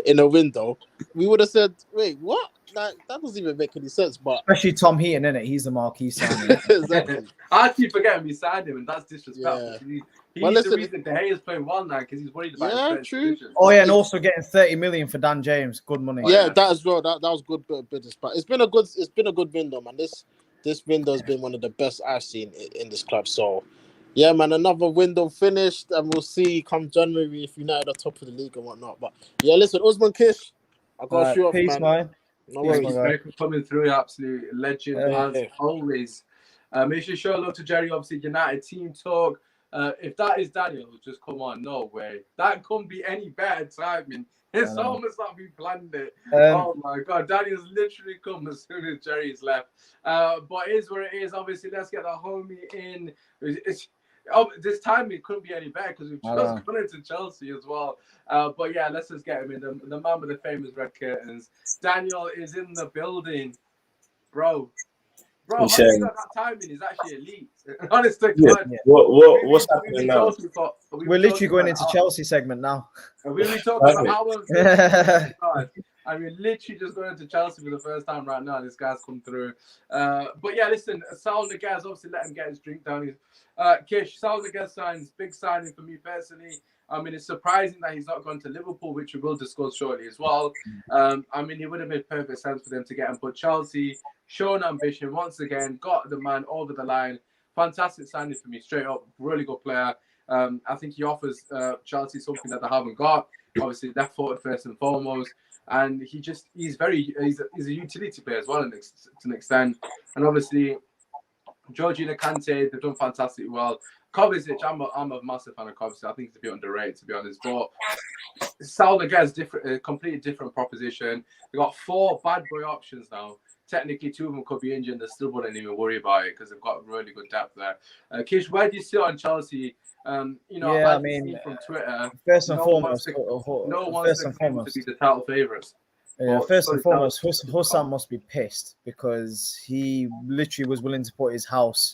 in a window, we would have said, "Wait, what? That doesn't even make any sense." But especially Tom Heaton, innit? He's the marquee signing. exactly. I keep forgetting we signed him, and that's disrespectful. Yeah. He's the reason De Gea is playing well now because he's worried about his true. position. Oh yeah, and also getting 30 million for Dan James, good money. Yeah, that as well. That was good bit of business, but it's been a good window, man. This window has been one of the best I've seen in this club. So, yeah, man, another window finished, and we'll see come January if United are top of the league and whatnot. But yeah, listen, Usman Kish, I got to shoot off, peace, man. No worries. Thank you for coming through, absolute legend as always. Make sure you show love to Jerry, obviously United team talk. If that is Daniel, just come on, no way. That couldn't be any better timing. It's almost like we planned it. Oh my God, Daniel's literally come as soon as Jerry's left. But it is what it is. Obviously, let's get the homie in. This time it couldn't be any better because we've just gone into Chelsea as well. But yeah, let's just get him in. The man with the famous red curtains. Daniel is in the building, bro. Bro, that timing is actually elite. Honestly, what's happening now? We're literally going into Chelsea segment now. We'll be talking about how and we're literally just going into Chelsea for the first time right now. This guy's come through. But yeah, listen, Saul Niguez, obviously let him get his drink down. Kish, Saul Niguez signs, big signing for me personally. I mean, it's surprising that he's not gone to Liverpool, which we will discuss shortly as well. I mean, it would have made perfect sense for them to get him. But Chelsea, shown ambition once again, got the man over the line. Fantastic signing for me, straight up, really good player. I think he offers Chelsea something that they haven't got. Obviously, left footed first and foremost. And he's a utility player as well to an extent. And obviously, Jorginho, Kante, they've done fantastically well. Kovacic, I'm a massive fan of Kovacic. I think he's a bit underrated, to be honest. But Saul Niguez, a completely different proposition. They've got 4 bad boy options now. Technically, 2 of them could be injured. They still wouldn't even worry about it because they've got really good depth there. Kish, where do you sit on Chelsea? I mean, from Twitter, first and foremost, no one's to be the title favourites. Yeah, first and foremost, Hussam must be pissed because he literally was willing to put his house.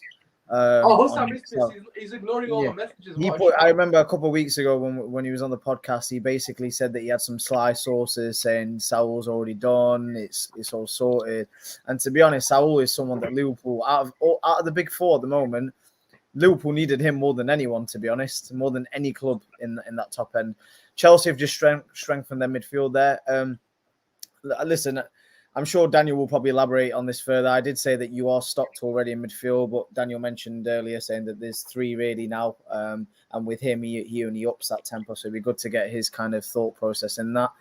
Hussam is pissed. He's ignoring all the messages. I remember a couple of weeks ago when he was on the podcast, he basically said that he had some sly sources saying Saul's already done, it's all sorted. And to be honest, Saul is someone that Liverpool, out of the big 4 at the moment, Liverpool needed him more than anyone, to be honest, more than any club in that top end. Chelsea have just strengthened their midfield there. Listen, I'm sure Daniel will probably elaborate on this further. I did say that you are stocked already in midfield, but Daniel mentioned earlier saying that there's 3 really now. And with him, he only ups that tempo. So it'd be good to get his kind of thought process in that.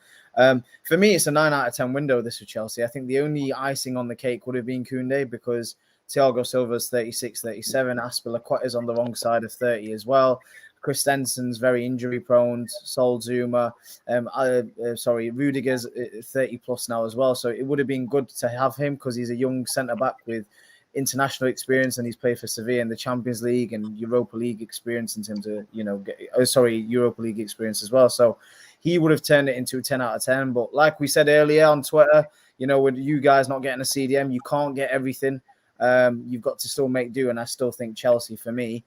For me, it's a 9 out of 10 window, this with Chelsea. I think the only icing on the cake would have been Koundé because Thiago Silva's 36, 37. Aspilicueta's on the wrong side of 30 as well. Christensen's very injury prone. Sol Zuma, Rudiger's 30 plus now as well. So it would have been good to have him because he's a young centre back with international experience and he's played for Sevilla in the Champions League and Europa League experience in terms of Europa League experience as well. So he would have turned it into a 10 out of 10. But like we said earlier on Twitter, with you guys not getting a CDM, you can't get everything. You've got to still make do, and I still think Chelsea, for me,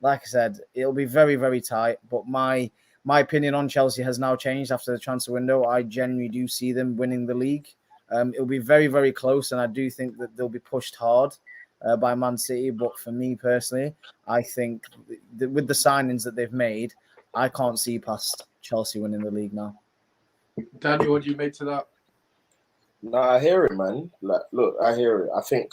like I said, it'll be very, very tight. But my opinion on Chelsea has now changed after the transfer window. I genuinely do see them winning the league. It'll be very, very close, and I do think that they'll be pushed hard by Man City. But for me personally, I think that with the signings that they've made, I can't see past Chelsea winning the league now. Daniel, what do you make to that? No, I hear it, man. Look, I hear it. I think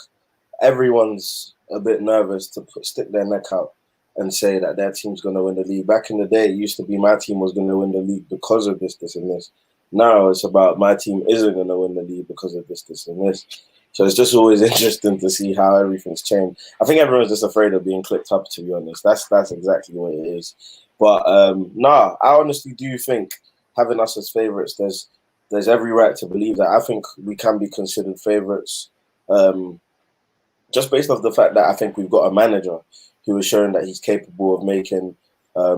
everyone's a bit nervous to stick their neck out and say that their team's going to win the league. Back in the day, it used to be my team was going to win the league because of this, and this. Now it's about my team isn't going to win the league because of this, and this. So it's just always interesting to see how everything's changed. I think everyone's just afraid of being clipped up, to be honest. That's exactly what it is. But I honestly do think having us as favourites, there's every right to believe that. I think we can be considered favourites. Just based off the fact that I think we've got a manager who is showing that he's capable of making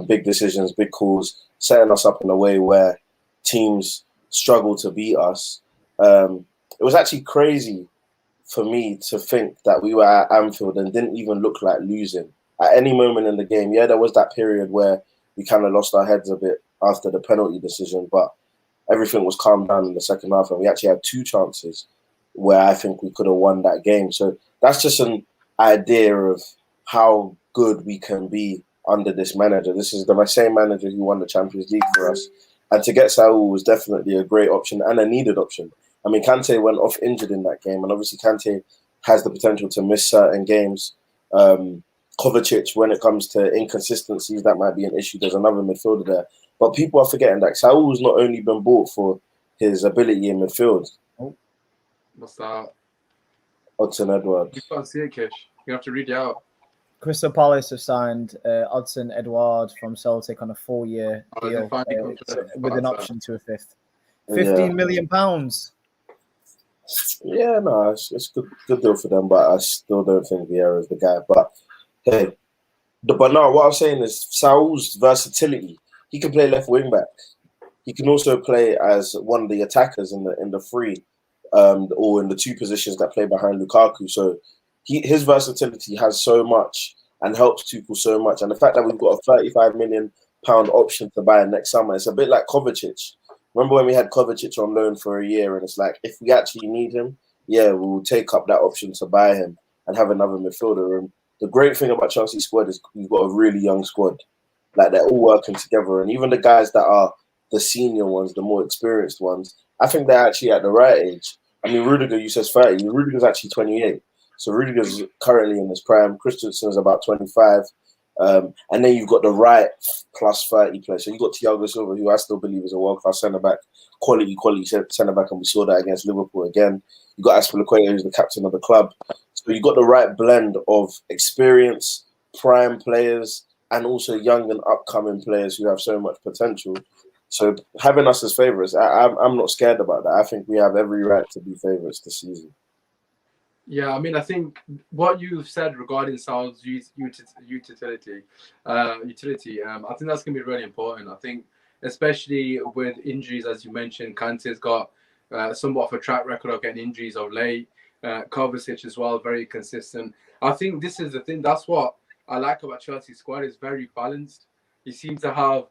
big decisions, big calls, setting us up in a way where teams struggle to beat us. It was actually crazy for me to think that we were at Anfield and didn't even look like losing at any moment in the game. Yeah, there was that period where we kind of lost our heads a bit after the penalty decision, but everything was calmed down in the second half, and we actually had 2 chances where I think we could have won that game. So that's just an idea of how good we can be under this manager. This is the same manager who won the Champions League for us. And to get Saul was definitely a great option and a needed option. I mean, Kante went off injured in that game, and obviously Kante has the potential to miss certain games. Kovacic, when it comes to inconsistencies, that might be an issue. There's another midfielder there. But people are forgetting that Saul's not only been bought for his ability in midfield. What's that? Hudson Edward. You can't see it, Kish. You have to read it out. Crystal Palace have signed Hudson Edward from Celtic on a 4-year deal with an option to a 5th. £15 million. Yeah, no, it's good deal for them, but I still don't think Vieira is the guy. But hey, but no, what I'm saying is Saul's versatility. He can play left wing back. He can also play as one of the attackers in the free, or in the 2 positions that play behind Lukaku. So his versatility has so much and helps Tuchel so much. And the fact that we've got a £35 million option to buy next summer, it's a bit like Kovacic. Remember when we had Kovacic on loan for a year, and it's like, if we actually need him, yeah, we'll take up that option to buy him and have another midfielder. And the great thing about Chelsea's squad is we've got a really young squad. Like, they're all working together. And even the guys that are the senior ones, the more experienced ones, I think they're actually at the right age. I mean, Rudiger, you said 30. Rudiger's actually 28. So Rudiger's currently in his prime. Christensen's about 25. And then you've got the right plus 30 players. So you've got Thiago Silva, who I still believe is a world-class centre-back, quality centre-back, and we saw that against Liverpool again. You've got Azpilicueta, who's the captain of the club. So you've got the right blend of experience, prime players, and also young and upcoming players who have so much potential. So having us as favourites, I'm not scared about that. I think we have every right to be favourites this season. Yeah, I mean, I think what you've said regarding Saul's utility, I think that's going to be really important. I think, especially with injuries, as you mentioned, Kante's got somewhat of a track record of getting injuries of late. Kovacic as well, very consistent. I think this is the thing. That's what I like about Chelsea's squad. It's very balanced. You seem to have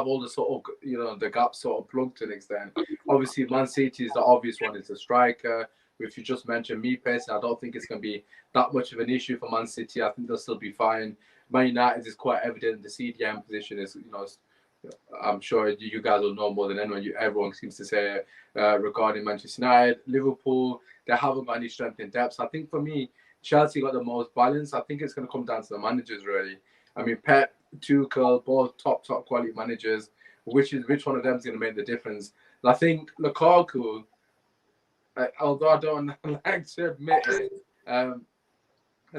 all the sort of, the gaps sort of plugged to an extent. Obviously, Man City is the obvious one. It's a striker. If you just mentioned me personally, I don't think it's going to be that much of an issue for Man City. I think they'll still be fine. Man United is quite evident. The CDM position is, I'm sure you guys will know more than anyone. Everyone seems to say regarding Manchester United. Liverpool, they haven't got any strength in depth. So I think for me, Chelsea got the most balance. I think it's going to come down to the managers, really. I mean, Pep, Tuchel, both top quality managers. Which one of them is going to make the difference? And I think Lukaku, although I don't like to admit it, I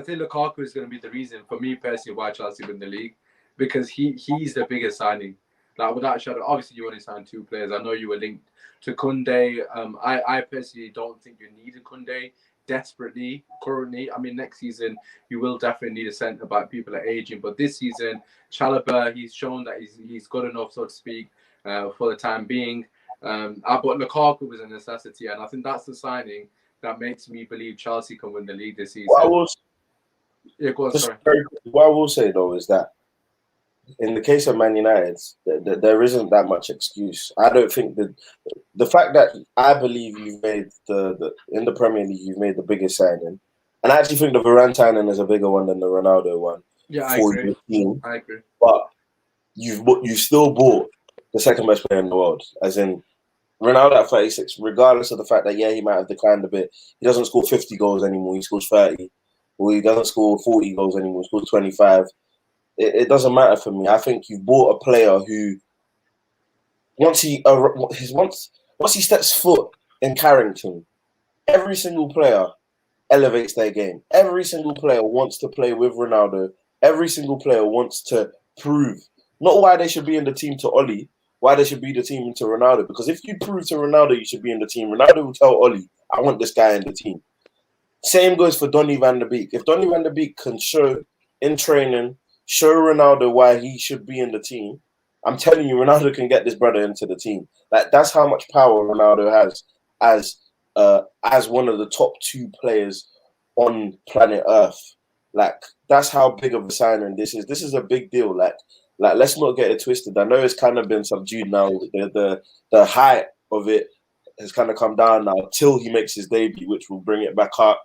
think Lukaku is going to be the reason for me personally why Chelsea win the league, because he's the biggest signing. Like, without a shadow, obviously you only signed 2 players. I know you were linked to Koundé. I personally don't think you need a Koundé desperately currently. I mean, next season you will definitely need a centre back. People are aging, but this season Chalobah, he's shown that he's good enough, so to speak, for the time being. But Lukaku was a necessity, and I think that's the signing that makes me believe Chelsea can win the league this season. What I will say though is that in the case of Man United, there isn't that much excuse. I don't think that the fact that I believe you've made in the Premier League, you've made the biggest signing, and I actually think the Varane signing is a bigger one than the Ronaldo one. Yeah, I agree. I agree. But you've still bought the second best player in the world, as in Ronaldo at 36, regardless of the fact that, he might have declined a bit. He doesn't score 50 goals anymore. He scores 30. Or he doesn't score 40 goals anymore. He scores 25. It doesn't matter for me. I think you've bought a player who, once he steps foot in Carrington, every single player elevates their game. Every single player wants to play with Ronaldo. Every single player wants to prove, not why they should be in the team to Oli, why they should be the team to Ronaldo. Because if you prove to Ronaldo you should be in the team, Ronaldo will tell Oli, I want this guy in the team. Same goes for Donny van der Beek. If Donny van der Beek can show in training, show Ronaldo why he should be in the team, I'm telling you, Ronaldo can get this brother into the team. That's how much power Ronaldo has as one of the top 2 players on planet Earth. that's how big of a signing this is. This is a big deal. Like let's not get it twisted. I know it's kind of been subdued now. The height of it has kind of come down now till he makes his debut, which will bring it back up.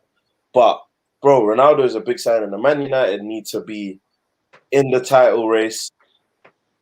But bro, Ronaldo is a big signing. The Man United need to be in the title race,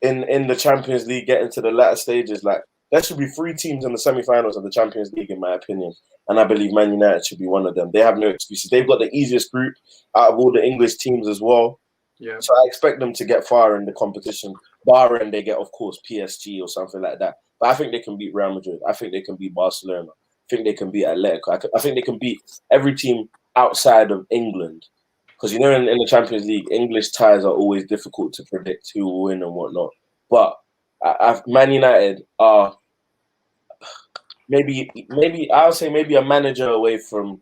in the Champions League, getting to the latter stages. Like there should be 3 teams in the semi-finals of the Champions League, in my opinion. And I believe Man United should be one of them. They have no excuses. They've got the easiest group out of all the English teams as well. Yeah. So I expect them to get far in the competition, barring they get, of course, PSG or something like that. But I think they can beat Real Madrid. I think they can beat Barcelona. I think they can beat Atletico. I think they can beat every team outside of England. Because, you know, in the Champions League, English ties are always difficult to predict who will win and whatnot. But Man United are maybe I would say maybe a manager away from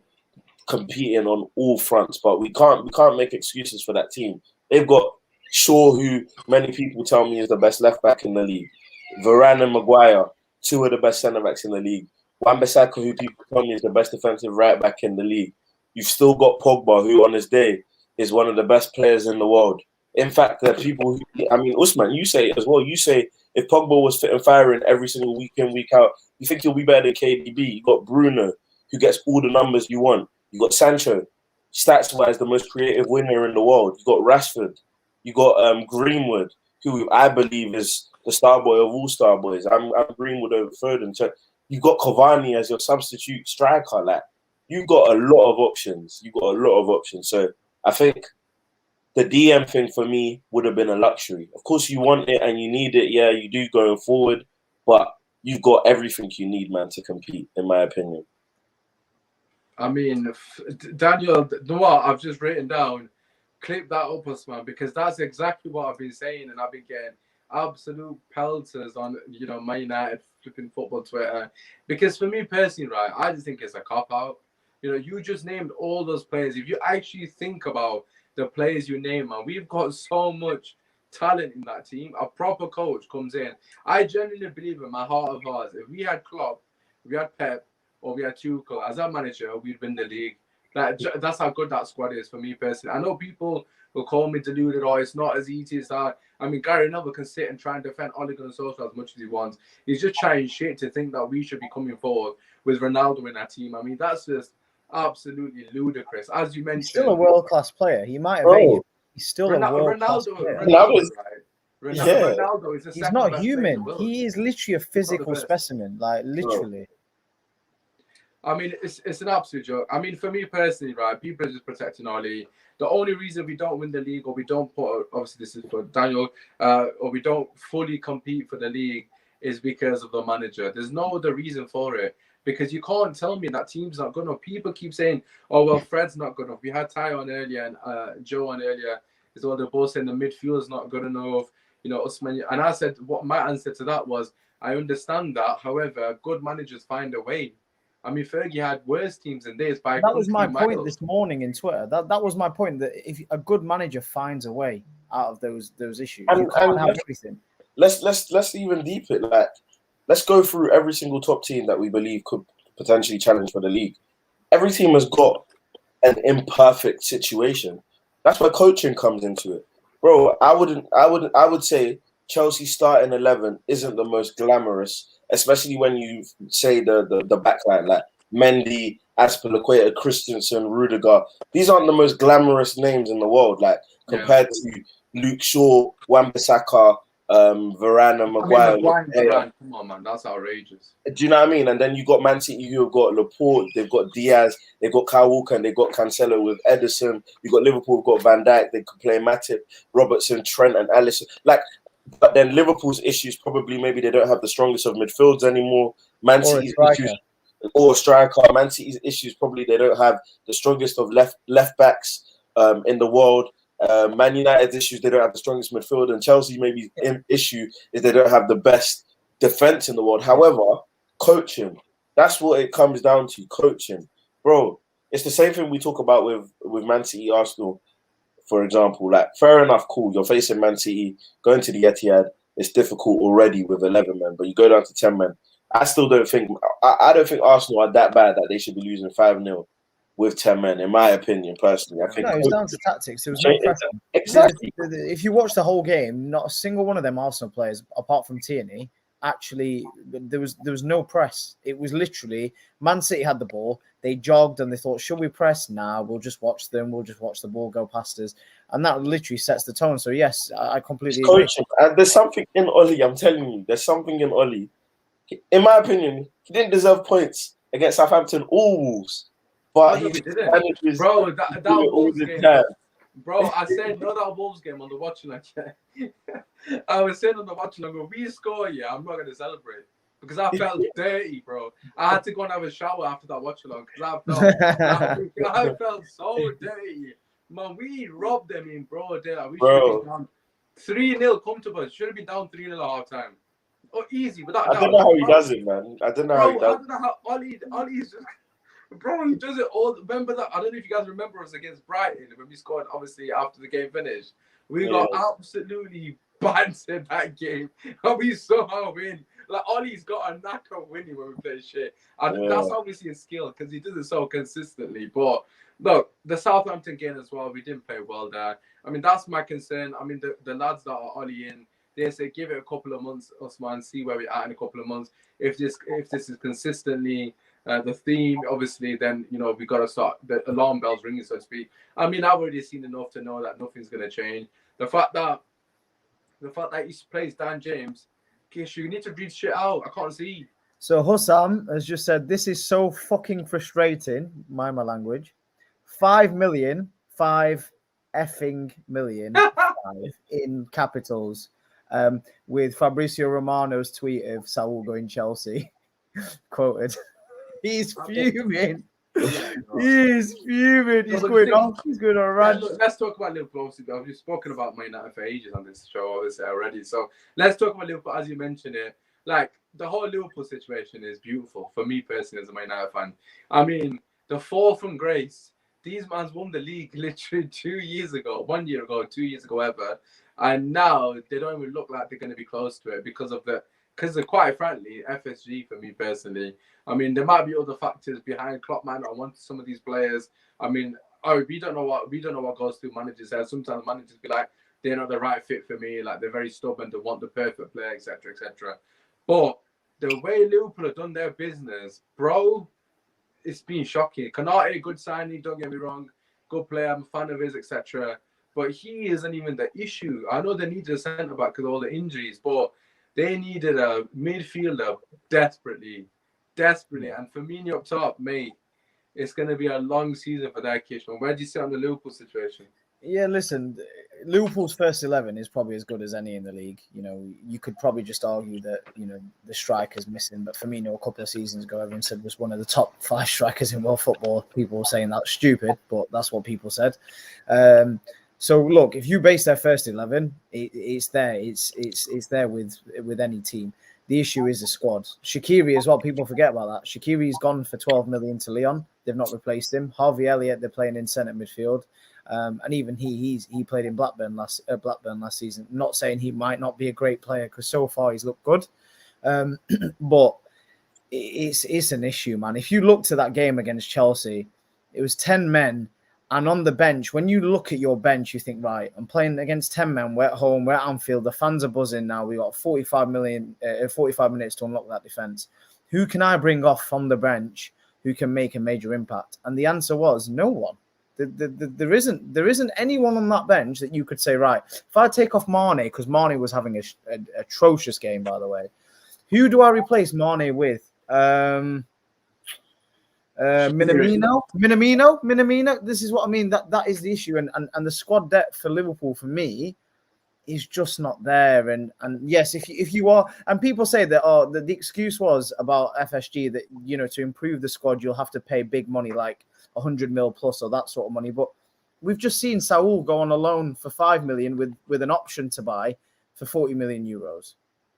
competing on all fronts. But we can't make excuses for that team. They've got Shaw, who many people tell me is the best left back in the league. Varane and Maguire, 2 of the best centre backs in the league. Wan-Bissaka, who people tell me is the best defensive right back in the league. You've still got Pogba, who on his day is one of the best players in the world. In fact, there are people Usman, you say it as well. You say if Pogba was fit and firing every single week in, week out, you think he'll be better than KDB. You got Bruno, who gets all the numbers you want. You got Sancho, stats-wise, the most creative winner in the world. You got Rashford. You got Greenwood, who I believe is the star boy of all star boys. I'm Greenwood over Foden. So you got Cavani as your substitute striker. Like, you've got a lot of options. So I think the DM thing for me would have been a luxury. Of course, you want it and you need it. Yeah, you do going forward. But you've got everything you need, man, to compete, in my opinion. I mean, Daniel, you know what? I've just written down, clip that up, man, because that's exactly what I've been saying, and I've been getting absolute pelters on, you know, Man United flipping football Twitter. Because for me personally, right, I just think it's a cop-out. You know, you just named all those players. If you actually think about the players you name, man, we've got so much talent in that team. A proper coach comes in. I genuinely believe in my heart of hearts, if we had Klopp, if we had Pep, or we had Tuchel as our manager, we'd win the league. That's how good that squad is for me personally. I know people will call me deluded, or it's not as easy as that. I mean, Gary Neville can sit and try and defend Ole Gunnar Solskjaer as much as he wants. He's just trying shit to think that we should be coming forward with Ronaldo in our team. I mean, that's just absolutely ludicrous. As you mentioned, he's still a world-class player. He might have aged. He's still a world-class player. Ronaldo is he's not human. He is literally a physical specimen, like literally. I mean, it's an absolute joke. I mean, for me personally, right, people are just protecting Oli. The only reason we don't win the league, or we don't put, obviously this is for Daniel, or we don't fully compete for the league, is because of the manager. There's no other reason for it. Because you can't tell me that team's not good enough. People keep saying, oh, well, Fred's not good enough. We had Ty on earlier and Joe on earlier. As well, they're both saying the midfield's not good enough. You know, Usman. And I said, what my answer to that was, I understand that. However, good managers find a way. I mean, Fergie had worse teams than this. That was my point this morning in Twitter. That was my point, that if a good manager finds a way out of those issues, you can't have everything. Let's even deep it. Like, let's go through every single top team that we believe could potentially challenge for the league. Every team has got an imperfect situation. That's where coaching comes into it, bro. I would say Chelsea starting 11 isn't the most glamorous, especially when you say the back line, like Mendy, Aspilicueta, Christensen, Rudiger. These aren't the most glamorous names in the world, like compared to Luke Shaw, Wan-Bissaka, Varane and Maguire. Varane, come on, man, that's outrageous. Do you know what I mean? And then you got Man City, who have got Laporte, they've got Diaz, they've got Kyle Walker, and they've got Cancelo with Ederson. You got Liverpool, got Van Dijk, they could play Matip, Robertson, Trent, and Alisson. Like, but then Liverpool's issues probably maybe they don't have the strongest of midfields anymore. Man City's issues, or striker. Man City's issues probably they don't have the strongest of left backs in the world. Man United's issues, they don't have the strongest midfield, and Chelsea maybe issue is they don't have the best defense in the world. However, coaching, that's what it comes down to, coaching. Bro, it's the same thing we talk about with Man City, Arsenal, for example. Like, fair enough, cool, you're facing Man City, going to the Etihad, it's difficult already with 11 men, but you go down to 10 men. I still don't think, I don't think Arsenal are that bad that they should be losing 5-0. with 10 men, in my opinion, personally. I think no, it was down to tactics. There was no pressing. Exactly. If you watch the whole game, not a single one of them Arsenal players, apart from Tierney, actually there was no press. It was literally Man City had the ball, they jogged and they thought, should we press? Nah, we'll just watch them. We'll just watch the ball go past us, and that literally sets the tone. So yes, I completely agree. And there's something in Oli. I'm telling you, there's something in Oli. In my opinion, he didn't deserve points against Southampton or Wolves, but he didn't. Bro, that Wolves game. Bro, I said no, that Wolves game on the watching line. I was saying on the watching line, when we score, I'm not gonna celebrate because I felt dirty, bro. I had to go and have a shower after that watch along because I felt so dirty. Man, we robbed them in broad daylight. We should have been down 3-0 comfortable. Should have been down 3-0 at half time. Oh, easy. Without I don't know how he does it, man. I don't know how he does it. I don't know how Ollie's just... Bro, he does it all. Remember that? I don't know if you guys remember us against Brighton when we scored, obviously, after the game finished. We got absolutely bantered that game. And we somehow win. Like, Ollie's got a knack of winning when we play shit. And that's obviously a skill because he does it so consistently. But, look, the Southampton game as well, we didn't play well there. I mean, that's my concern. I mean, the lads that are Ollie in, they say give it a couple of months, Osman, see where we're at in a couple of months. If this is consistently... the theme, obviously, then, we got to start the alarm bells ringing, so to speak. I mean, I've already seen enough to know that nothing's going to change. The fact that he plays Dan James, Kish, you need to read shit out. I can't see. So Hussam has just said, this is so fucking frustrating, mind my language. 5 million, 5 effing million, 5 in capitals, with Fabrizio Romano's tweet of Saul going Chelsea quoted. He's fuming. He's fuming. He's going on. He's going on a rant. Let's talk about Liverpool. Obviously, I've spoken about Man United for ages on this show, obviously, already. So let's talk about Liverpool, as you mentioned it. Like, the whole Liverpool situation is beautiful for me personally as a Man United fan. I mean, the fall from grace. These mans won the league literally 2 years ago, 1 year ago, 2 years ago, ever. And now they don't even look like they're going to be close to it because they're quite frankly, FSG for me personally. I mean, there might be other factors behind. Klopp might not want some of these players. I mean, we don't know what goes through managers' heads. Sometimes managers be like, they're not the right fit for me. Like, they're very stubborn. They want the perfect player, etc., etc. But the way Liverpool have done their business, bro, it's been shocking. Konate, good signing. Don't get me wrong, good player. I'm a fan of his, etc. But he isn't even the issue. I know they needed a centre back because of all the injuries, but they needed a midfielder desperately. And Firmino up top, mate, it's going to be a long season for that Kish. Where do you sit on the Liverpool situation? Yeah, listen, Liverpool's first 11 is probably as good as any in the league. You could probably just argue that, the striker's missing. But Firmino, a couple of seasons ago, everyone said was one of the top 5 strikers in world football. People were saying that's stupid, but that's what people said. So look, if you base their first 11, it's there. It's there with any team. The issue is the squad. Shaqiri as well. People forget about that. Shaqiri's gone for 12 million to Lyon. They've not replaced him. Harvey Elliott, they're playing in centre midfield, and even he played in Blackburn last season. I'm not saying he might not be a great player because so far he's looked good, but it's an issue, man. If you look to that game against Chelsea, it was 10 men. And on the bench, when you look at your bench, you think, right, I'm playing against 10 men. We're at home. We're at Anfield. The fans are buzzing now. We got 45 minutes to unlock that defense. Who can I bring off from the bench who can make a major impact? And the answer was no one. There isn't anyone on that bench that you could say, right, if I take off Mane, because Mane was having an atrocious game, by the way, who do I replace Mane with? Minamino. This is what I mean. That is the issue, and the squad depth for Liverpool for me is just not there. And yes, if you are, and people say that the excuse was about FSG that to improve the squad you'll have to pay big money like 100 mil plus or that sort of money. But we've just seen Saul go on a loan for 5 million with an option to buy for 40 million euros.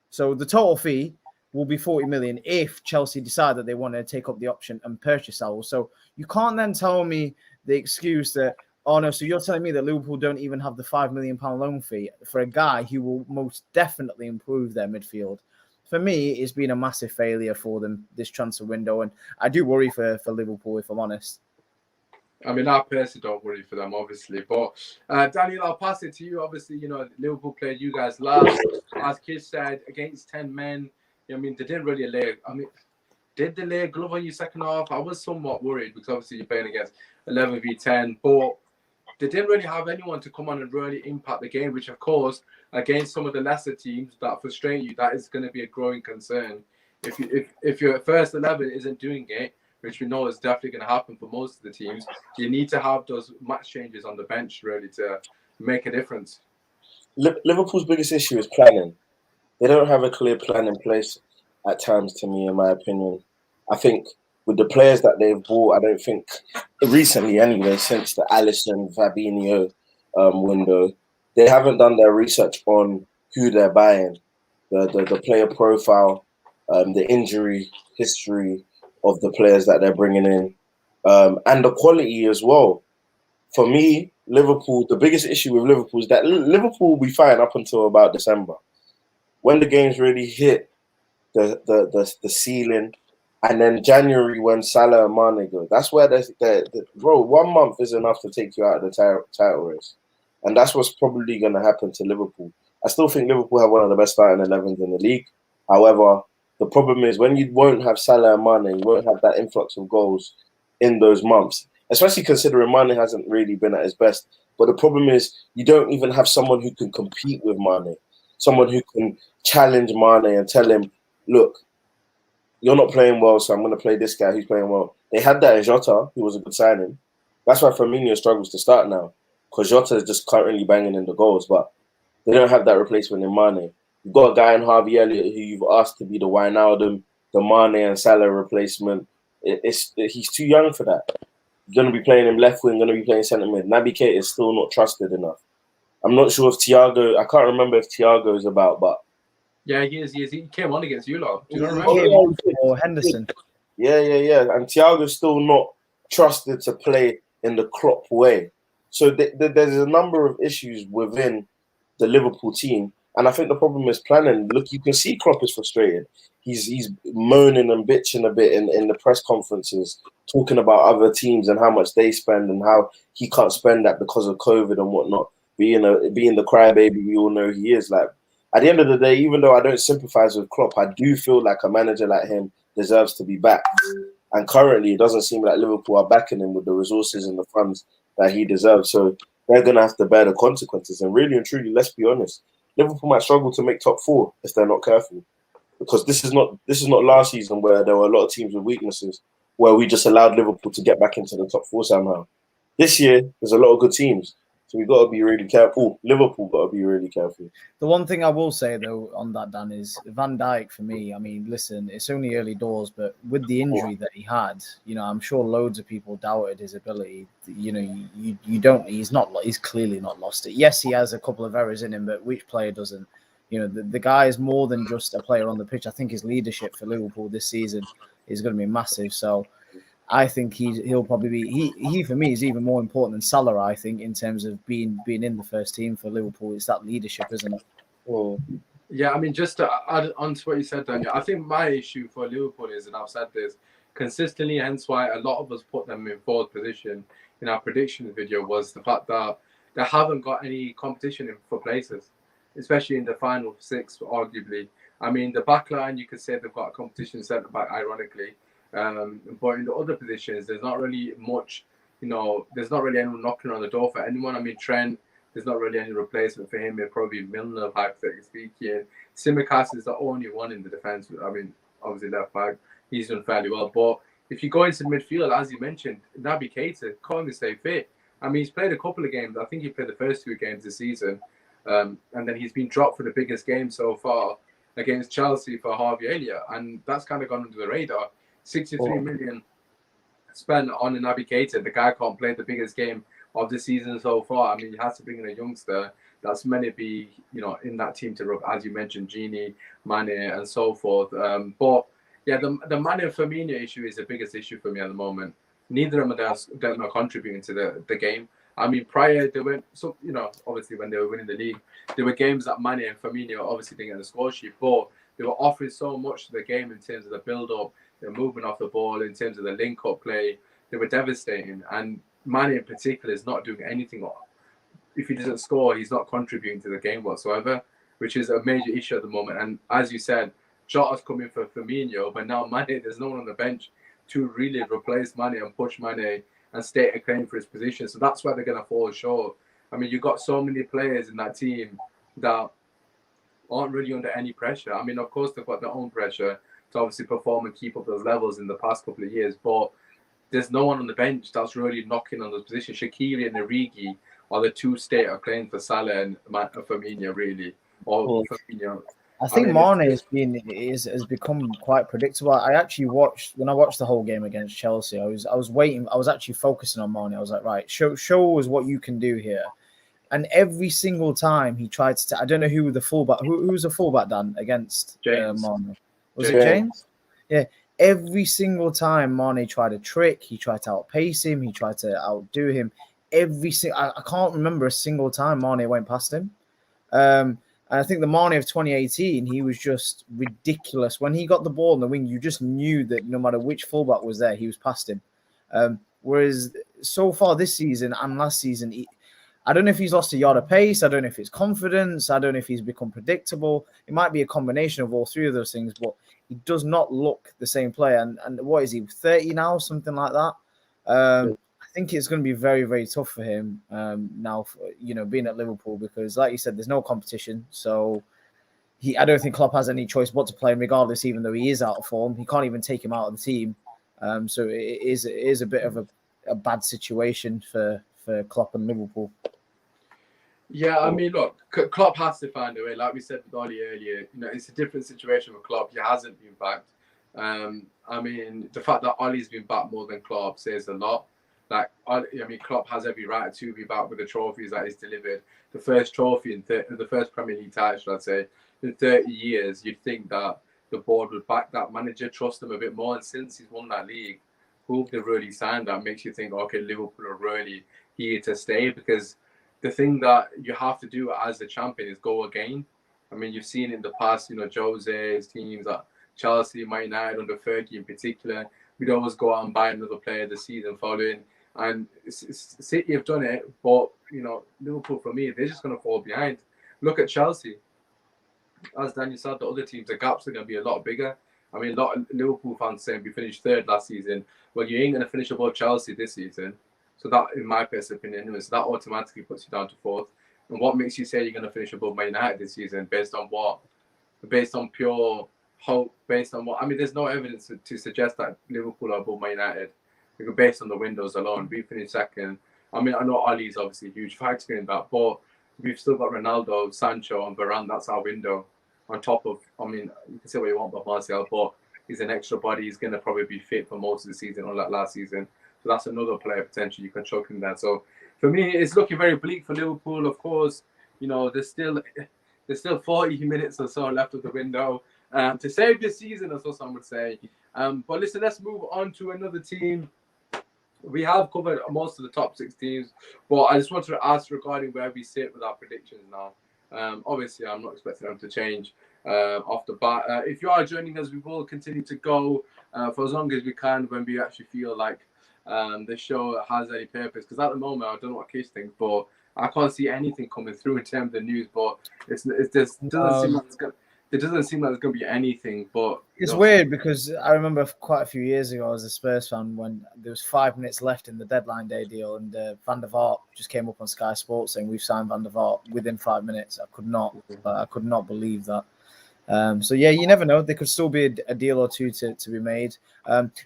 So the total fee will be 40 million if Chelsea decide that they want to take up the option and purchase Saul. So you can't then tell me the excuse that, oh no, so you're telling me that Liverpool don't even have the £5 million loan fee for a guy who will most definitely improve their midfield. For me, it's been a massive failure for them this transfer window, and I do worry for Liverpool, if I'm honest. I mean, I personally don't worry for them, obviously. But Daniel, I'll pass it to you. Obviously, Liverpool played you guys last. As Kish said, against 10 men. I mean, they didn't really lay. I mean, did they lay a glove on you second half? I was somewhat worried because obviously you're playing against 11 v 10. But they didn't really have anyone to come on and really impact the game, which, of course, against some of the lesser teams that frustrate you, that is going to be a growing concern. If your first 11 isn't doing it, which we know is definitely going to happen for most of the teams, you need to have those match changes on the bench really to make a difference. Liverpool's biggest issue is planning. They don't have a clear plan in place at times, to me, in my opinion. I think with the players that they've bought, I don't think recently anyway, since the Alisson, Fabinho window, they haven't done their research on who they're buying, the player profile, the injury history of the players that they're bringing in, and the quality as well. For me, Liverpool, the biggest issue with Liverpool is that Liverpool will be fine up until about December. When the games really hit the ceiling, and then January when Salah and Mane go, that's where bro, 1 month is enough to take you out of the title race. And that's what's probably going to happen to Liverpool. I still think Liverpool have one of the best starting 11s in the league. However, the problem is when you won't have Salah and Mane, you won't have that influx of goals in those months, especially considering Mane hasn't really been at his best. But the problem is you don't even have someone who can compete with Mane, someone who can challenge Mane and tell him, look, you're not playing well, so I'm going to play this guy who's playing well. They had that in Jota, who was a good signing. That's why Firmino struggles to start now, because Jota is just currently banging in the goals, but they don't have that replacement in Mane. You've got a guy in Harvey Elliott who you've asked to be the Wijnaldum, the Mane and Salah replacement. He's too young for that. You're going to be playing him left wing, going to be playing centre mid. Naby Keita is still not trusted enough. I'm not sure if Thiago, I can't remember if Thiago is about, but yeah, he is. He came on against you lot. Do you not remember? Or Henderson. Yeah. And Thiago's still not trusted to play in the Klopp way. So there's a number of issues within the Liverpool team. And I think the problem is planning. Look, you can see Klopp is frustrated. He's moaning and bitching a bit in the press conferences, talking about other teams and how much they spend and how he can't spend that because of COVID and whatnot. Being the crybaby we all know he is. Like, at the end of the day, even though I don't sympathize with Klopp, I do feel like a manager like him deserves to be backed. And currently, it doesn't seem like Liverpool are backing him with the resources and the funds that he deserves. So they're going to have to bear the consequences. And really and truly, let's be honest, Liverpool might struggle to make top 4 if they're not careful. Because this is not last season where there were a lot of teams with weaknesses where we just allowed Liverpool to get back into the top 4 somehow. This year, there's a lot of good teams. So we've got to be really careful. Liverpool got to be really careful. The one thing I will say, though, on that, Dan, is Van Dijk, for me, I mean, listen, it's only early doors, but with the injury that he had, I'm sure loads of people doubted his ability. He's clearly not lost it. Yes, he has a couple of errors in him, but which player doesn't? The guy is more than just a player on the pitch. I think his leadership for Liverpool this season is going to be massive. So I think he'll probably be he for me is even more important than Salah. I think in terms of being in the first team for Liverpool, it's that leadership, isn't it? Oh. Yeah, I mean, just to add on to what you said, Daniel, I think my issue for Liverpool is, and I've said this consistently, hence why a lot of us put them in fourth position in our predictions video, was the fact that they haven't got any competition for places, especially in the final 6, arguably. I mean, the back line, you could say they've got a competition centre back, ironically. But in the other positions, there's not really much, there's not really anyone knocking on the door for anyone. I mean, Trent, there's not really any replacement for him. It'll probably be Milner, hypothetically speaking. Tsimikas is the only one in the defence. I mean, obviously left back, he's done fairly well. But if you go into midfield, as you mentioned, Naby Keita can't stay fit. I mean, he's played a couple of games. I think he played the first 2 games this season. And then he's been dropped for the biggest game so far against Chelsea for Harvey Elliott. And that's kind of gone under the radar. 63 million spent on Naby Keita. The guy can't play the biggest game of the season so far. I mean, he has to bring in a youngster that's meant to be, in that team to rub, as you mentioned, Gini, Mane, and so forth. But yeah, the Mane and Firmino issue is the biggest issue for me at the moment. Neither of them are contributing to the game. I mean, prior they went, so obviously when they were winning the league, there were games that Mane and Firmino obviously didn't get the score sheet, but they were offering so much to the game in terms of the build-up, the movement off the ball, in terms of the link-up play. They were devastating. And Mane in particular is not doing anything. If he doesn't score, he's not contributing to the game whatsoever, which is a major issue at the moment. And as you said, Jota's coming for Firmino, but now Mane, there's no one on the bench to really replace Mane and push Mane and state a claim for his position. So that's where they're going to fall short. I mean, you've got so many players in that team that aren't really under any pressure. I mean, of course, they've got their own pressure to obviously perform and keep up those levels in the past couple of years, but there's no one on the bench that's really knocking on those positions. Shaqiri and Origi are the two state of claim for Salah and Firmino, really. Or Firmino. I think Mane has become quite predictable. I actually watched the whole game against Chelsea. I was waiting. I was actually focusing on Mane. I was like, right, show us what you can do here. And every single time he tried to, I don't know who the fullback, who was the fullback, Dan, against James. Mane. Was it James? Yeah. Every single time Mane tried a trick, he tried to outpace him, he tried to outdo him. I can't remember a single time Mane went past him. And I think the Mane of 2018, he was just ridiculous. When he got the ball in the wing, you just knew that no matter which fullback was there, he was past him. Whereas so far this season and last season, I don't know if he's lost a yard of pace. I don't know if it's confidence. I don't know if he's become predictable. It might be a combination of all three of those things, but he does not look the same player. And what is he, 30 now, something like that? I think it's going to be very, very tough for him now, being at Liverpool, because, like you said, there's no competition. So I don't think Klopp has any choice but to play him regardless, even though he is out of form. He can't even take him out of the team. So it is a bit of a bad situation for Klopp and Liverpool. Yeah, I mean, look, Klopp has to find a way. Like we said with Ollie earlier, it's a different situation with Klopp. He hasn't been backed. I mean, the fact that Ollie's been back more than Klopp says a lot. Like, I mean, Klopp has every right to be back with the trophies that he's delivered. The first trophy the first Premier League title, should I say, in 30 years. You'd think that the board would back that manager, trust him a bit more. And since he's won that league, who they've really signed, that makes you think, okay, Liverpool are really here to stay, because the thing that you have to do as a champion is go again. I mean, you've seen in the past, Jose's teams at Chelsea, Man United, under Fergie in particular, we'd always go out and buy another player the season following. And City have done it, but, Liverpool, for me, they're just going to fall behind. Look at Chelsea. As Daniel said, the other teams, the gaps are going to be a lot bigger. I mean, a lot of Liverpool fans saying we finished third last season. Well, you ain't going to finish above Chelsea this season. So that, in my personal opinion, anyway, so that automatically puts you down to fourth. And what makes you say you're going to finish above Man United this season? Based on what? Based on pure hope? Based on what? I mean, there's no evidence to suggest that Liverpool are above Man United. Based on the windows alone, we finished second. I mean, I know Ali's obviously a huge factor in that, but we've still got Ronaldo, Sancho, and Varane. That's our window. On top of, I mean, you can say what you want about Martial, but he's an extra body. He's going to probably be fit for most of the season, unlike last season. So that's another player potentially you can chuck in there. So for me, it's looking very bleak for Liverpool. Of course, there's still 40 minutes or so left of the window to save this season, or so some would say. But listen, let's move on to another team. We have covered most of the top 6 teams, but I just wanted to ask regarding where we sit with our predictions now. Obviously, I'm not expecting them to change off the bat. If you are joining us, we will continue to go for as long as we can when we actually feel like the show has any purpose. Because at the moment, I don't know what Kish thinks, but I can't see anything coming through in terms of the news. But it doesn't seem like there's going to be anything. But it's weird because I remember quite a few years ago as a Spurs fan when there was 5 minutes left in the deadline day deal, and Van der Vaart just came up on Sky Sports saying we've signed Van der Vaart within 5 minutes. I could not believe that. So yeah, you never know. There could still be a deal or two to be made.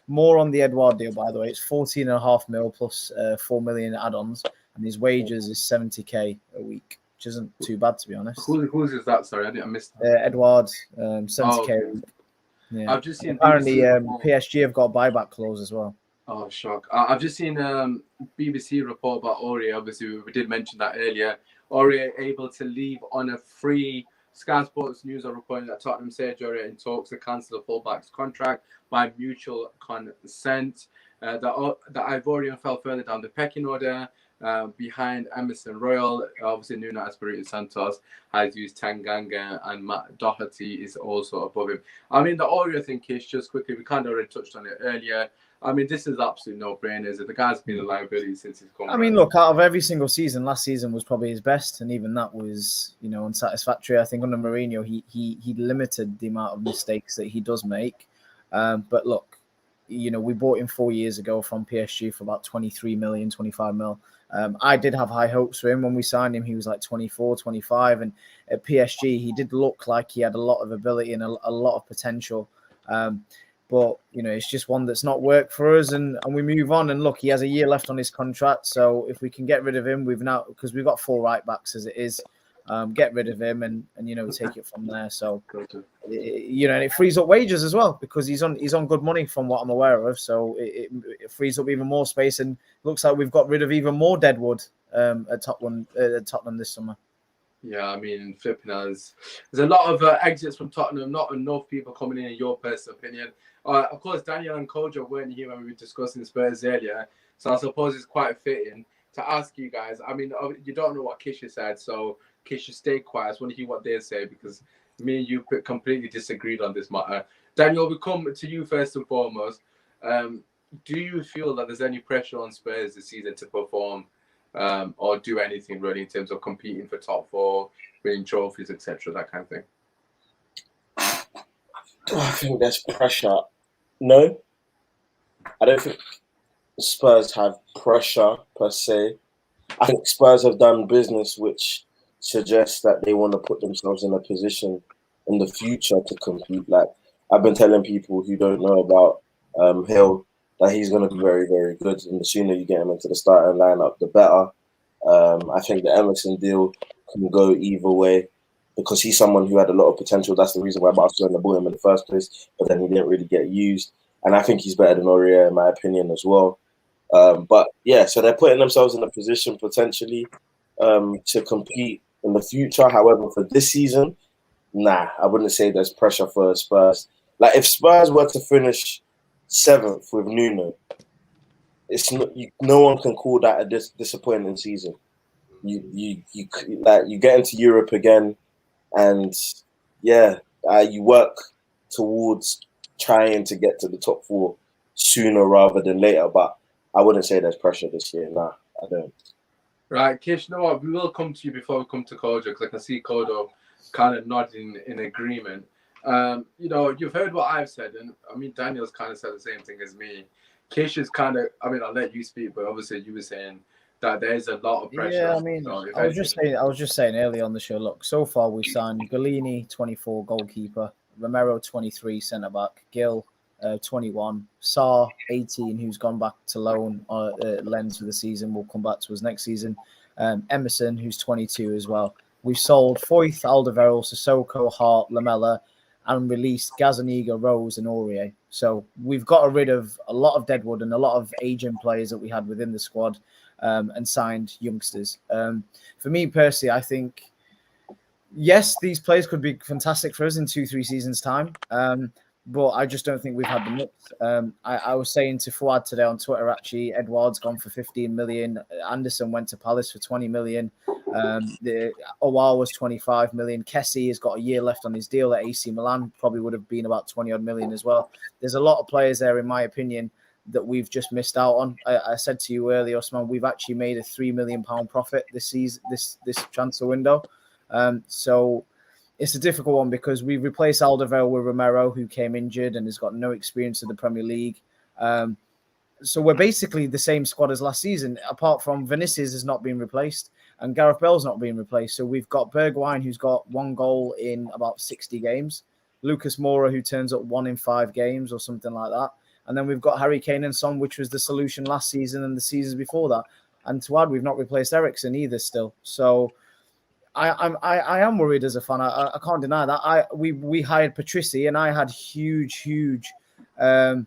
More on the Edouard deal, by the way. It's 14.5 mil plus 4 million add-ons, and his wages is 70k a week, which isn't too bad, to be honest. Whose is that? Sorry, I missed that. Edouard, 70k a week. Yeah. I've just seen apparently PSG have got a buyback clause as well. Oh, shock. I've just seen BBC report about Aurier. Obviously, we did mention that earlier. Aurier able to leave on a free. Sky Sports News are reporting that Tottenham Sergio Aurier in talks to cancel the fullback's contract by mutual consent. That Ivorian fell further down the pecking order. behind Emerson Royal. Obviously, Nuno Espirito Santos has used Tanganga, and Matt Doherty is also above him. I mean, the Oreo thing, Kish, just quickly, we kind of already touched on it earlier. I mean, this is absolutely no-brainers. The guy's been a liability since he's come. I mean, look, out of every single season, last season was probably his best, and even that was, unsatisfactory. I think under Mourinho, he limited the amount of mistakes that he does make. But look, we bought him 4 years ago from PSG for about 23 million, 25 mil. I did have high hopes for him when we signed him. He was like 24, 25, and at PSG, he did look like he had a lot of ability and a lot of potential. But, it's just one that's not worked for us, and we move on. And look, he has a year left on his contract. So if we can get rid of him, because we've got 4 right backs as it is, get rid of him and take it from there. So, and it frees up wages as well, because he's on good money from what I'm aware of. So it frees up even more space, and looks like we've got rid of even more deadwood at Tottenham this summer. Yeah, I mean, flipping us. There's a lot of exits from Tottenham, not enough people coming in your personal opinion. Of course, Daniel and Kojo weren't here when we were discussing Spurs earlier, so I suppose it's quite fitting to ask you guys. I mean, you don't know what Kish said, so Kish should stay quiet. I just want to hear what they say, because me and you completely disagreed on this matter. Daniel, we come to you first and foremost. Do you feel that there's any pressure on Spurs this season to perform or do anything really in terms of competing for top 4, winning trophies, etc., that kind of thing? Do I think there's pressure? No. I don't think Spurs have pressure per se. I think Spurs have done business which suggests that they want to put themselves in a position in the future to compete. Like, I've been telling people who don't know about Hill that he's going to be very, very good. And the sooner you get him into the starting lineup, the better. I think the Emerson deal can go either way, because he's someone who had a lot of potential. That's the reason why Barcelona bought him in the first place, but then he didn't really get used. And I think he's better than Aurier, in my opinion, as well. But yeah, so they're putting themselves in a position potentially to compete in the future. However, for this season, I wouldn't say there's pressure for Spurs. Like, if Spurs were to finish 7th with Nuno, it's no one can call that a disappointing season. You get into Europe again, and you work towards trying to get to the top 4 sooner rather than later. But I wouldn't say there's pressure this year. Nah, I don't. Right, Kish, you know what? We will come to you before we come to Kojo, because I can see Kojo kind of nodding in agreement. You've heard what I've said, and I mean, Daniel's kind of said the same thing as me. Kish is kind of, I mean, I'll let you speak, but obviously you were saying that there's a lot of pressure. Yeah, I mean, I was just saying earlier on the show, look, so far we've signed Galini, 24, goalkeeper, Romero, 23, centre-back, Gil, 21, Sarr, 18, who's gone back to loan lens for the season, will come back to us next season, Emerson, who's 22 as well. We've sold Foyth, Alderweireld, Sissoko, Hart, Lamella, and released Gazaniga, Rose, and Aurier. So we've got rid of a lot of deadwood and a lot of aging players that we had within the squad, and signed youngsters. For me personally, I think, yes, these players could be fantastic for us in 2-3 seasons' time. But I just don't think we've had the mix. I was saying to Fuad today on Twitter, actually, Edouard's gone for 15 million. Anderson went to Palace for 20 million. The Owal was 25 million. Kessie has got a year left on his deal at AC Milan. Probably would have been about 20 odd million as well. There's a lot of players there, in my opinion, that we've just missed out on. I said to you earlier, Osman, we've actually made a £3 million profit this season, this transfer window. So it's a difficult one, because we've replaced Alderweireld with Romero, who came injured and has got no experience in the Premier League. So we're basically the same squad as last season, apart from Vinicius has not been replaced and Gareth Bale's not being replaced. So we've got Bergwijn, who's got 1 goal in about 60 games. Lucas Moura, who turns up 1 in 5 games or something like that. And then we've got Harry Kane and Son, which was the solution last season and the seasons before that. And to add, we've not replaced Eriksen either still. So I am worried as a fan. I can't deny that. We hired Patrici, and I had huge kind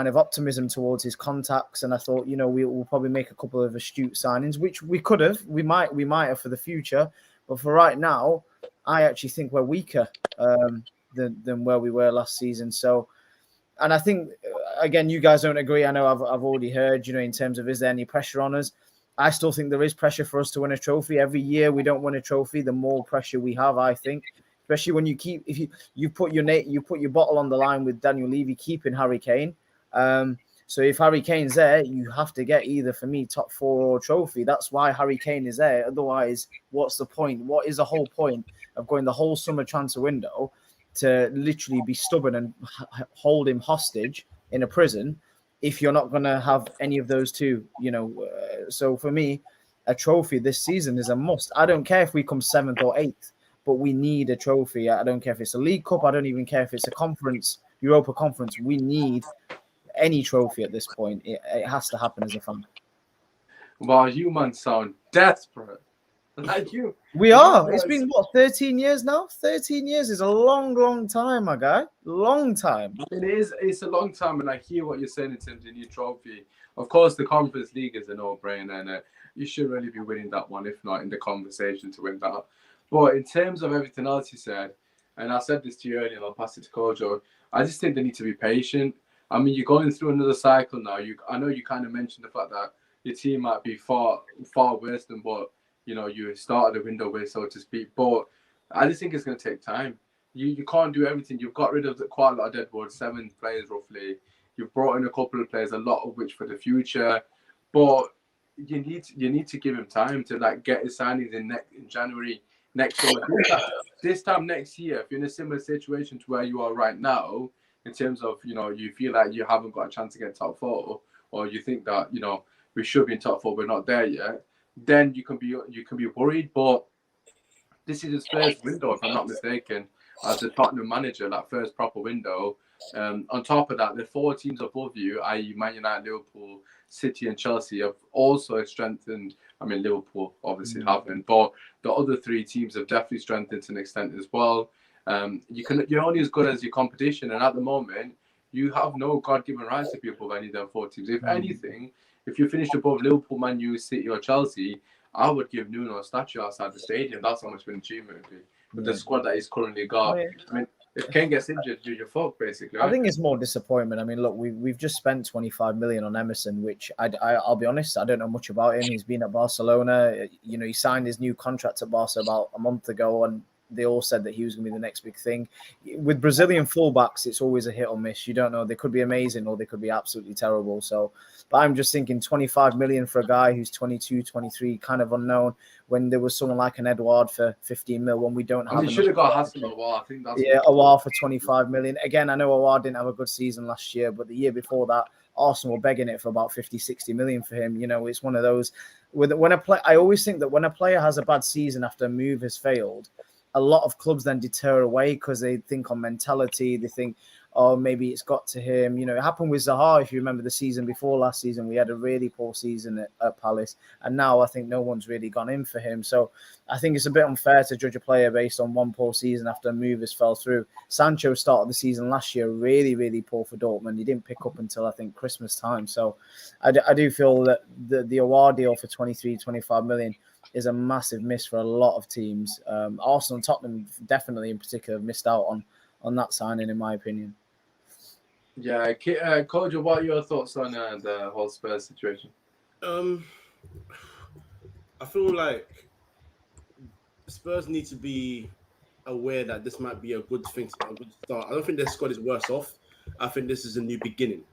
of optimism towards his contacts, and I thought, we will probably make a couple of astute signings, which we could have. We might have for the future, but for right now, I actually think we're weaker than where we were last season. So, and I think again, you guys don't agree. I know I've already heard, in terms of, is there any pressure on us? I still think there is pressure for us to win a trophy. Every year we don't win a trophy, the more pressure we have, I think. Especially when if you put your bottle on the line with Daniel Levy keeping Harry Kane. So if Harry Kane's there, you have to get either, for me, top 4 or trophy. That's why Harry Kane is there. Otherwise, what's the point? What is the whole point of going the whole summer transfer window to literally be stubborn and hold him hostage in a prison if you're not going to have any of those two? So for me, a trophy this season is a must. I don't care if we come 7th or 8th, but we need a trophy. I don't care if it's a League Cup. I don't even care if it's a conference, Europa Conference. We need any trophy at this point. It has to happen as a fan. Well, you man sound desperate. Like you. We are. It's been, 13 years now? 13 years is a long, long time, my guy. Long time. It is. It's a long time, and I hear what you're saying in terms of new trophy. Of course, the Conference League is a no-brainer, and you should really be winning that one, if not in the conversation to win that. But in terms of everything else you said, and I said this to you earlier, and I'll pass it to Kojo, I just think they need to be patient. I mean, you're going through another cycle now. I know you kind of mentioned the fact that your team might be far, far worse than what you started the window with, so to speak. But I just think it's going to take time. You can't do everything. You've got rid of quite a lot of deadwood, 7 players roughly. You've brought in a couple of players, a lot of which for the future. But you need to give him time to get his signings in January next summer. This time next year, if you're in a similar situation to where you are right now, in terms of you feel like you haven't got a chance to get top 4, or you think that we should be in top 4, we're not there yet, then you can be worried. But this is his first window, if I'm not mistaken, as the Tottenham manager, that first proper window. On top of that, the 4 teams above you, i.e. Man United, Liverpool, City and Chelsea, have also strengthened. I mean, Liverpool obviously haven't, but the other 3 teams have definitely strengthened to an extent as well. You're only as good as your competition, and at the moment, you have no God-given rights to be above any of them 4 teams. If anything, if you finished above Liverpool, Man U, City or Chelsea, I would give Nuno a statue outside the stadium. That's how much of an achievement it would be. With the squad that he's currently got. I mean, if Kane gets injured, you're fucked, basically. Right? I think it's more disappointment. I mean, look, we've just spent 25 million on Emerson, which I'll be honest, I don't know much about him. He's been at Barcelona. He signed his new contract at Barca about a month ago, and they all said that he was going to be the next big thing. With Brazilian fullbacks, it's always a hit or miss. You don't know. They could be amazing or they could be absolutely terrible. So, but I'm just thinking 25 million for a guy who's 22, 23, kind of unknown, when there was someone like an Edouard for 15 mil, when we don't have. You should have got Hassan Aouar. I think that's Aouar for 25 million. Again, I know Aouar didn't have a good season last year, but the year before that, Arsenal were begging it for about 50, 60 million for him. It's one of those. I always think that when a player has a bad season after a move has failed, a lot of clubs then deter away because they think on mentality. They think, oh, maybe it's got to him. It happened with Zaha. If you remember the season before last season, we had a really poor season at Palace. And now I think no one's really gone in for him. So I think it's a bit unfair to judge a player based on one poor season after a move has fell through. Sancho started the season last year really, really poor for Dortmund. He didn't pick up until, I think, Christmas time. So I do feel that the Aouar deal for 23, 25 million is a massive miss for a lot of teams. Arsenal and Tottenham definitely in particular have missed out on that signing, in my opinion. Yeah, Kojo, what are your thoughts on the whole Spurs situation? I feel like Spurs need to be aware that this might be a good thing, a good start. I don't think their squad is worse off. I think this is a new beginning.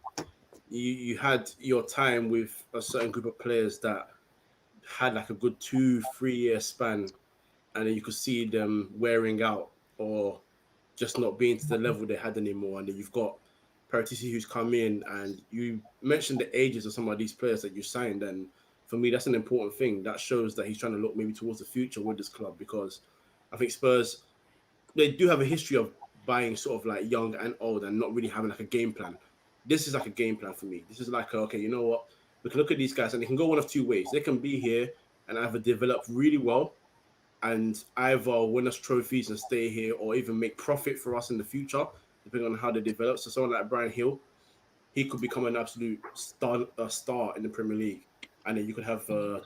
You had your time with a certain group of players that had like a good 2-3 year span, and then you could see them wearing out or just not being to the level they had anymore. And then you've got Paratisi who's come in, and you mentioned the ages of some of these players that you signed, and for me that's an important thing. That shows that he's trying to look maybe towards the future with this club, because I think Spurs, they do have a history of buying sort of like young and old and not really having like a game plan. This is like a game plan for me. This is like, okay, you know what? We can look at these guys and they can go one of 2 ways. They can be here and either develop really well and either win us trophies and stay here, or even make profit for us in the future, depending on how they develop. So someone like Brian Hill, he could become an absolute star in the Premier League. And then you could have a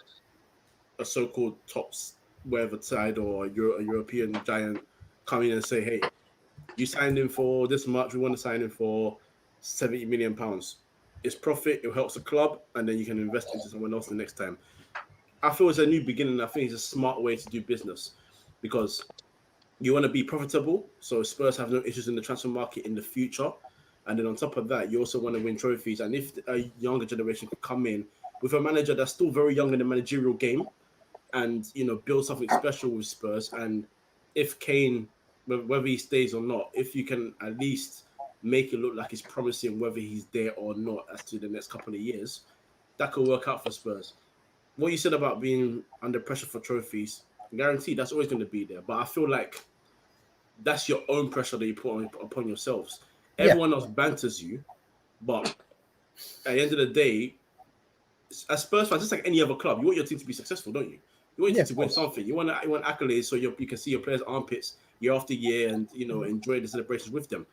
so-called top wherever side or a European giant come in and say, hey, you signed him for this much, we want to sign him for £70 million. It's profit, it helps the club, and then you can invest into someone else the next time. I feel it's a new beginning. I think it's a smart way to do business because you want to be profitable, so Spurs have no issues in the transfer market in the future. And then on top of that, you also want to win trophies. And if a younger generation could come in with a manager that's still very young in the managerial game and, build something special with Spurs. And if Kane, whether he stays or not, if you can at least make it look like it's promising whether he's there or not as to the next couple of years, that could work out for Spurs. What you said about being under pressure for trophies, guaranteed that's always going to be there. But I feel like that's your own pressure that you put upon yourselves. Everyone else banters you, but at the end of the day, as Spurs fans, just like any other club, you want your team to be successful, don't you? You want your team to win something. You want accolades so you can see your players' armpits year after year and enjoy the celebrations with them.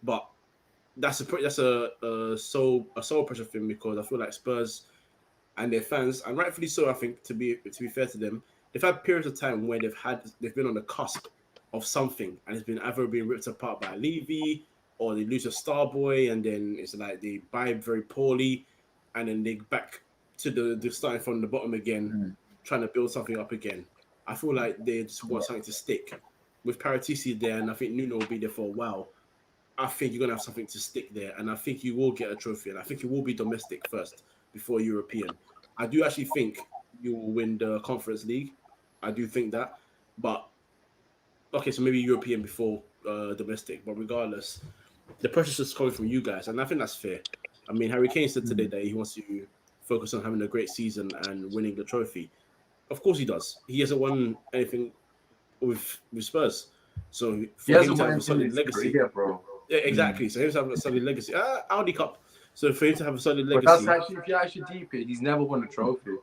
But that's a soul pressure thing because I feel like Spurs and their fans, and rightfully so, I think to be fair to them, they've had periods of time where they've been on the cusp of something, and it's been either being ripped apart by Levy, or they lose a star boy, and then it's like they buy very poorly, and then they back to the starting from the bottom again, trying to build something up again. I feel like they just want something to stick. With Paratisi there, and I think Nuno will be there for a while, I think you're going to have something to stick there, and I think you will get a trophy, and I think it will be domestic first before European. I do actually think you will win the Conference League. I do think that. But, okay, so maybe European before domestic, but regardless, the pressure's just coming from you guys, and I think that's fair. I mean, Harry Kane said today that he wants to focus on having a great season and winning the trophy. Of course he does. He hasn't won anything with Spurs. So for him to have a solid legacy. Bro. Yeah, exactly. So him to have a solid legacy. Audi Cup. So for him to have a solid legacy. But that's actually, if you're actually deep in, he's never won a trophy.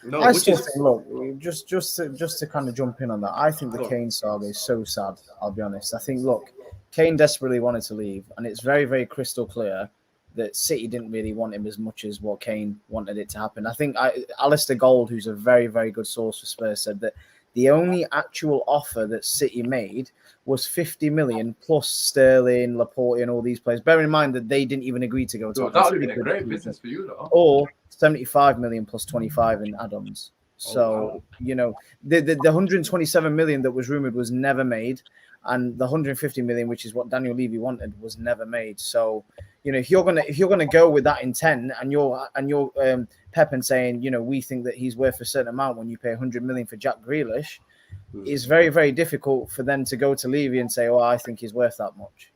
No, I still think, look, just to kind of jump in on that, I think the Kane saga is so sad, I'll be honest. I think, look, Kane desperately wanted to leave, and it's very, very crystal clear that City didn't really want him as much as what Kane wanted it to happen. I think Alistair Gold, who's a very, very good source for Spurs, said that the only actual offer that City made was 50 million plus Sterling, Laporte, and all these players. Bear in mind that they didn't even agree to go to. That would be a great business for you, though. Or 75 million plus 25 in add-ons. So, the 127 million that was rumored was never made. And the 150 million, which is what Daniel Levy wanted, was never made. So, if you're gonna go with that intent, and you're Pep and saying, we think that he's worth a certain amount when you pay 100 million for Jack Grealish, it's very, very difficult for them to go to Levy and say, I think he's worth that much.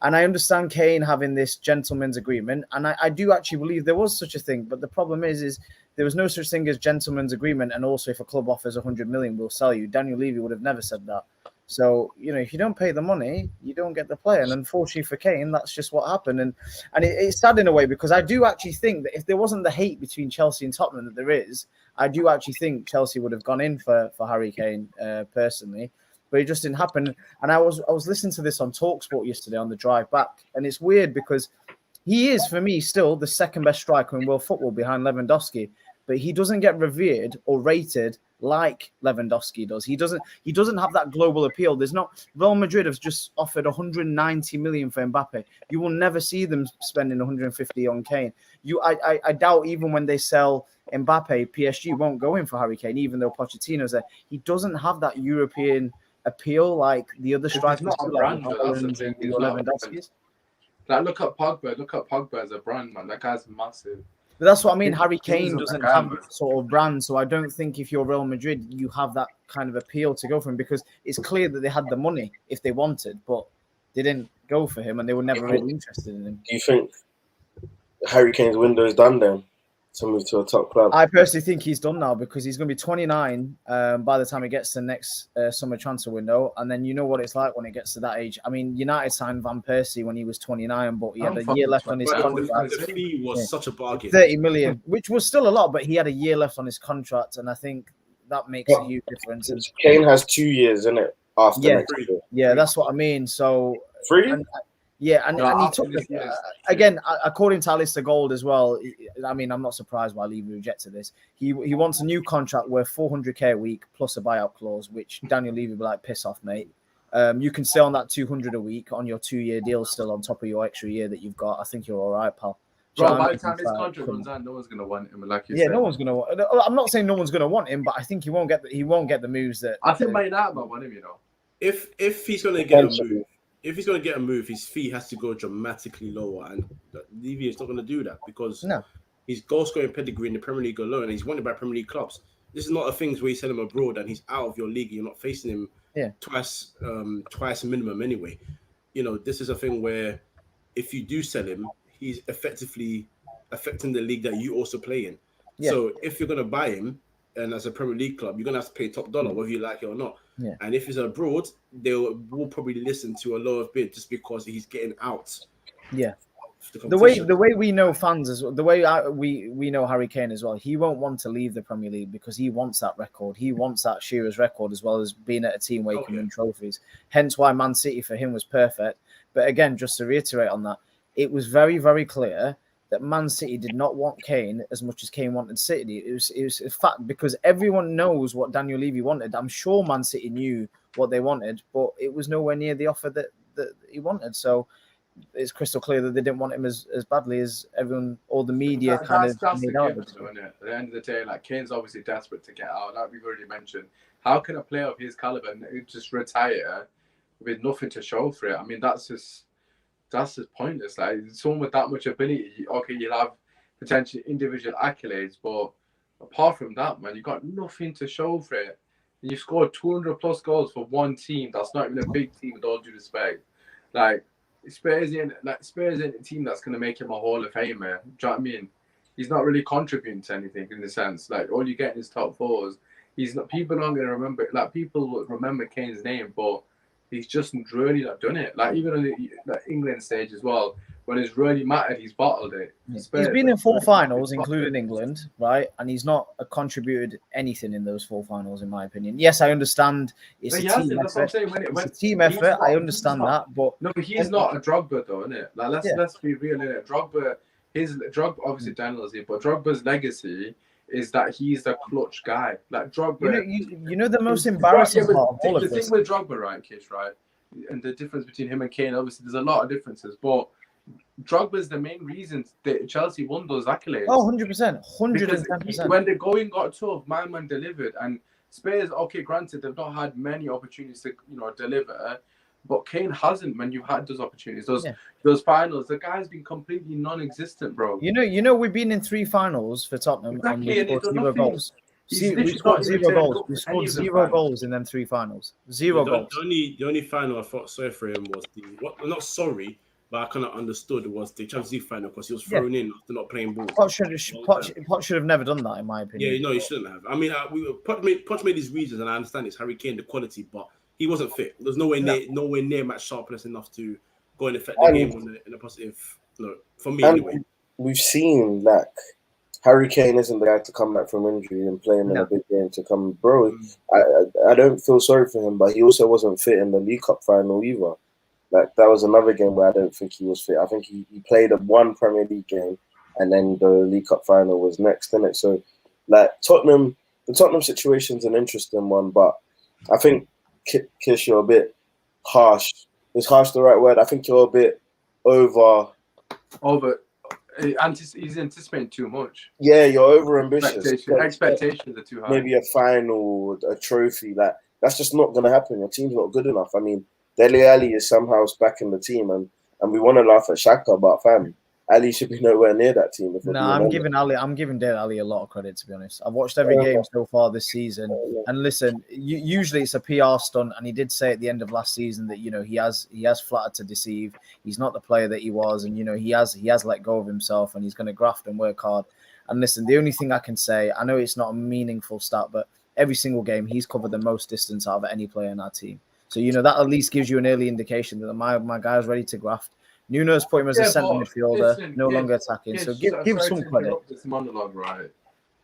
And I understand Kane having this gentleman's agreement, and I do actually believe there was such a thing. But the problem is there was no such thing as gentleman's agreement. And also, if a club offers 100 million, we'll sell you. Daniel Levy would have never said that. So, if you don't pay the money, you don't get the player. And unfortunately for Kane, that's just what happened. And it's sad in a way, because I do actually think that if there wasn't the hate between Chelsea and Tottenham that there is, I do actually think Chelsea would have gone in for Harry Kane personally. But it just didn't happen. And I was listening to this on TalkSport yesterday on the drive back. And it's weird because he is, for me, still the second best striker in world football behind Lewandowski. But he doesn't get revered or rated like Lewandowski does. He doesn't have that global appeal. Real Madrid has just offered 190 million for Mbappe. You will never see them spending 150 on Kane. I doubt even when they sell Mbappe, PSG won't go in for Harry Kane, even though Pochettino's there. He doesn't have that European appeal like the other strikers. Not a brand, Lewandowski's. Like, look at Pogba. Look at Pogba as a brand, man. That guy's massive. But that's what I mean. Harry Kane doesn't have that sort of brand. So I don't think if you're Real Madrid, you have that kind of appeal to go for him, because it's clear that they had the money if they wanted, but they didn't go for him and they were never really interested in him. Do you think Harry Kane's window is done then to move to a top club? I personally think he's done now, because he's going to be 29 by the time he gets to the next summer transfer window. And then you know what it's like when it gets to that age. I mean, United signed Van Persie when he was 29, but he had a year left on his contract. The fee was such a bargain. 30 million, which was still a lot, but he had a year left on his contract. And I think that makes a huge difference. And Kane has 2 years, isn't it? After next year. Yeah, that's what I mean. So 3? and he took again, according to Alistair Gold as well. I mean, I'm not surprised why Levy rejected this. He wants a new contract worth 400k a week plus a buyout clause, which Daniel Levy would be like, piss off, mate. You can stay on that 200 a week on your 2-year deal still on top of your extra year that you've got. I think you're all right, pal. Bro, by the Champions time his like, contract come runs on. out, no one's gonna want him. Like you Yeah, said, no one's gonna want. I'm not saying no one's gonna want him, but I think he won't get the moves that. I think Man United might want him. You know, If he's gonna get a move, if he's gonna get a move, his fee has to go dramatically lower, and Levy is not gonna do that because No. his goal scoring pedigree in the Premier League alone, and he's wanted by Premier League clubs. This is not a thing where you send him abroad and he's out of your league. You're not facing him twice minimum anyway. You know, this is a thing where if you do sell him, he's effectively affecting the league that you also play in. Yeah. So if you're gonna buy him, and as a Premier League club, you're gonna have to pay top dollar, whether you like it or not. Yeah. And if he's abroad, they will probably listen to a lower bid just because he's getting out. Yeah. The way we know fans as well, the way we know Harry Kane as well, he won't want to leave the Premier League because he wants that record. He wants that Shearer's record as well as being at a team where he can win trophies. Hence why Man City for him was perfect. But again, just to reiterate on that, it was very, very clear that Man City did not want Kane as much as Kane wanted City. It was a fact because everyone knows what Daniel Levy wanted. I'm sure Man City knew what they wanted, but it was nowhere near the offer that he wanted. So it's crystal clear that they didn't want him as badly as everyone, all the media that's made out. At the end of the day, like Kane's obviously desperate to get out. Like we've already mentioned, how can a player of his caliber just retire with nothing to show for it? I mean, that's just pointless. Like someone with that much ability, okay, you'll have potentially individual accolades, but apart from that, man, you got nothing to show for it. And you scored 200 plus goals for one team. That's not even a big team, with all due respect. Like Spurs ain't a team that's gonna make him a Hall of Famer. Do you know what I mean? He's not really contributing to anything in the sense. Like all you get in his top fours. He's not. People aren't gonna remember. Like people will remember Kane's name, but he's just really not done it. Like even on the England stage as well, when it's really mattered, he's bottled it. He's been in 4 finals, including England, right? And he's not contributed anything in those 4 finals, in my opinion. Yes, I understand it's a team effort. It's a team effort. I understand that, but no, but he's not a Drogba, though, isn't it? Like let's be real, innit? Drogba obviously Daniel's here, but Drogba's legacy is that he's the clutch guy. Like Drogba, you know the most embarrassing part of all of this. The thing with Drogba, right, Kish, right, and the difference between him and Kane, obviously, there's a lot of differences, but Drogba's the main reason that Chelsea won those accolades. Oh, 100%, 110%. When the going got tough, my man delivered, and Spurs, okay, granted, they've not had many opportunities to deliver. But Kane hasn't when you've had those opportunities. Those finals, the guy's been completely non-existent, bro. You know, we've been in 3 finals for Tottenham and we scored 0 goals. We scored 0 goals. We scored 0 goals in them 3 finals. 0 goals. The only final I thought sorry for him was not sorry, but I kind of understood was the Champions League final because he was thrown in after not playing ball. Poch should have never done that, in my opinion. Yeah, no, he shouldn't have. I mean, Poch made his reasons, and I understand it's Harry Kane, the quality, but he wasn't fit. There's nowhere near match sharpness enough to go and affect the game in a positive. No, for me anyway. We've seen like Harry Kane isn't the guy to come back from injury and play him in a big game to come, bro. I don't feel sorry for him, but he also wasn't fit in the League Cup final either. Like that was another game where I don't think he was fit. I think he played one Premier League game, and then the League Cup final was next, isn't it? So, like the Tottenham situation's an interesting one, but I think Kish, you're a bit harsh. Is harsh the right word? I think you're a bit over. He's anticipating too much. Yeah, you're over ambitious. Expectations are too high. Maybe a final, a trophy. Like that's just not going to happen. Your team's not good enough. I mean, Dele Alli is somehow back in the team, and we want to laugh at Xhaka, but fam, Ali should be nowhere near that team. No, I'm giving Dele Alli a lot of credit, to be honest. I've watched every game so far this season, and listen, usually it's a PR stunt, and he did say at the end of last season that he has flattered to deceive. He's not the player that he was, and he has let go of himself, and he's going to graft and work hard. And listen, the only thing I can say, I know it's not a meaningful stat, but every single game he's covered the most distance out of any player in our team. So that at least gives you an early indication that my guy's ready to graft. Nuno's put him as a centre midfielder, no longer attacking. So give some credit. This monologue, right?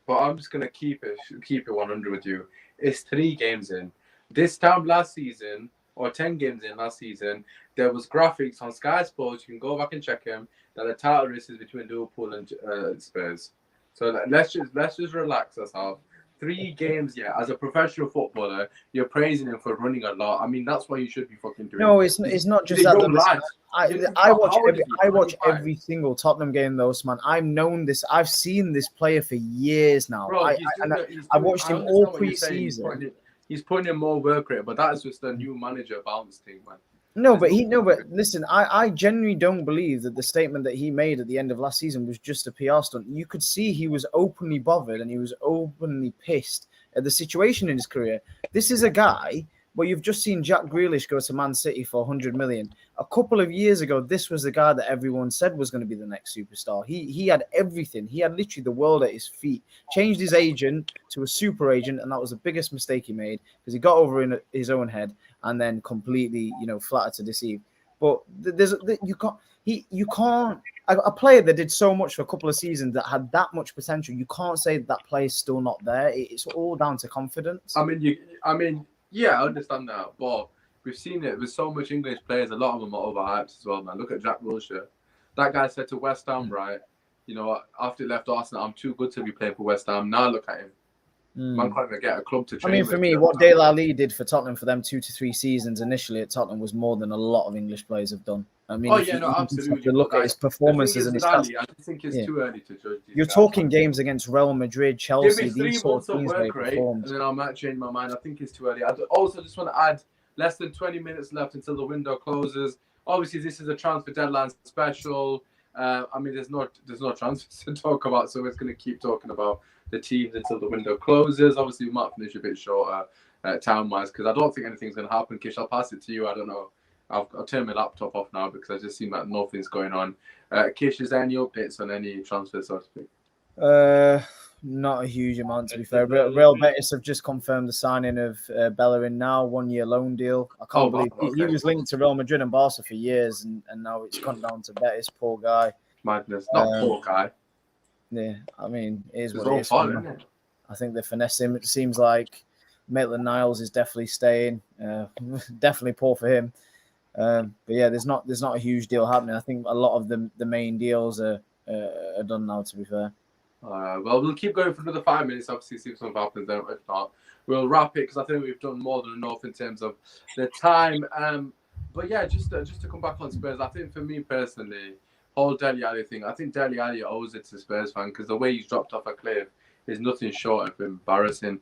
But I'm just gonna keep it 100 with you. It's 3 games in. This time last season, or 10 games in last season, there was graphics on Sky Sports. You can go back and check them. That the title race is between Liverpool and Spurs. So let's just relax ourselves. 3 games, yeah, as a professional footballer, you're praising him for running a lot. I mean, that's what you should be fucking doing. No, it's not just He's a that. young lad. I watch How old is he? I watch 25? every single Tottenham game, though, man. I've known this. I've seen this player for years now. Bro, I watched him all pre-season. He's putting in more work rate, but that's just a new manager bounce thing, man. But listen, I genuinely don't believe that the statement that he made at the end of last season was just a PR stunt. You could see he was openly bothered and he was openly pissed at the situation in his career. This is a guy where you've just seen Jack Grealish go to Man City for 100 million. A couple of years ago, this was the guy that everyone said was going to be the next superstar. He had everything. He had literally the world at his feet. Changed his agent to a super agent, and that was the biggest mistake he made because he got over in his own head and then completely, flattered to deceive. But you can't. A player that did so much for a couple of seasons that had that much potential, you can't say that player's still not there. It's all down to confidence. Yeah, I understand that, but we've seen it with so much English players. A lot of them are overhyped as well, man. Look at Jack Wilshere. That guy said to West Ham, right? After he left Arsenal, I'm too good to be playing for West Ham. Now look at him. Man can't even get a club to train. For me, what Dele Alli did for Tottenham for them 2 to 3 seasons initially at Tottenham was more than a lot of English players have done. Absolutely. To look at his performances and his stats. I just think it's too early to judge. You're talking games against Real Madrid, Chelsea, Give me 3 these sort months of of teams work rate, and then I might change my mind. I think it's too early. I also just want to add less than 20 minutes left until the window closes. Obviously, this is a transfer deadline special. There's no transfers to talk about, so we're going to keep talking about the teams until the window closes. Obviously, we might finish a bit shorter time-wise because I don't think anything's going to happen. Kish, I'll pass it to you. I don't know. I'll turn my laptop off now because I just seem like nothing's going on. Kish, is there any updates on any transfers, so to speak? Not a huge amount, to be fair. Real Betis have just confirmed the signing of Bellerin now, 1-year loan deal. I can't believe he was linked to Real Madrid and Barca for years, and now it's gone down to Betis. Poor guy. Madness. Not poor guy. Yeah, it is what it is. Isn't it? I think they finesse him. It seems like Maitland-Niles is definitely staying. Definitely poor for him. But yeah, there's not a huge deal happening. I think a lot of the main deals are done now, to be fair. Well, we'll keep going for another 5 minutes. Obviously, see if something happens. Then, if not, we'll wrap it because I think we've done more than enough in terms of the time. But yeah, just to come back on Spurs, I think for me personally, whole Dele Alli thing, I think Dele Alli owes it to Spurs fan because the way he's dropped off a cliff is nothing short of embarrassing.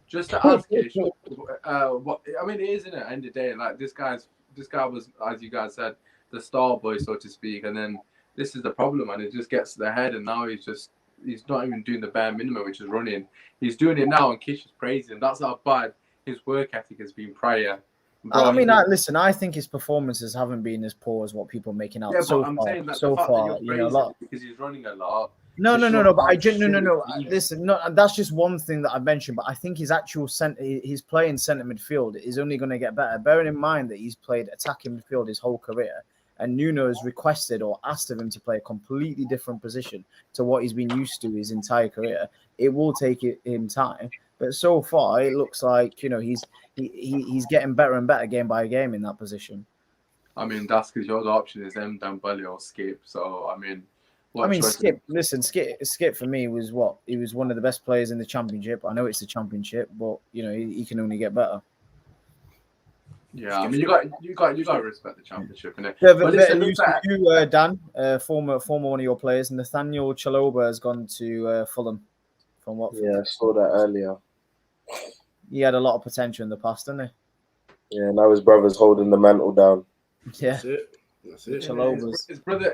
Just to ask Kish, it is in the end of the day. Like this guy was, as you guys said, the star boy, so to speak, and then this is the problem, and it just gets to the head, and now he's not even doing the bare minimum, which is running. He's doing it now, and Kish is praising him. That's how bad his work ethic has been prior. Bro, listen, I think his performances haven't been as poor as what people are making out so far. Saying that so far, a lot because he's running a lot. No. Listen, that's just one thing that I mentioned. But I think his actual his play in centre midfield is only going to get better. Bearing in mind that he's played attacking midfield his whole career, and Nuno has requested or asked of him to play a completely different position to what he's been used to his entire career. It will take him time, but so far it looks like he's getting better and better game by game in that position. That's because your other option is Dembele or Skip. So Skip. Listen, Skip for me was what he was one of the best players in the Championship. I know it's the Championship, but he can only get better. Yeah, you got to respect the Championship, innit? Yeah, but you, Dan, former one of your players, Nathaniel Chalobah has gone to Fulham. From what? Yeah, I saw that earlier. He had a lot of potential in the past, didn't he? Yeah, now his brother's holding the mantle down. Yeah, that's it.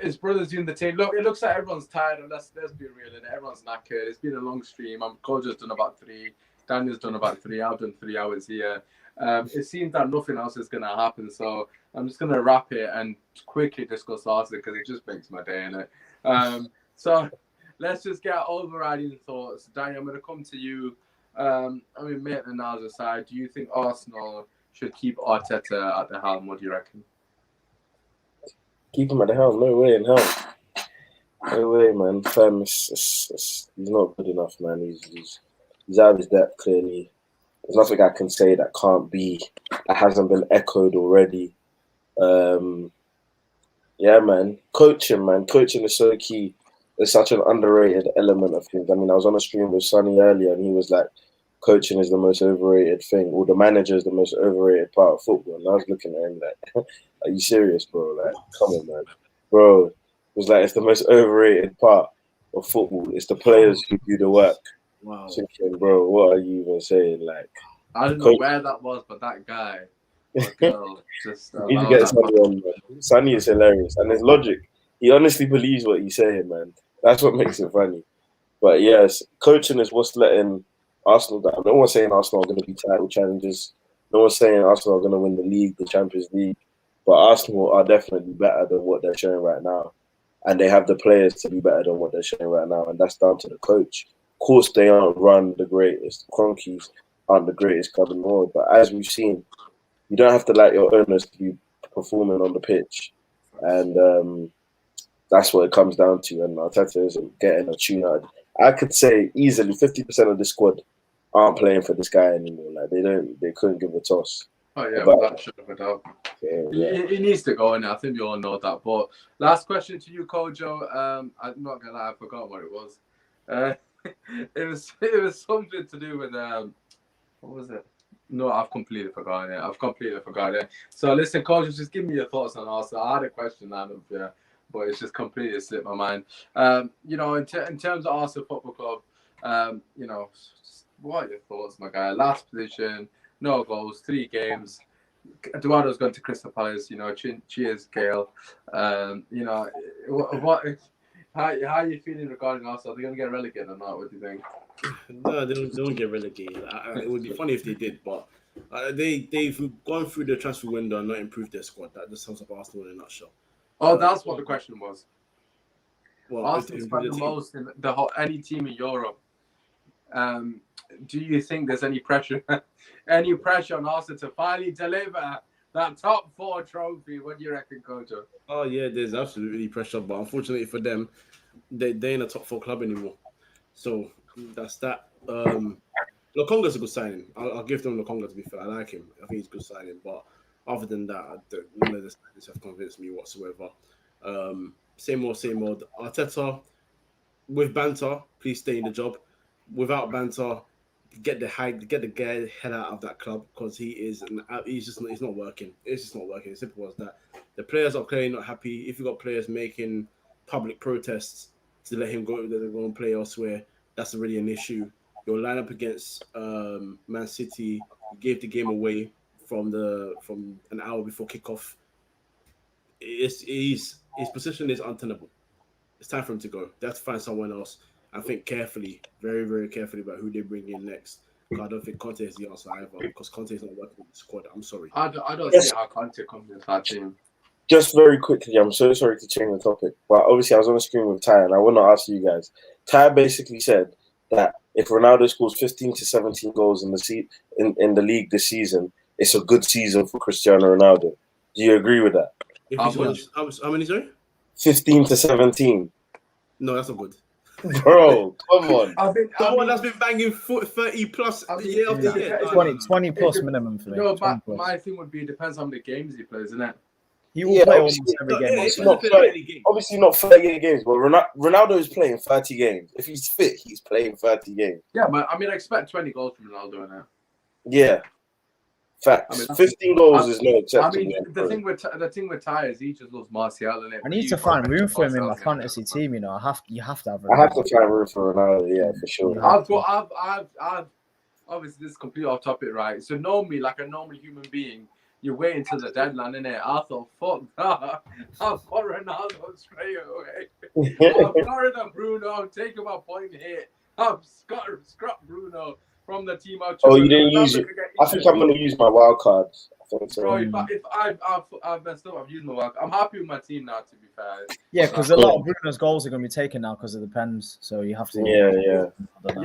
His brother's doing the team. Look, it looks like everyone's tired, and let's be real, and everyone's knackered. It's been a long stream. Kojo's done about 3. Daniel's done about 3. I've done 3 hours here. It seems that nothing else is going to happen, so I'm just going to wrap it and quickly discuss Arsenal because it just makes my day, innit? So let's just get overriding thoughts. Daniel, I'm going to come to you. Maitland-Niles aside, do you think Arsenal should keep Arteta at the helm? What do you reckon? Keep him at the helm? No way in hell. No way, man. Fam, he's not good enough, man. He's out of his depth, clearly. There's nothing I can say that hasn't been echoed already. Yeah, man. Coaching is so key. it's such an underrated element of things. I mean, I was on a stream with Sonny earlier, and he was like, coaching is the most overrated thing, or the manager is the most overrated part of football. And I was looking at him like, are you serious, bro? Like, come on, man. Bro, it was like, it's the most overrated part of football. It's the players who do the work. Wow. Thinking, bro, what are you even saying? Like, I don't know where that was, but that guy, girl, just you need to get Sonny on, man. Sonny is hilarious, and there's logic. He honestly believes what he's saying, man. That's what makes it funny. But yes, coaching is what's letting Arsenal down. No one's saying Arsenal are going to be title challengers. No one's saying Arsenal are going to win the league, the Champions League. But Arsenal are definitely better than what they're showing right now. And they have the players to be better than what they're showing right now. And that's down to the coach. Of course, they aren't run the greatest. The Cronkies aren't the greatest club in the world. But as we've seen, you don't have to like your owners to be performing on the pitch. And that's what it comes down to. And Arteta isn't getting a tune out. I could say easily 50% of the squad aren't playing for this guy anymore. Like they couldn't give a toss. Oh yeah, but that should have been out. Yeah. He needs to go in. I think we all know that. But last question to you, Kojo. I'm not gonna lie, I forgot what it was. It was something to do with what was it? No, I've completely forgotten it. So listen, Kojo, just give me your thoughts on Arsenal. I had a question lined up here, but it's just completely slipped my mind. You know, in terms of Arsenal Football Club, you know, what are your thoughts, my guy? Last position, no goals, 3 games. Eduardo's gone to Crystal Palace. You know, cheers, Gail. You know, how are you feeling regarding Arsenal? Are they going to get relegated or not? What do you think? No, they don't get relegated. It would be funny if they did, but they've gone through the transfer window and not improved their squad. That just sums up Arsenal in a nutshell. Oh, that's what the question was. Well, Arsenal spent the most in the whole any team in Europe. Do you think there's any pressure on Arsenal to finally deliver that top 4 trophy? What do you reckon, Kojo? Oh yeah, there's absolutely pressure, but unfortunately for them, they're in a top 4 club anymore. So that's that. Lokonga's a good signing. I'll give them Lokonga, to be fair. I like him. I think he's a good signing, but other than that, none of the signings have convinced me whatsoever. Same old. Arteta, with banter, please stay in the job. Without banter, get the guy head out of that club, because he's not working. It's just not working. As simple as that. The players are clearly not happy. If you've got players making public protests to let him go and play elsewhere, that's already an issue. Your lineup against Man City gave the game away from an hour before kickoff. His position is untenable. It's time for him to go. They have to find someone else and think carefully, very, very carefully about who they bring in next. I don't think Conte is the answer either, because Conte is not working with the squad. I'm sorry. I don't see how Conte comes into that team. Just very quickly, I'm so sorry to change the topic, but obviously I was on the screen with Ty, and I want to ask you guys. Ty basically said that if Ronaldo scores 15 to 17 goals in the league this season, it's a good season for Cristiano Ronaldo. Do you agree with that? How many, sorry? 15 to 17. No, that's not good. Bro, come on. Someone that's been banging 30 plus year after year. 20 plus minimum for me. No, but my thing would be, it depends how many games he plays, isn't it? He will play almost every game. Obviously not 30 games, but Ronaldo is playing 30 games. If he's fit, he's playing 30 games. Yeah, but I mean, I expect 20 goals from Ronaldo in it. Yeah. Facts. 15 goals is no acceptable. I mean, the thing with Ty is he just loves Martial, innit? I need to find room for him in my fantasy team. You know, you have to have. I have to find room for Ronaldo. Yeah, for sure. I've obviously this is completely off topic, right? So normally, like a normal human being, you wait until the deadline, innit? I thought, fuck that. I've got Ronaldo straight away. I've got rid of Bruno. I'm taking my point here. I've scrapped Bruno from the team. Oh, you didn't use it? I think I'm going to use my wild cards. I think so. Bro, if I've messed up, I've used my wild card. I'm happy with my team now, to be fair. Yeah, because a lot of Bruno's goals are going to be taken now because of the pens. So you have to. Yeah.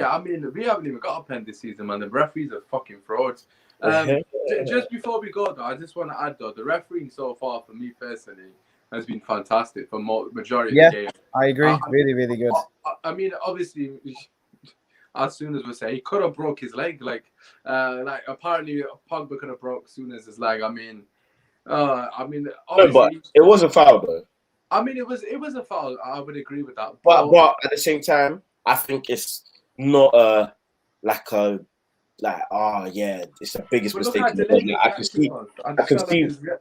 I mean, we haven't even got a pen this season, man. The referees are fucking frauds. Just before we go, though, I just want to add, though, the refereeing so far, for me personally, has been fantastic for majority of the game. I agree. Really, really good. I mean, obviously, as soon as we say, he could have broke his leg. Like apparently Pogba could have broke as soon as his leg. I mean, no, but it was a foul though. I mean, it was a foul. I would agree with that. But at the same time, I think it's not it's the biggest But look mistake how in the world. delayed Like, I just can felt see. like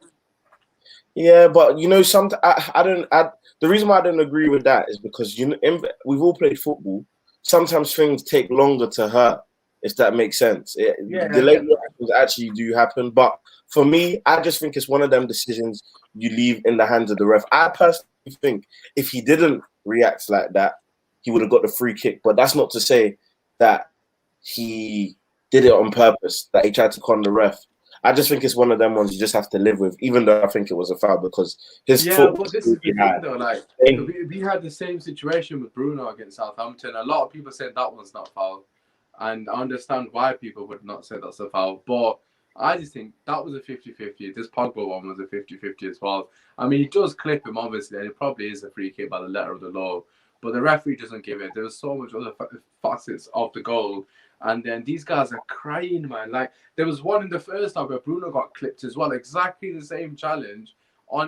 Yeah, but you know, the reason why I don't agree with that is because we've all played football. Sometimes things take longer to hurt, if that makes sense. The late reactions actually do happen, but for me, I just think it's one of them decisions you leave in the hands of the ref. I personally think if he didn't react like that, he would have got the free kick. But that's not to say that he did it on purpose, that he tried to con the ref. I just think it's one of them ones you just have to live with, even though I think it was a foul because his foot. but this is the thing though. Like we had the same situation with Bruno against Southampton. A lot of people said that one's not foul, and I understand why people would not say that's a foul. But I just think that was a 50-50. This Pogba one was a 50-50 as well. I mean, he does clip him obviously, and it probably is a free kick by the letter of the law. But the referee doesn't give it. There was so much other facets of the goal. And then these guys are crying, man. Like, there was one in the first half where Bruno got clipped as well. Exactly the same challenge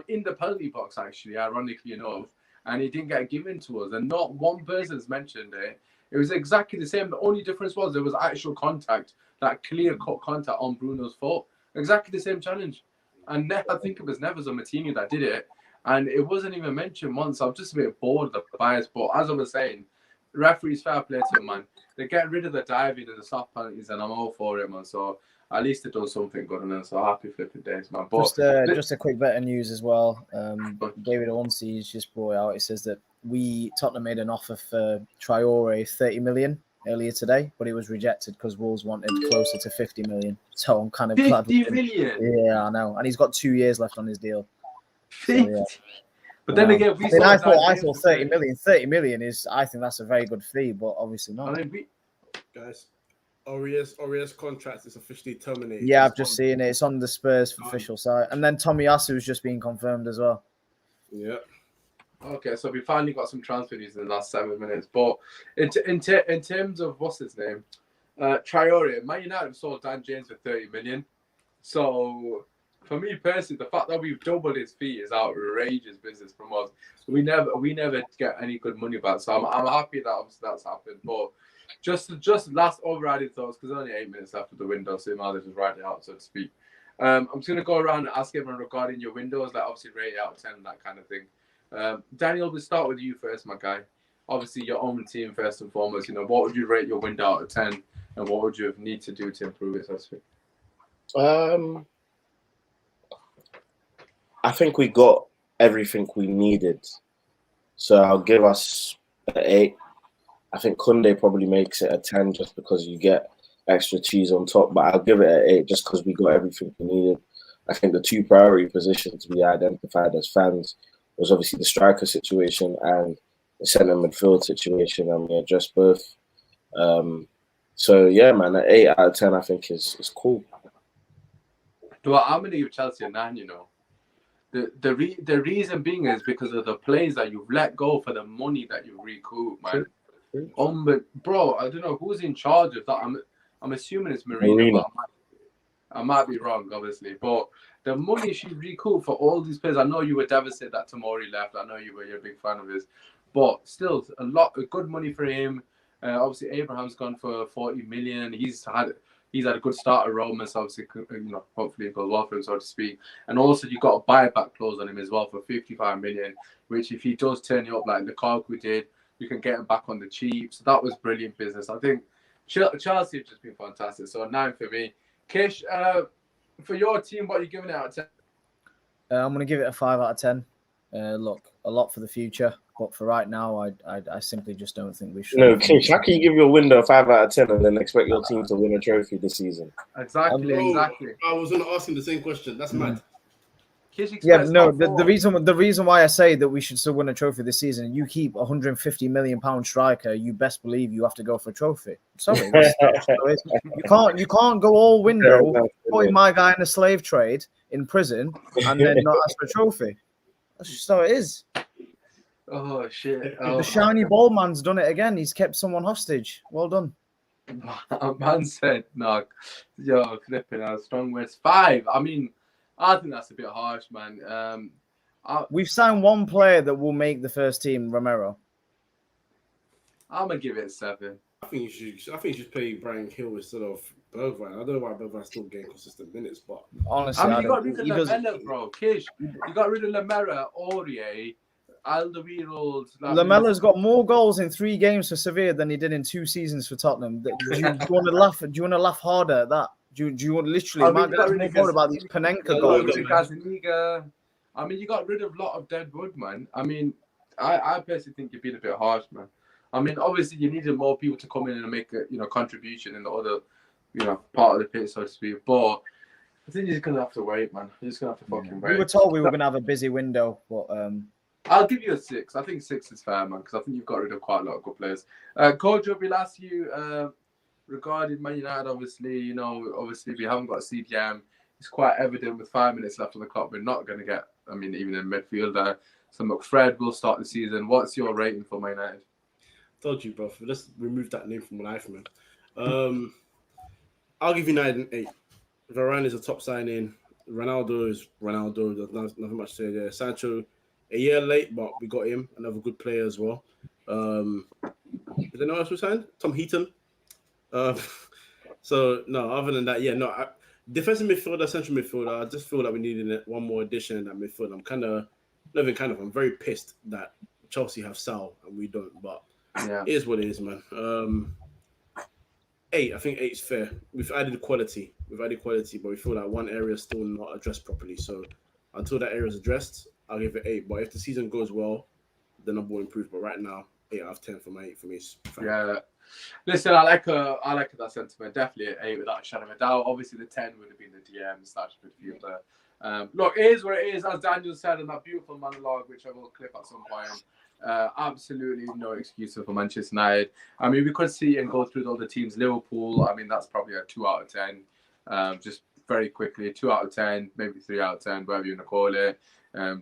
in the penalty box, actually, ironically enough. And it didn't get given to us. And not one person's mentioned it. It was exactly the same. The only difference was there was actual contact, that clear-cut contact on Bruno's foot. Exactly the same challenge. And I think it was Neves or Martini that did it. And it wasn't even mentioned once. I'm just a bit bored of the bias. But as I was saying, referees fair play to them, man. They get rid of the diving and the soft penalties, and I'm all for it, man. So at least they do something good, and then so happy flipping days, man. But just a quick bit of news as well. David Ornstein just brought it out. It says that Tottenham made an offer for Traore 30 million earlier today, but it was rejected because Wolves wanted closer to 50 million. So I'm kind of glad. 50 million? Yeah, I know. And he's got 2 years left on his deal. 50? So, yeah. But then again, I thought 30 million. 30 million is, I think that's a very good fee, but obviously not. I mean, guys, Aurier contract is officially terminated. Yeah, I've just seen it. It's on the Spurs official site. And then Tomiyasu has just been confirmed as well. Yeah. Okay, so we finally got some transfer news in the last 7 minutes. But in terms of, what's his name? Traore, Man United sold Dan James for 30 million. So for me personally, the fact that we've doubled his fee is outrageous business from us. We never get any good money back. So I'm happy that obviously that's happened. But just last overriding thoughts, because there's only 8 minutes left of the window, so you might as well just write it out, so to speak. I'm just gonna go around and ask everyone regarding your windows, like obviously rate out of 10, that kind of thing. Daniel, we'll start with you first, my guy. Obviously your own team first and foremost. You know, what would you rate your window out of 10, and what would you need to do to improve it, so to speak? I think we got everything we needed. So I'll give us an 8. I think Koundé probably makes it a 10 just because you get extra cheese on top. But I'll give it an 8 just because we got everything we needed. I think the 2 priority positions we identified as fans was obviously the striker situation and the centre midfield situation, and we addressed both. So yeah, man, an 8 out of 10 I think is cool. Well, I'm gonna give Chelsea a 9. You know, the reason being is because of the players that you've let go for the money that you recoup, man. Bro, I don't know who's in charge of that. I'm assuming it's Marina. But I might be wrong, obviously. But the money she recouped for all these players, I know you were devastated that Tomori left. I know you're a big fan of his, but still a lot of good money for him. Obviously, Abraham's gone for 40 million. He's had a good start at Roma, so obviously, you know, hopefully it goes well for him, so to speak. And also, you got a buyback clause on him as well for 55 million, which if he does turn you up like Lukaku did, you can get him back on the cheap. So that was brilliant business. I think Chelsea have just been fantastic. So a 9 for me. Kish, for your team, what are you giving it out of 10? I'm going to give it a 5 out of 10. Look, a lot for the future, but for right now, I simply just don't think we should. No, Kish, how can you give your window a 5 out of 10 and then expect your team to win a trophy this season? Exactly. I was going to ask him the same question. That's mad. Yeah, no. The reason why I say that we should still win a trophy this season, you keep £150 million striker, you best believe you have to go for a trophy. Sorry, you can't go all window, putting my guy in a slave trade in prison, and then not ask for a trophy. That's just how it is. Oh shit! The shiny ball man's done it again. He's kept someone hostage. Well done. Man said, "No, yo, flipping out strong words." 5. I mean, I think that's a bit harsh, man. We've signed one player that will make the first team, Romero. I'm gonna give it 7. I think you should play Brian Hill instead of Bergwijn. I don't know why Bergwijn's still getting consistent minutes, but honestly, I mean, you got rid of Lamela, bro. Kish, you got rid of Lamela, Aurier, Alderweireld. Lamella's got more goals in 3 games for Sevilla than he did in 2 seasons for Tottenham. Do you want to laugh? Do you want to laugh harder at that? Do you want literally? I mean, more about these Panenka goals. I mean, you got rid of a lot of dead wood, man. I mean, I personally think you're being a bit harsh, man. I mean, obviously, you needed more people to come in and make a contribution in the other, part of the pitch, so to speak. But I think you're just gonna have to wait, man. You're just gonna have to fucking wait. We were told we were gonna have a busy window, but I'll give you a 6. I think 6 is fair, man, because I think you've got rid of quite a lot of good players. Kojo, we'll ask you regarding Man United. Obviously, obviously we haven't got a CDM. It's quite evident with 5 minutes left on the clock. We're not going to get. I mean, even in midfielder. So McFred will start the season. What's your rating for Man United? Told you, bro. Let's remove that name from life, man. I'll give United an 8. Varane is a top signing. Ronaldo is Ronaldo. There's nothing much to say there. Sancho, a year late, but we got him. Another good player as well. Is there no one else we signed? Tom Heaton. So, no, other than that, defensive midfielder, central midfielder, I just feel like we needed one more addition in that midfield. I'm very pissed that Chelsea have Sal and we don't, but it is what it is, man. 8, I think 8 is fair. We've added quality, but we feel like one area is still not addressed properly. So until that area is addressed, I'll give it 8. But if the season goes well, the number will improve. But right now, 8 out of 10 for my 8 for me is fine. Yeah. Listen, I like that sentiment. Definitely an 8 without a shadow of a doubt. Obviously, the 10 would have been the DM/midfielder. Look, it is what it is. As Daniel said in that beautiful monologue, which I will clip at some point. Absolutely no excuse for Manchester United. I mean, we could see and go through all the teams. Liverpool, I mean, that's probably a 2 out of 10. Just very quickly, 2 out of 10, maybe 3 out of 10, whatever you want to call it.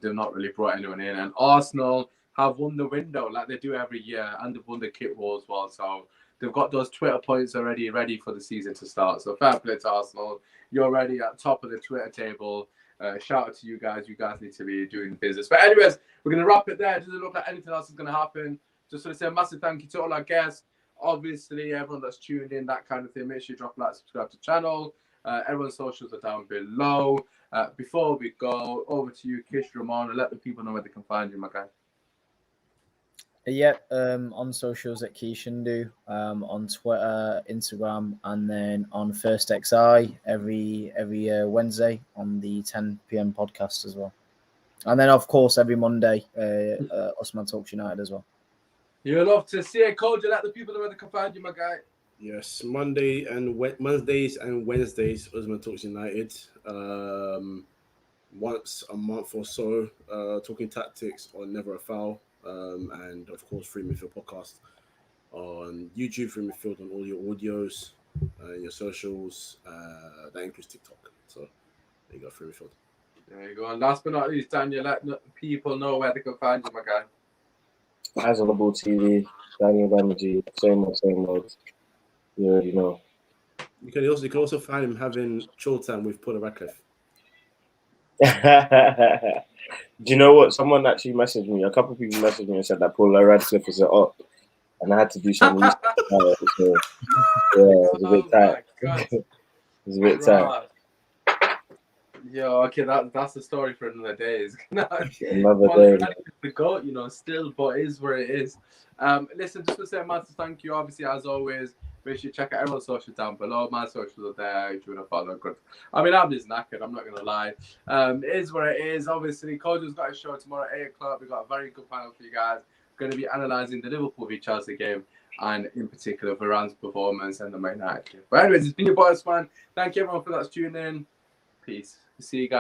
They've not really brought anyone in. And Arsenal have won the window like they do every year, and they've won the kit war as well. So they've got those Twitter points already ready for the season to start. So fair play to Arsenal. You're already at top of the Twitter table. Shout out to you guys. You guys need to be doing business. But anyways, we're going to wrap it there. It doesn't look like anything else is going to happen. Just want to say a massive thank you to all our guests. Obviously, everyone that's tuned in, that kind of thing. Make sure you drop a like, subscribe to the channel. Everyone's socials are down below. Before we go, over to you, Kish, Ramon, and let the people know where they can find you, my guy. On socials at Kishindu, on Twitter, Instagram, and then on First XI every Wednesday on the 10 p.m. podcast as well. And then, of course, every Monday, Usman Talks United as well. You'll love to see it, Kojo. Let the people know where they can find you, my guy. Yes, Mondays and Wednesdays, Usman Talks United. Once a month or so, talking tactics on Never a Foul. And of course, Free Midfield podcast on YouTube, Free Midfield on all your audios, your socials. That includes TikTok. So there you go, Free Midfield. There you go. And last but not least, Daniel, let people know where they can find you, my guy. Aswell TV, Daniel Banerjee, same old. You already know. You can also find him having chill time with Paula Radcliffe. Do you know what? Someone actually messaged me. A couple of people messaged me and said that Paula Radcliffe is up, and I had to do some research. So, it was a bit tight. It was a bit tight. Yeah, okay, that's the story for another day. Another day. The goat, still, but it is where it is. Listen, just to say a massive thank you. Obviously, as always, make sure you check out everyone's socials down below. My socials are there if you want to follow. Good. I mean, I'm just knackered. I'm not going to lie. It is where it is. Obviously, Kojo's got a show tomorrow at 8 o'clock. We've got a very good panel for you guys. We're going to be analysing the Liverpool v Chelsea game and, in particular, Varane's performance and the Man United game. But anyways, it's been your boys, man. Thank you, everyone, for that tuning in. Peace. See you guys.